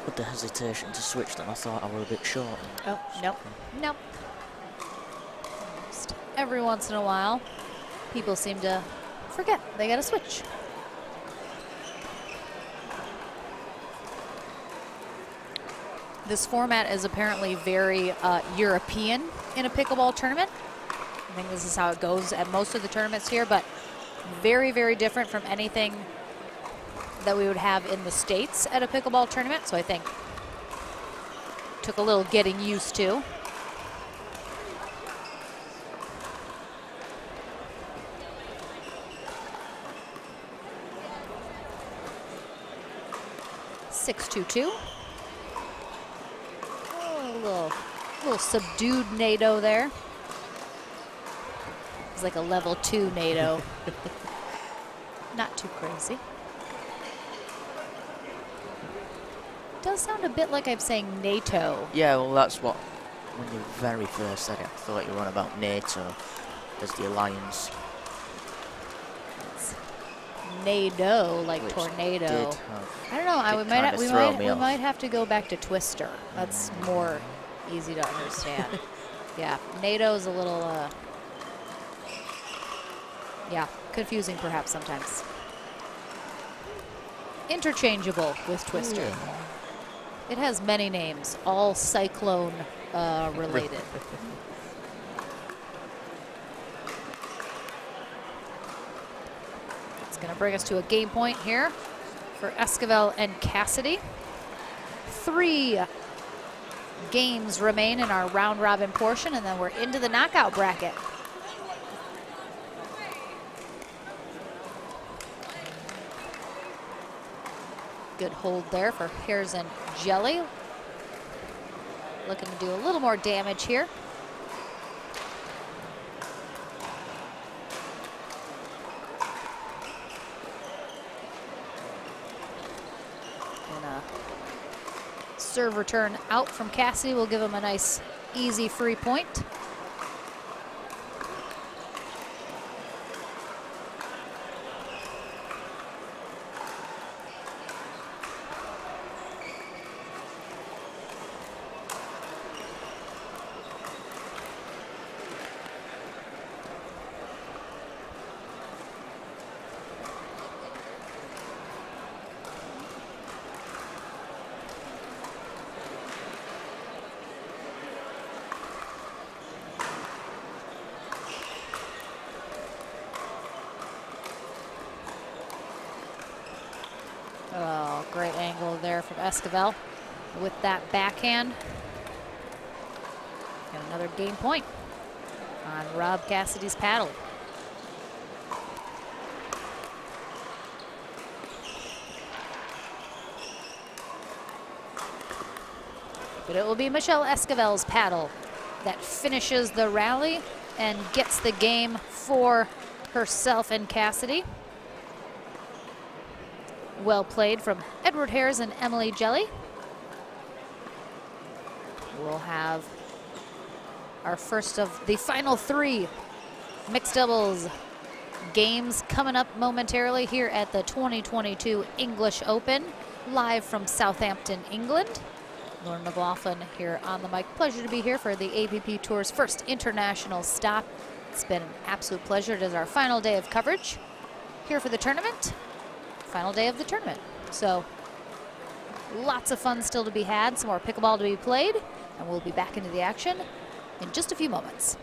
S2: With the hesitation to switch them, I thought I were a bit short.
S1: Oh, nope. Nope. Just every once in a while, people seem to forget they got to switch. This format is apparently very European in a pickleball tournament. I think this is how it goes at most of the tournaments here, but very, very different from anything that we would have in the States at a pickleball tournament. So I think took a little getting used to. (6-2-2). Oh, a little subdued NATO there. It's like a level 2 NATO. Not too crazy. Does sound a bit like I'm saying NATO.
S2: Yeah, well, that's what, when you very first said it, I thought you were on about NATO as the alliance.
S1: It's NATO, like
S2: Which
S1: tornado. I don't know. We might have to go back to Twister. That's more easy to understand. Yeah, NATO's a little, yeah, confusing perhaps sometimes. Interchangeable with Twister.
S2: Yeah.
S1: It has many names, all cyclone related. It's going to bring us to a game point here for Esquivel and Cassidy. 3 games remain in our round robin portion, and then we're into the knockout bracket. Good hold there for Hairs and Jelly. Looking to do a little more damage here. And a serve return out from Cassidy will give him a nice, easy free point. Oh, great angle there from Esquivel with that backhand. And another game point on Rob Cassidy's paddle. But it will be Michelle Esquivel's paddle that finishes the rally and gets the game for herself and Cassidy. Well played from Edward Hairs and Emily Jelly. We'll have our first of the final 3 mixed doubles games coming up momentarily here at the 2022 English Open, live from Southampton, England. Lauren McLaughlin here on the mic. Pleasure to be here for the APP Tour's first international stop. It's been an absolute pleasure. It is our final day of coverage here for the tournament. Final day of the tournament. So lots of fun still to be had, some more pickleball to be played, and we'll be back into the action in just a few moments.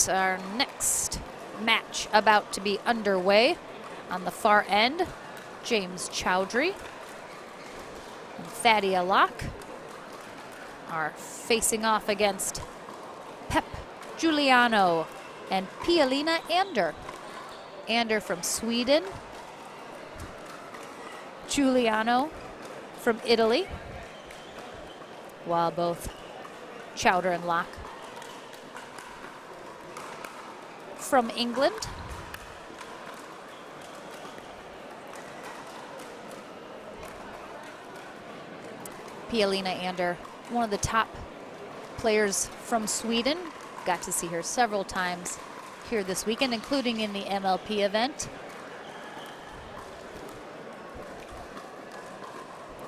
S1: our next match about to be underway. On the far end, James Chowdhury and Thadia Locke are facing off against Pep Giuliano and Pia-Lena Ander. Ander from Sweden, Giuliano from Italy, while both Chowdhury and Locke from England. Pia-Lena Ander, one of the top players from Sweden. Got to see her several times here this weekend, including in the MLP event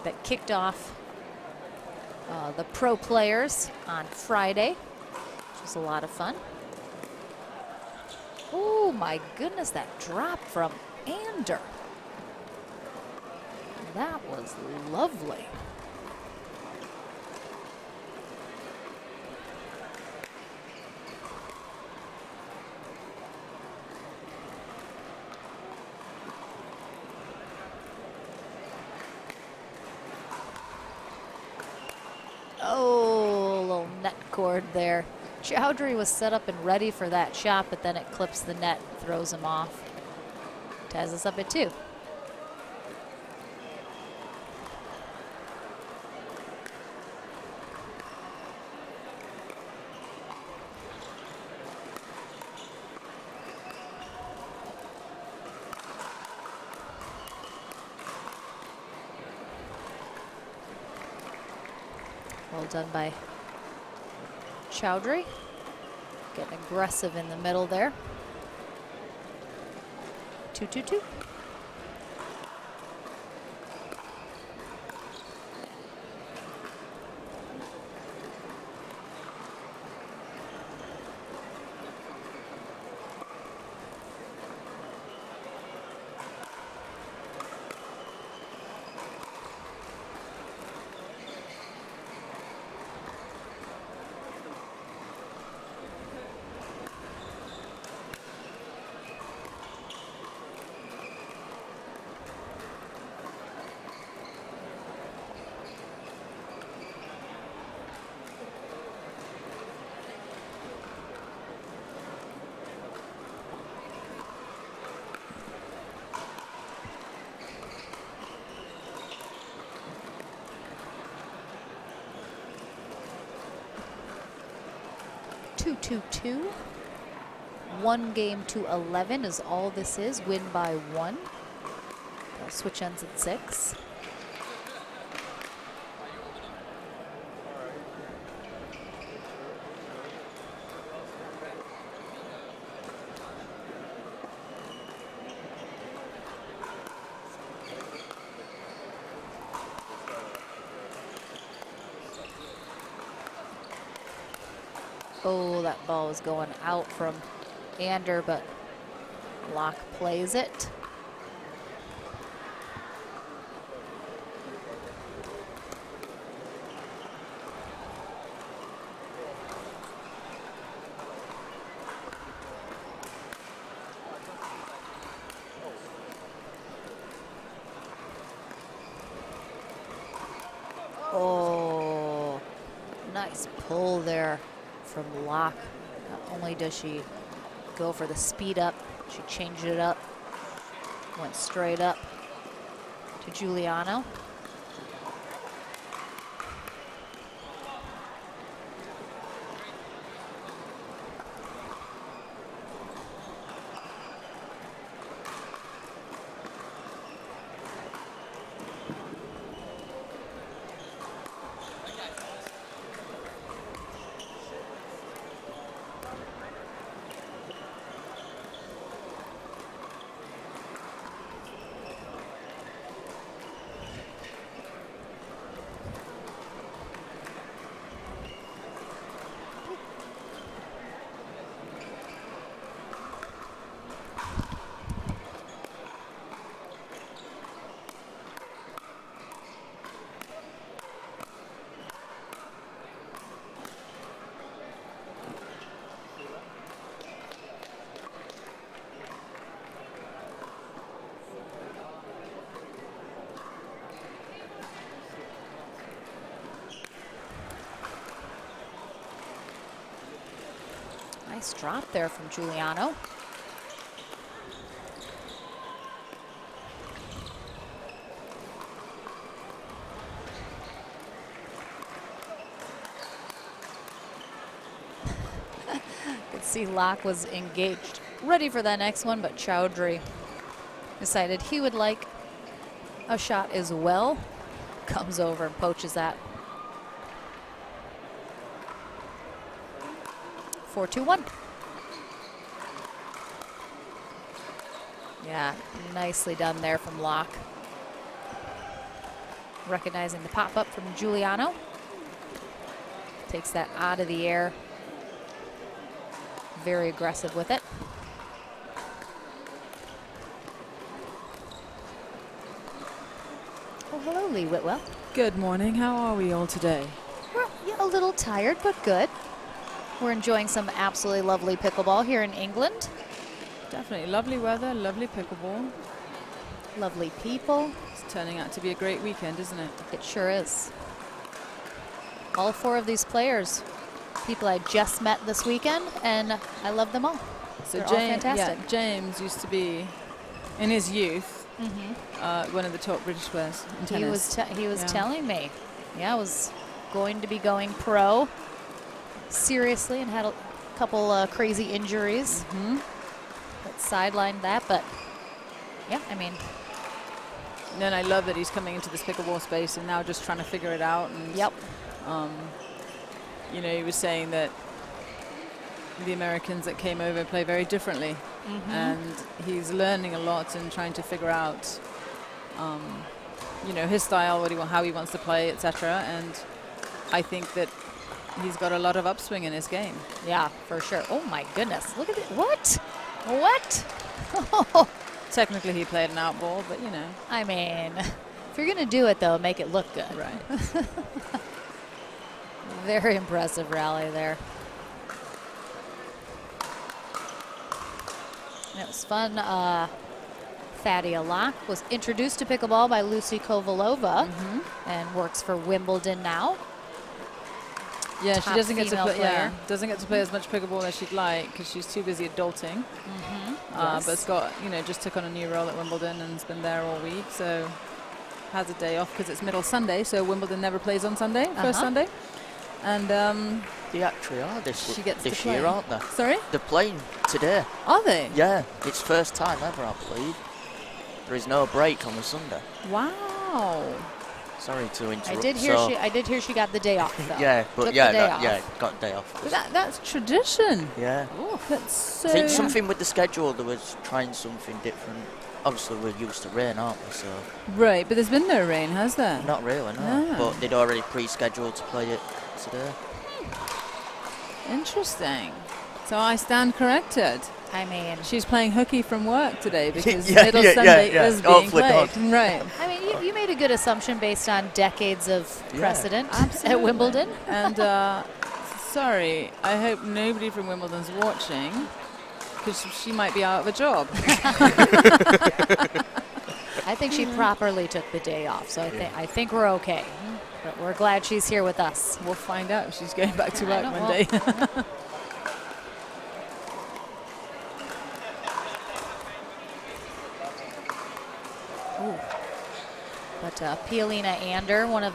S1: that kicked off the pro players on Friday, which was a lot of fun. Oh my goodness, that drop from Ander. That was lovely. Oh, a little net cord there. Chowdhury was set up and ready for that shot, but then it clips the net, throws him off. Ties us up at 2. Well done by Chowdhury. Getting aggressive in the middle there. 2-2-2. Two. 1 game to 11 is all this is. Win by 1. The switch ends at 6. Oh, that ball was going out from Ander, but Locke plays it. Oh, nice pull there from Locke. Not only does she go for the speed up, she changed it up, went straight up to Giuliano. Nice drop there from Giuliano. Could see Locke was engaged, ready for that next one, but Chowdhury decided he would like a shot as well. Comes over and poaches that. 4-2-1. Yeah, nicely done there from Locke. Recognizing the pop-up from Giuliano. Takes that out of the air. Very aggressive with it. Oh, hello, Lee Whitwell.
S13: Good morning. How are we all today?
S1: We're a little tired, but good. We're enjoying some absolutely lovely pickleball here in England.
S13: Definitely. Lovely weather, lovely pickleball.
S1: Lovely people.
S13: It's turning out to be a great weekend, isn't it?
S1: It sure is. All 4 of these players, people I just met this weekend, and I love them all.
S13: So
S1: they're all fantastic.
S13: Yeah, James used to be, in his youth, one of the top British players in tennis.
S1: He was telling me, yeah, I was going to be going pro seriously and had a couple crazy injuries that sidelined that, but yeah, I mean.
S13: And then I love that he's coming into this pickleball space and now just trying to figure it out. And
S1: yep.
S13: You know, he was saying that the Americans that came over play very differently, and he's learning a lot and trying to figure out, you know, his style, how he wants to play, etc. And I think that he's got a lot of upswing in his game.
S1: Yeah, for sure. Oh my goodness! Look at it. What? What?
S13: Technically, he played an out ball, but you know.
S1: I mean, if you're gonna do it though, make it look good.
S13: Right.
S1: Very impressive rally there. It was fun. Fadia Locke was introduced to pickleball by Lucy Kovalova and works for Wimbledon now.
S13: Yeah,
S1: Top
S13: she doesn't get to play.
S1: female
S13: Yeah,
S1: player.
S13: doesn't get to play as much pickleball as she'd like because she's too busy adulting.
S1: Yes.
S13: But Scott, you know, just took on a new role at Wimbledon and has been there all week, so has a day off because it's middle Sunday. So Wimbledon never plays on Sunday, first Sunday, and
S2: they actually are this
S13: play.
S2: year, aren't they?
S13: Sorry,
S2: they're playing today.
S13: Are they?
S2: Yeah, it's first time ever, I believe. There is no break on the Sunday.
S13: Wow.
S2: Sorry to interrupt.
S1: I did hear she got the day off though.
S2: Yeah, but
S1: Took
S2: yeah,
S1: the day off.
S2: yeah, got a day off.
S13: But that's tradition.
S2: Yeah.
S13: That's so.
S2: I think something with the schedule. They was trying something different. Obviously, we're used to rain, aren't we? So.
S13: Right, but there's been no rain, has there?
S2: Not really, no.
S13: No.
S2: But they'd already pre-scheduled to play it today.
S13: Interesting. So I stand corrected.
S1: I mean,
S13: she's playing hooky from work today because
S2: Yeah,
S13: middle
S2: yeah,
S13: Sunday
S2: yeah,
S13: is
S2: yeah.
S13: being played. Right.
S1: I mean, you made a good assumption based on decades of precedent
S13: Absolutely.
S1: at Wimbledon.
S13: And sorry, I hope nobody from Wimbledon's watching because she might be out of a job.
S1: I think she properly took the day off, so I think we're okay. But we're glad she's here with us.
S13: We'll find out if she's going back to work
S1: I don't
S13: Monday.
S1: But Pialina Ander, one of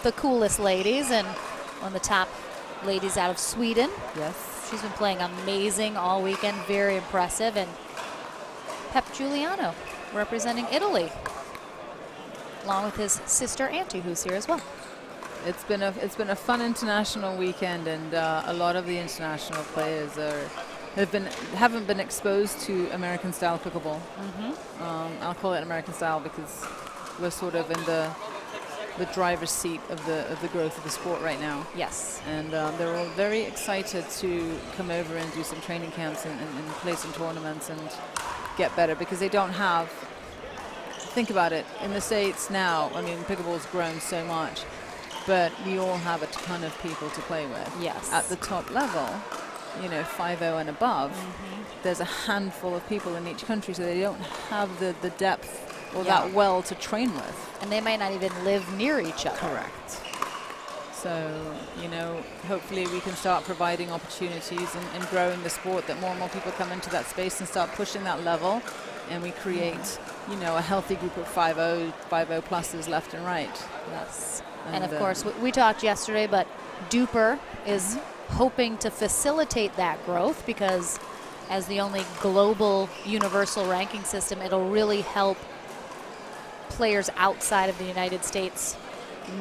S1: the coolest ladies and one of the top ladies out of Sweden.
S13: Yes.
S1: She's been playing amazing all weekend, very impressive. And Pep Giuliano representing Italy, along with his sister Auntie, who's here as well.
S13: It's been a fun international weekend, and a lot of the international players haven't been exposed to American style pickleball. I'll call it American style because we're sort of in the driver's seat of the growth of the sport right now.
S1: Yes.
S13: And they're all very excited to come over and do some training camps and play some tournaments and get better because they don't have. Think about it. In the States now, I mean, pickleball's grown so much, but we all have a ton of people to play with.
S1: Yes.
S13: At the top level, you know, 5-0 and above, there's a handful of people in each country, so they don't have the depth or that well to train with.
S1: And they might not even live near each other.
S13: Correct. So, you know, hopefully we can start providing opportunities and growing the sport, that more and more people come into that space and start pushing that level, and we create, you know, a healthy group of 5-0 pluses left and right.
S1: Yes. And of course, we talked yesterday, but Duper is hoping to facilitate that growth, because as the only global universal ranking system, it'll really help players outside of the United States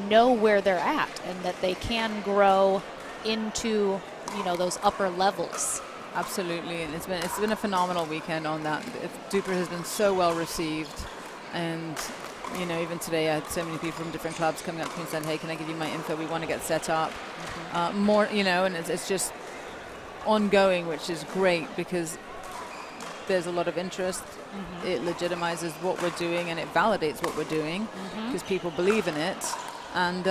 S1: know where they're at and that they can grow into, you know, those upper levels.
S13: Absolutely, and it's been a phenomenal weekend on that. Duper has been so well received, and you know, even today I had so many people from different clubs coming up to me and saying, hey, can I give you my info? We want to get set up. More, you know, and it's just ongoing, which is great because there's a lot of interest. It legitimizes what we're doing and it validates what we're doing because people believe in it. And,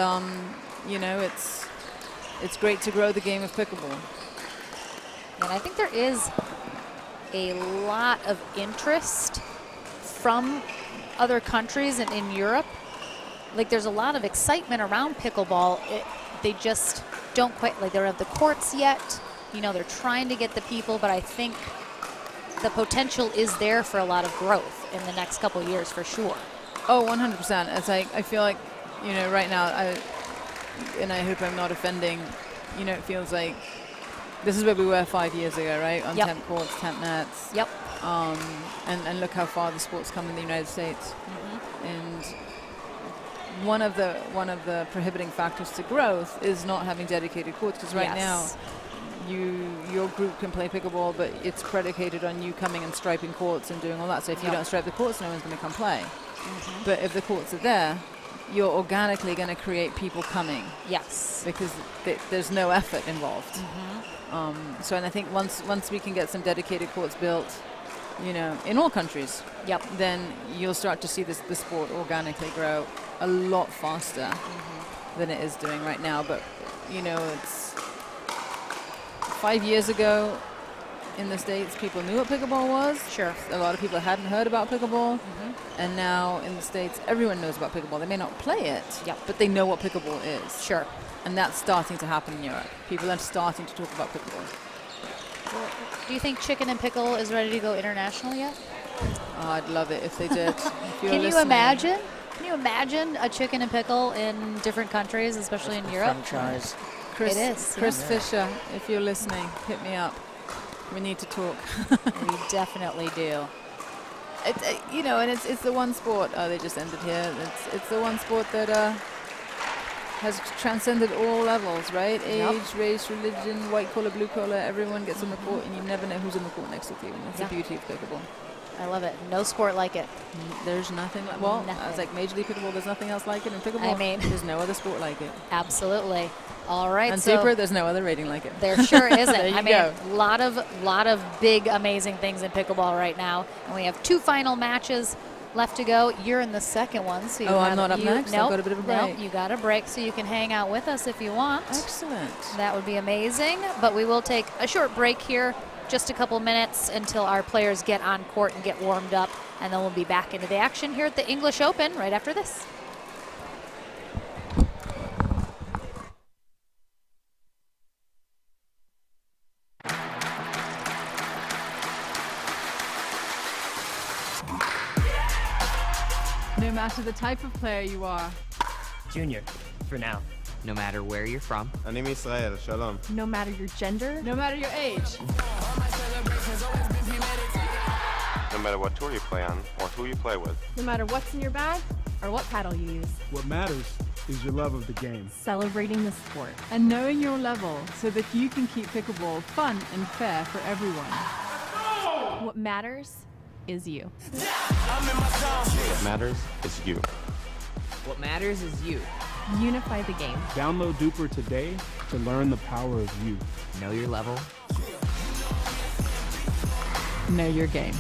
S13: you know, it's great to grow the game of pickleball.
S1: And I think there is a lot of interest from other countries and in Europe. Like, there's a lot of excitement around pickleball. They just don't quite, like, they don't have the courts yet. You know, they're trying to get the people, but I think the potential is there for a lot of growth in the next couple of years for sure.
S13: Oh, 100%. It's like, I feel like, you know, right now, and I hope I'm not offending, you know, it feels like this is where we were 5 years ago, right? On temp courts, temp nets.
S1: Yep.
S13: And look how far the sport's come in the United States. And one of the prohibiting factors to growth is not having dedicated courts, because right now your group can play pickleball, but it's predicated on you coming and striping courts and doing all that. So if you don't stripe the courts, no one's going to come play. But if the courts are there, you're organically going to create people coming.
S1: Yes.
S13: Because there's no effort involved. So, and I think once we can get some dedicated courts built, you know, in all countries, then you'll start to see the sport organically grow a lot faster than it is doing right now. But, you know, it's 5 years ago in the States, people knew what pickleball was.
S1: Sure.
S13: A lot of people hadn't heard about pickleball. And now in the States, everyone knows about pickleball. They may not play it, but they know what pickleball is.
S1: Sure.
S13: And that's starting to happen in Europe. People are starting to talk about pickleball.
S1: Do you think Chicken and Pickle is ready to go international yet?
S13: Oh, I'd love it if they did.
S1: Can you imagine? Can you imagine a Chicken and Pickle in different countries, especially in Europe?
S2: Franchise.
S13: Chris,
S1: it is.
S13: Chris Fisher, if you're listening, hit me up. We need to talk.
S1: We definitely do.
S13: You know, and it's the one sport. Oh, they just ended here. It's the one sport that has transcended all levels, right? Age, race, religion, white collar, blue collar. Everyone gets on the court, and you never know who's in the court next to you. And that's the beauty of pickleball.
S1: I love it. No sport like it.
S13: There's nothing like, well, I was like, Major League Pickleball, there's nothing else like it. In pickleball,
S1: I mean,
S13: there's no other sport like it.
S1: Absolutely. All right.
S13: And
S1: so
S13: Super, there's no other rating like it.
S1: There sure isn't.
S13: There you
S1: I mean,
S13: go.
S1: lot of big, amazing things in pickleball right now. And we have 2 final matches left to go. You're in the second one. So
S13: I'm not up next? I've got a bit of a break.
S1: Nope, you got a break, so you can hang out with us if you want.
S13: Excellent.
S1: That would be amazing. But we will take a short break here, just a couple minutes until our players get on court and get warmed up. And then we'll be back into the action here at the English Open right after this.
S5: No matter the type of player you are.
S6: Junior, for now. No matter where you're from.
S12: אני מישראל, שלום.
S9: No matter your gender.
S5: No matter your age.
S7: No matter what tour you play on or who you play with.
S9: No matter what's in your bag or what paddle you use.
S8: What matters is your love of the game.
S9: Celebrating the sport.
S5: And knowing your level so that you can keep pickleball fun and fair for everyone.
S9: What matters is you.
S7: What matters is you.
S6: What matters is you.
S9: Unify the game.
S8: Download Duper today to learn the power of you.
S6: Know your level.
S5: Know your game.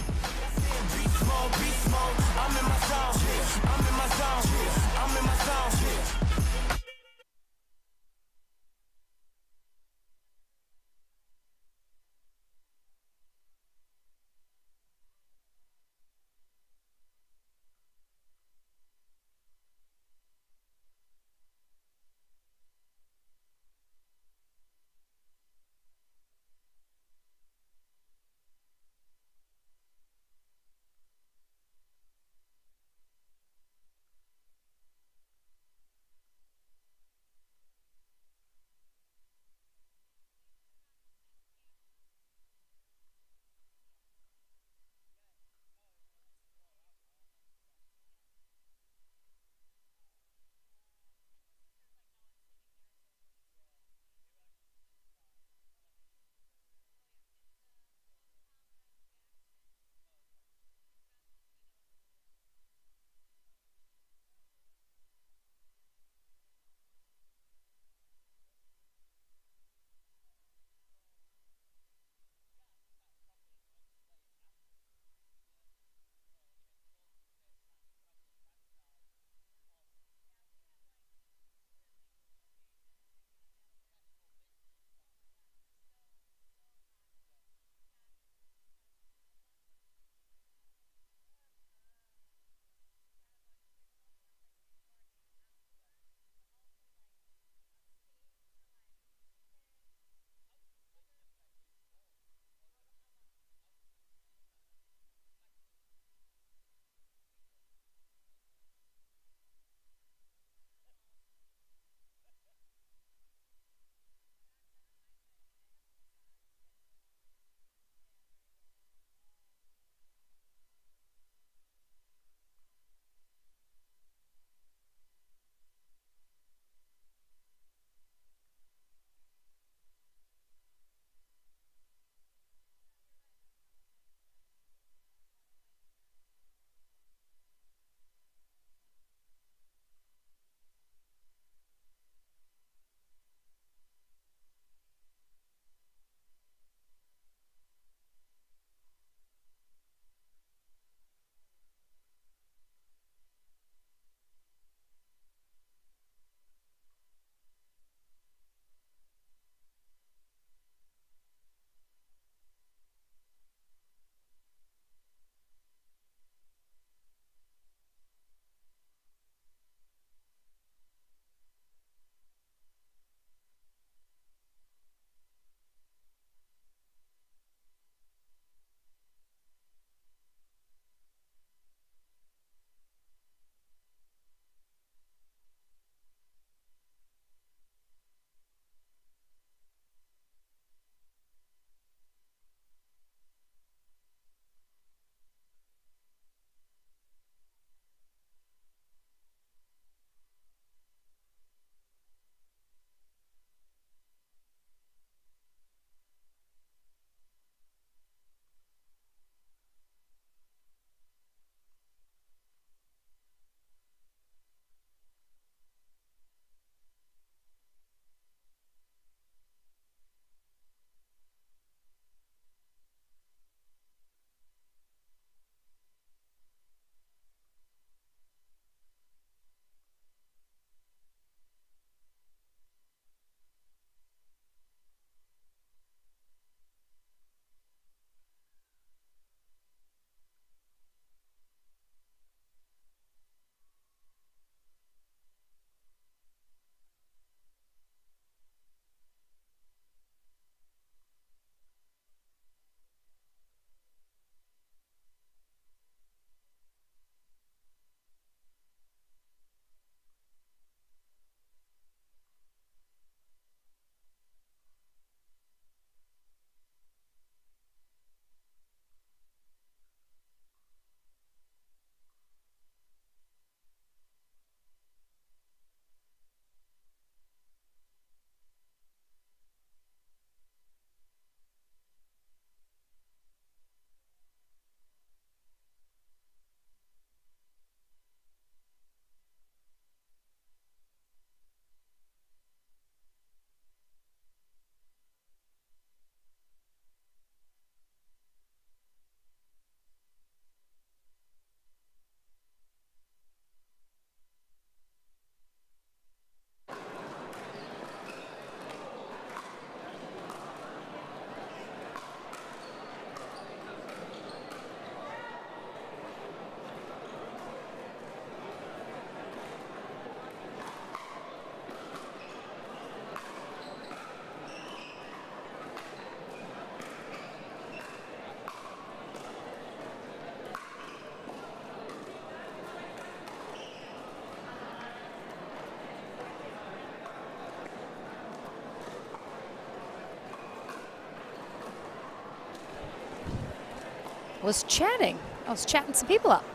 S1: was chatting. I was chatting some people up.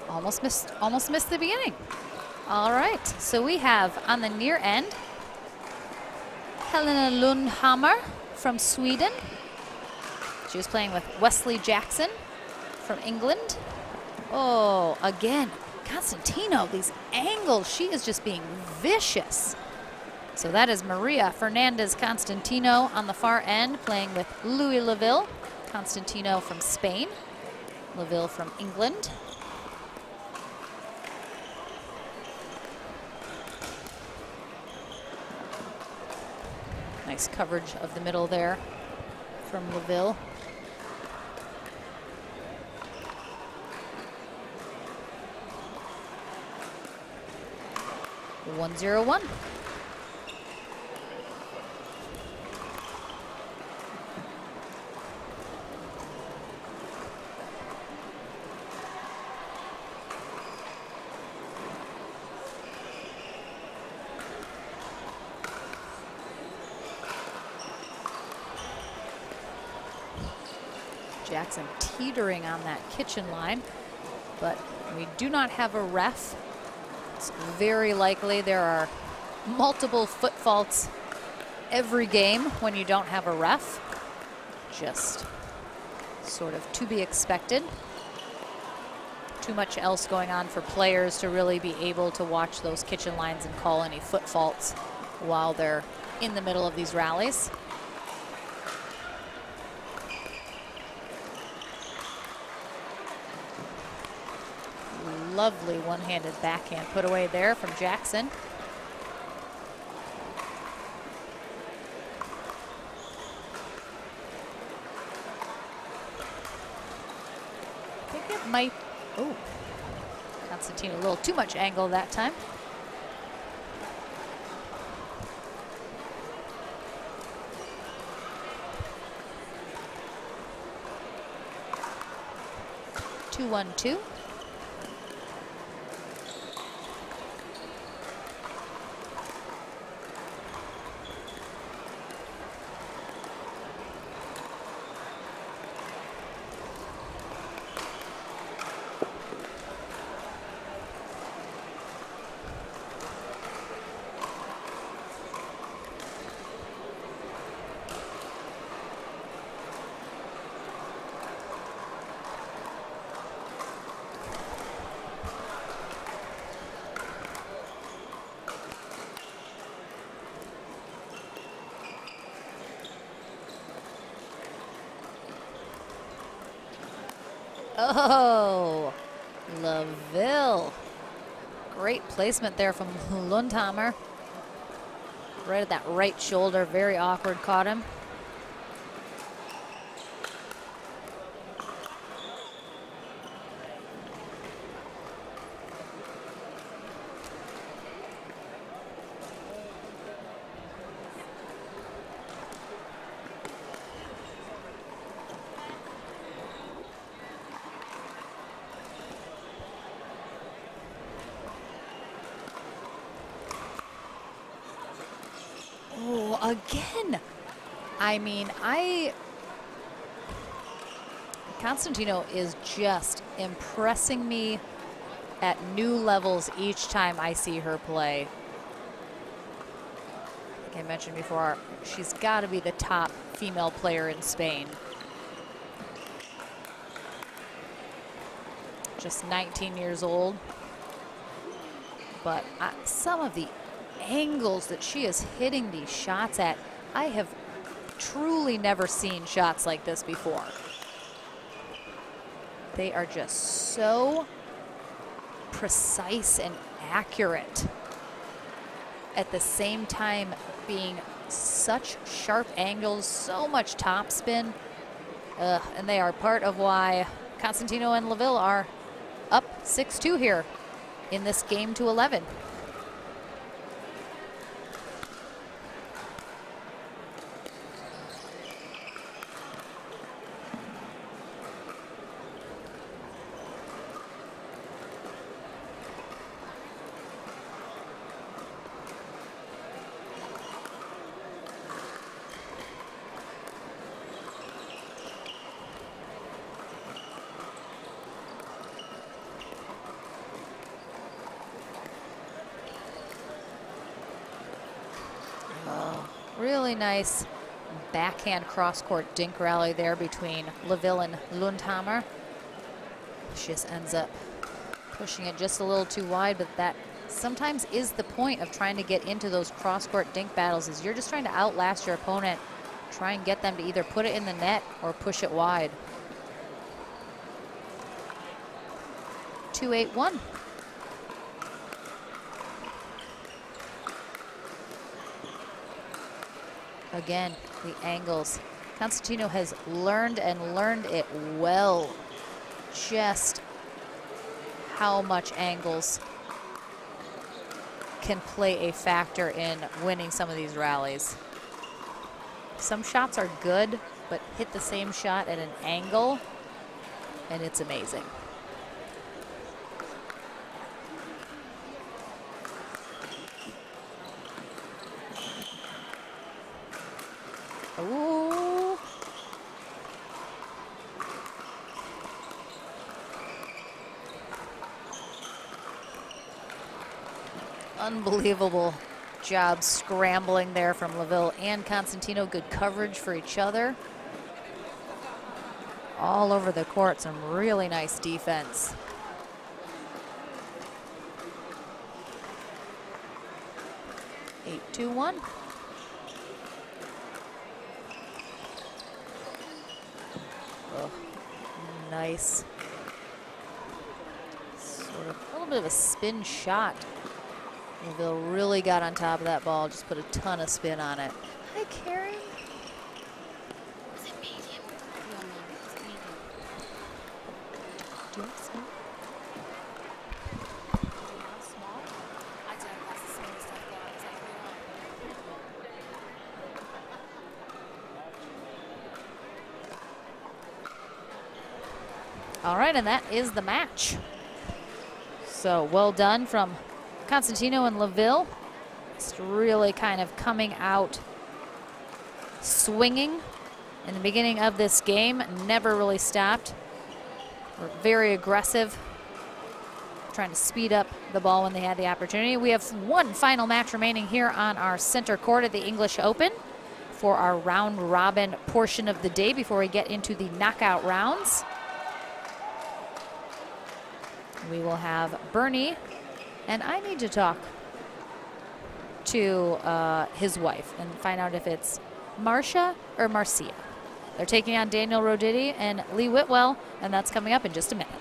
S1: Almost missed the beginning. All right, so we have on the near end, Helena Lundhammer from Sweden. She was playing with Wesley Jackson from England. Oh, again, Constantino, these angles, she is just being vicious. So that is Maria Fernandez Constantino on the far end, playing with Louis Laville. Constantino from Spain, Laville from England. Nice coverage of the middle there from Laville. One 0-1. Jackson teetering on that kitchen line, but we do not have a ref. It's very likely there are multiple foot faults every game when you don't have a ref. Just sort of to be expected. Too much else going on for players to really be able to watch those kitchen lines and call any foot faults while they're in the middle of these rallies. Lovely one-handed backhand put away there from Jackson. I think it might, oh, Constantino a little too much angle that time. Two, 1-2. Oh, Laville. Great placement there from Lundhammer. Right at that right shoulder, very awkward, caught him. Again, I mean, Constantino is just impressing me at new levels each time I see her play. Like I mentioned before, she's got to be the top female player in Spain. Just 19 years old. But some of the angles that she is hitting these shots at, I have truly never seen shots like this before. They are just so precise and accurate, at the same time being such sharp angles, so much topspin, and they are part of why Constantino and Laville are up 6-2 here in this game to 11. really nice backhand cross-court dink rally there between LaVille and Lundhammer. She just ends up pushing it just a little too wide, but that sometimes is the point of trying to get into those cross-court dink battles, is you're just trying to outlast your opponent, try and get them to either put it in the net or push it wide. 2-8-1. Again, the angles. Constantino has learned and learned it well. Just how much angles can play a factor in winning some of these rallies. Some shots are good, but hit the same shot at an angle, and it's amazing. Ooh. Unbelievable job scrambling there from LaVille and Constantino. Good coverage for each other. All over the court, some really nice defense. Eight, 2-1. Oh, nice. Sort of a little bit of a spin shot. LaVille really got on top of that ball, just put a ton of spin on it. Hi, Carrie. Is it medium? No, it's medium. Do you have small? Do you have small? I don't. That's the smallest I've got. Exactly. All right, and that is the match. So well done from Constantino and LaVille. Just really kind of coming out swinging in the beginning of this game. Never really stopped. Were very aggressive, trying to speed up the ball when they had the opportunity. We have one final match remaining here on our center court at the English Open for our round robin portion of the day before we get into the knockout rounds. We will have Bernie, and I need to talk to his wife and find out if it's Marcia or Marcia. They're taking on Daniel Roditi and Lee Whitwell, and that's coming up in just a minute.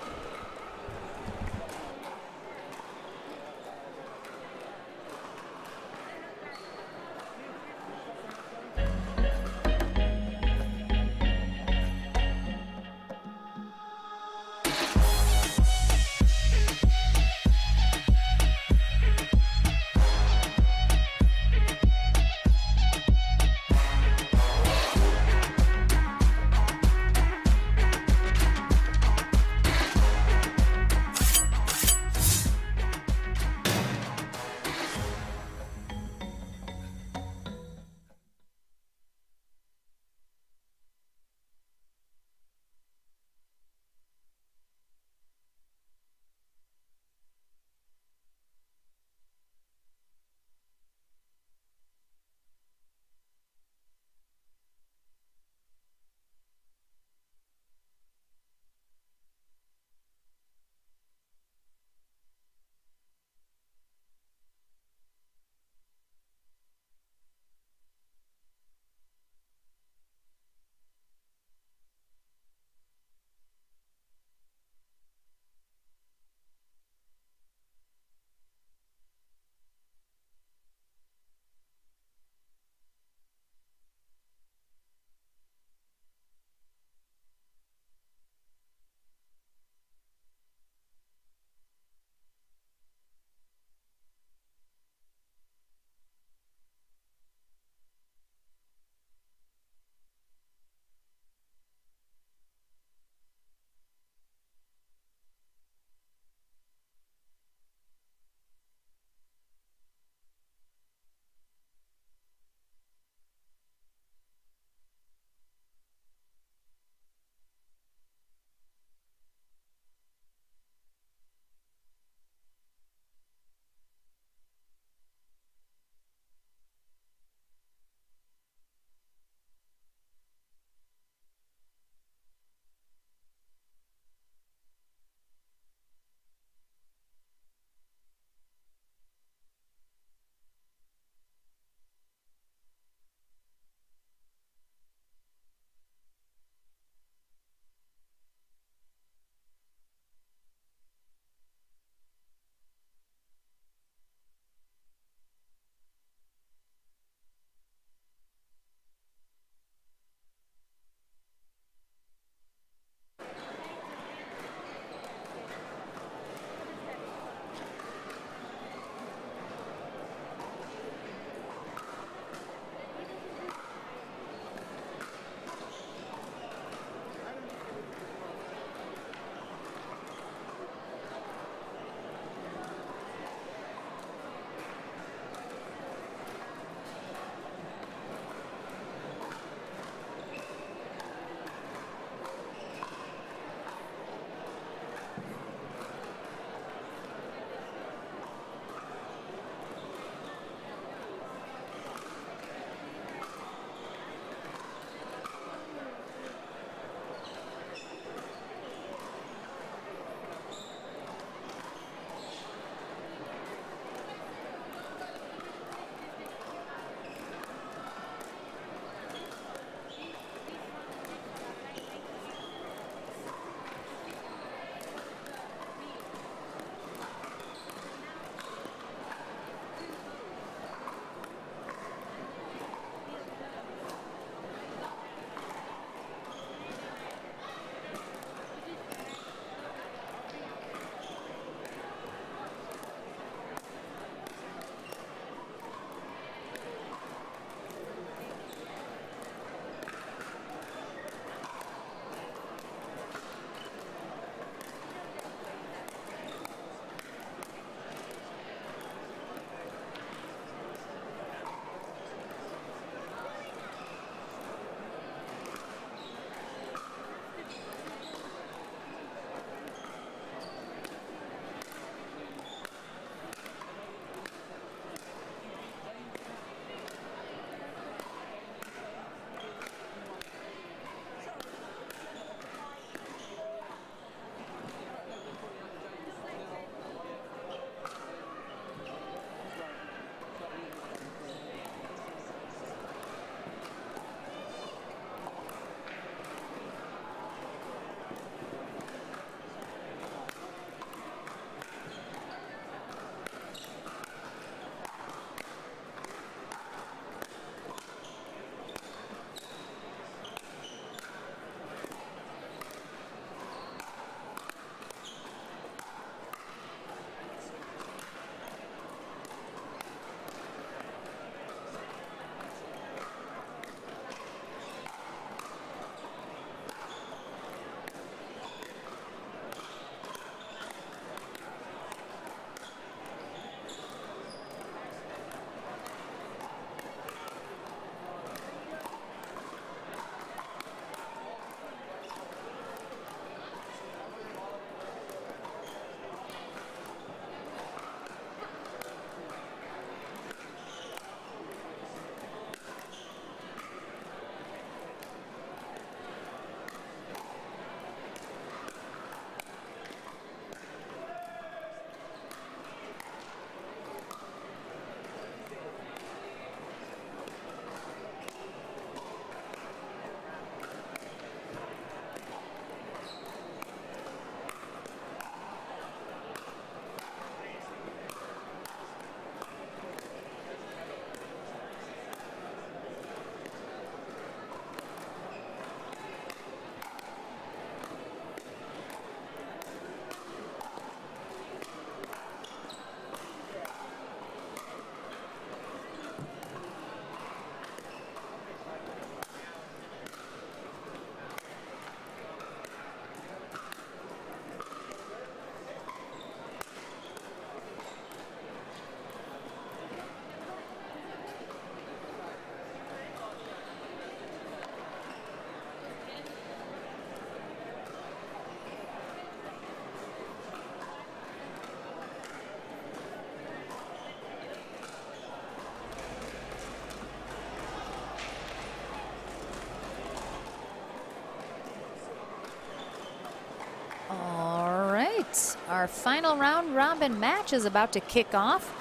S1: right, our final round robin match is about to kick off.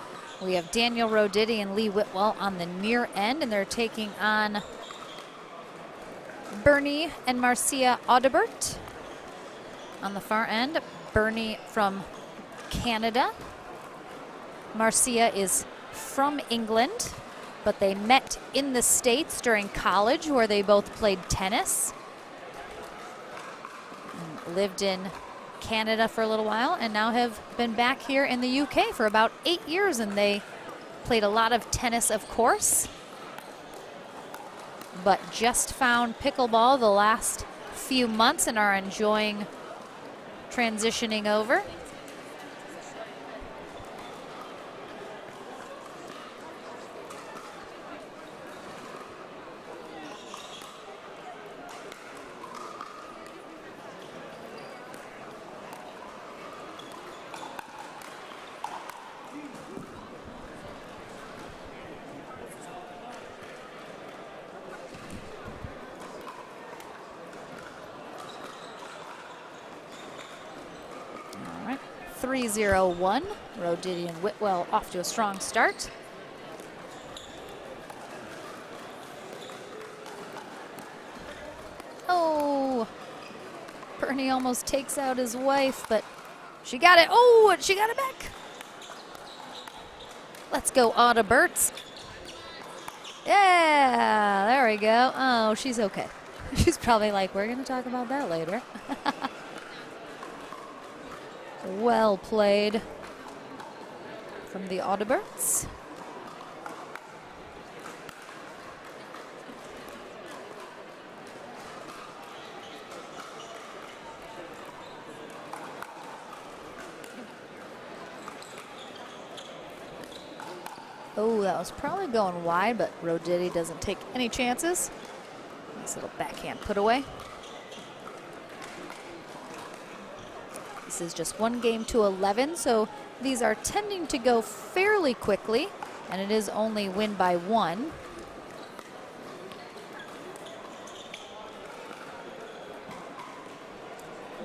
S1: We have Daniel Roditi and Lee Whitwell on the near end, and they're taking on Bernie and Marcia Audibert. On the far end, Bernie from Canada. Marcia is from England, but they met in the States during college where they both played tennis. And lived in Canada for a little while and now have been back here in the UK for about 8 years, and they played a lot of tennis, of course, but just found pickleball the last few months and are enjoying transitioning over. All right, 3-0-1. Roditi and Whitwell off to a strong start. Oh, Bernie almost takes out his wife, but she got it. Oh, and she got it back. Let's go, Audibert. Yeah, there we go. Oh, she's okay. She's probably like, we're going to talk about that later. Well played from the Audiberts. Oh, that was probably going wide, but Roditi doesn't take any chances. Nice little backhand put away. This is just 1 game to 11, so these are tending to go fairly quickly, and it is only win by 1.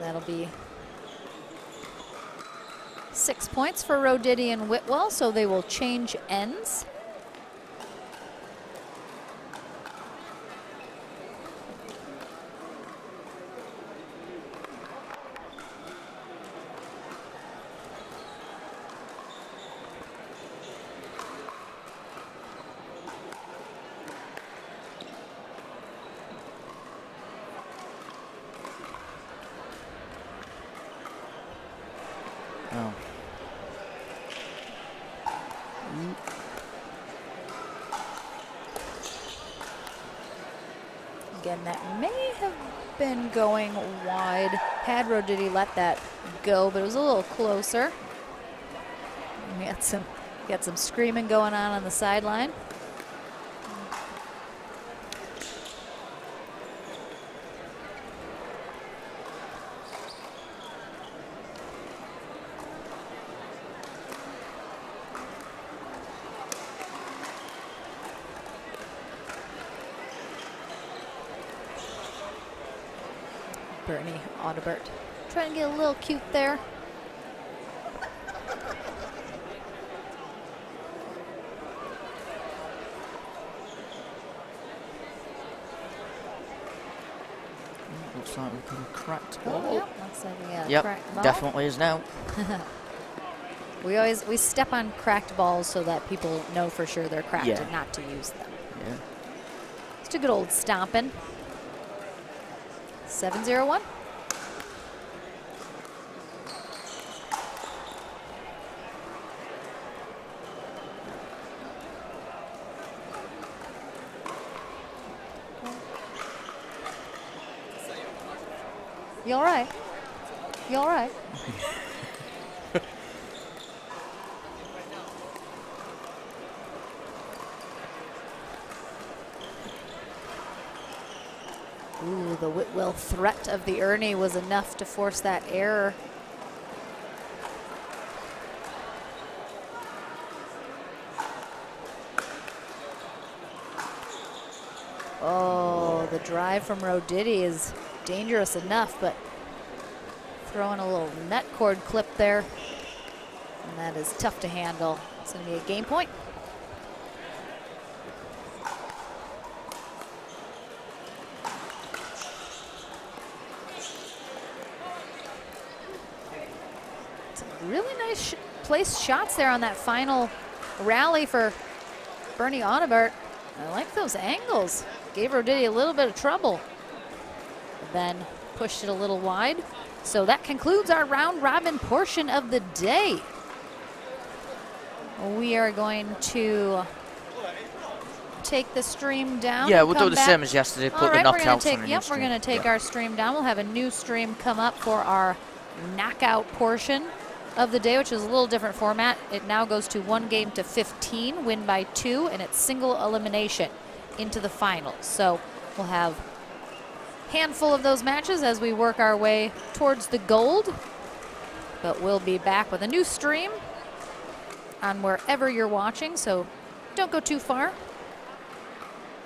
S1: That'll be 6 points for Roditi and Whitwell, so they will change ends.
S2: Oh.
S1: Again, that may have been going wide had Roditi let that go, but it was a little closer. We had some screaming going on the sideline. Bernie Audibert trying to get a little cute there.
S2: Looks like we've got a cracked ball.
S1: Oh, yep, looks like we got a
S2: Yep,
S1: cracked ball.
S2: definitely is now.
S1: we step on cracked balls so that people know for sure they're cracked and not to use them.
S2: Yeah.
S1: Just a good old stomping. 7-0-1. You all right? You all right? Ooh, the Whitwell threat of the Ernie was enough to force that error. Oh, the drive from Roditi is dangerous enough, but Throwing a little net cord clip there. And that is tough to handle. It's going to be a game point. Really nice placed shots there on that final rally for Bernie Audibert. I like those angles. Gave Roditi a little bit of trouble. Then pushed it a little wide. So that concludes our round robin portion of the day. We are going to take the stream down.
S2: Yeah, we'll do the
S1: back.
S2: same as yesterday. Put
S1: All right,
S2: the
S1: we're gonna
S2: knockouts
S1: take,
S2: on a
S1: yep,
S2: new
S1: we're
S2: stream.
S1: going to take our stream down. We'll have a new stream come up for our knockout portion of the day, which is a little different format. It now goes to 1 game to 15, win by 2, and it's single elimination into the finals. So we'll have a handful of those matches as we work our way towards the gold. But we'll be back with a new stream on wherever you're watching, so don't go too far.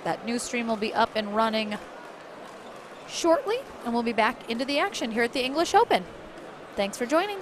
S1: That new stream will be up and running shortly, and we'll be back into the action here at the English Open. Thanks for joining.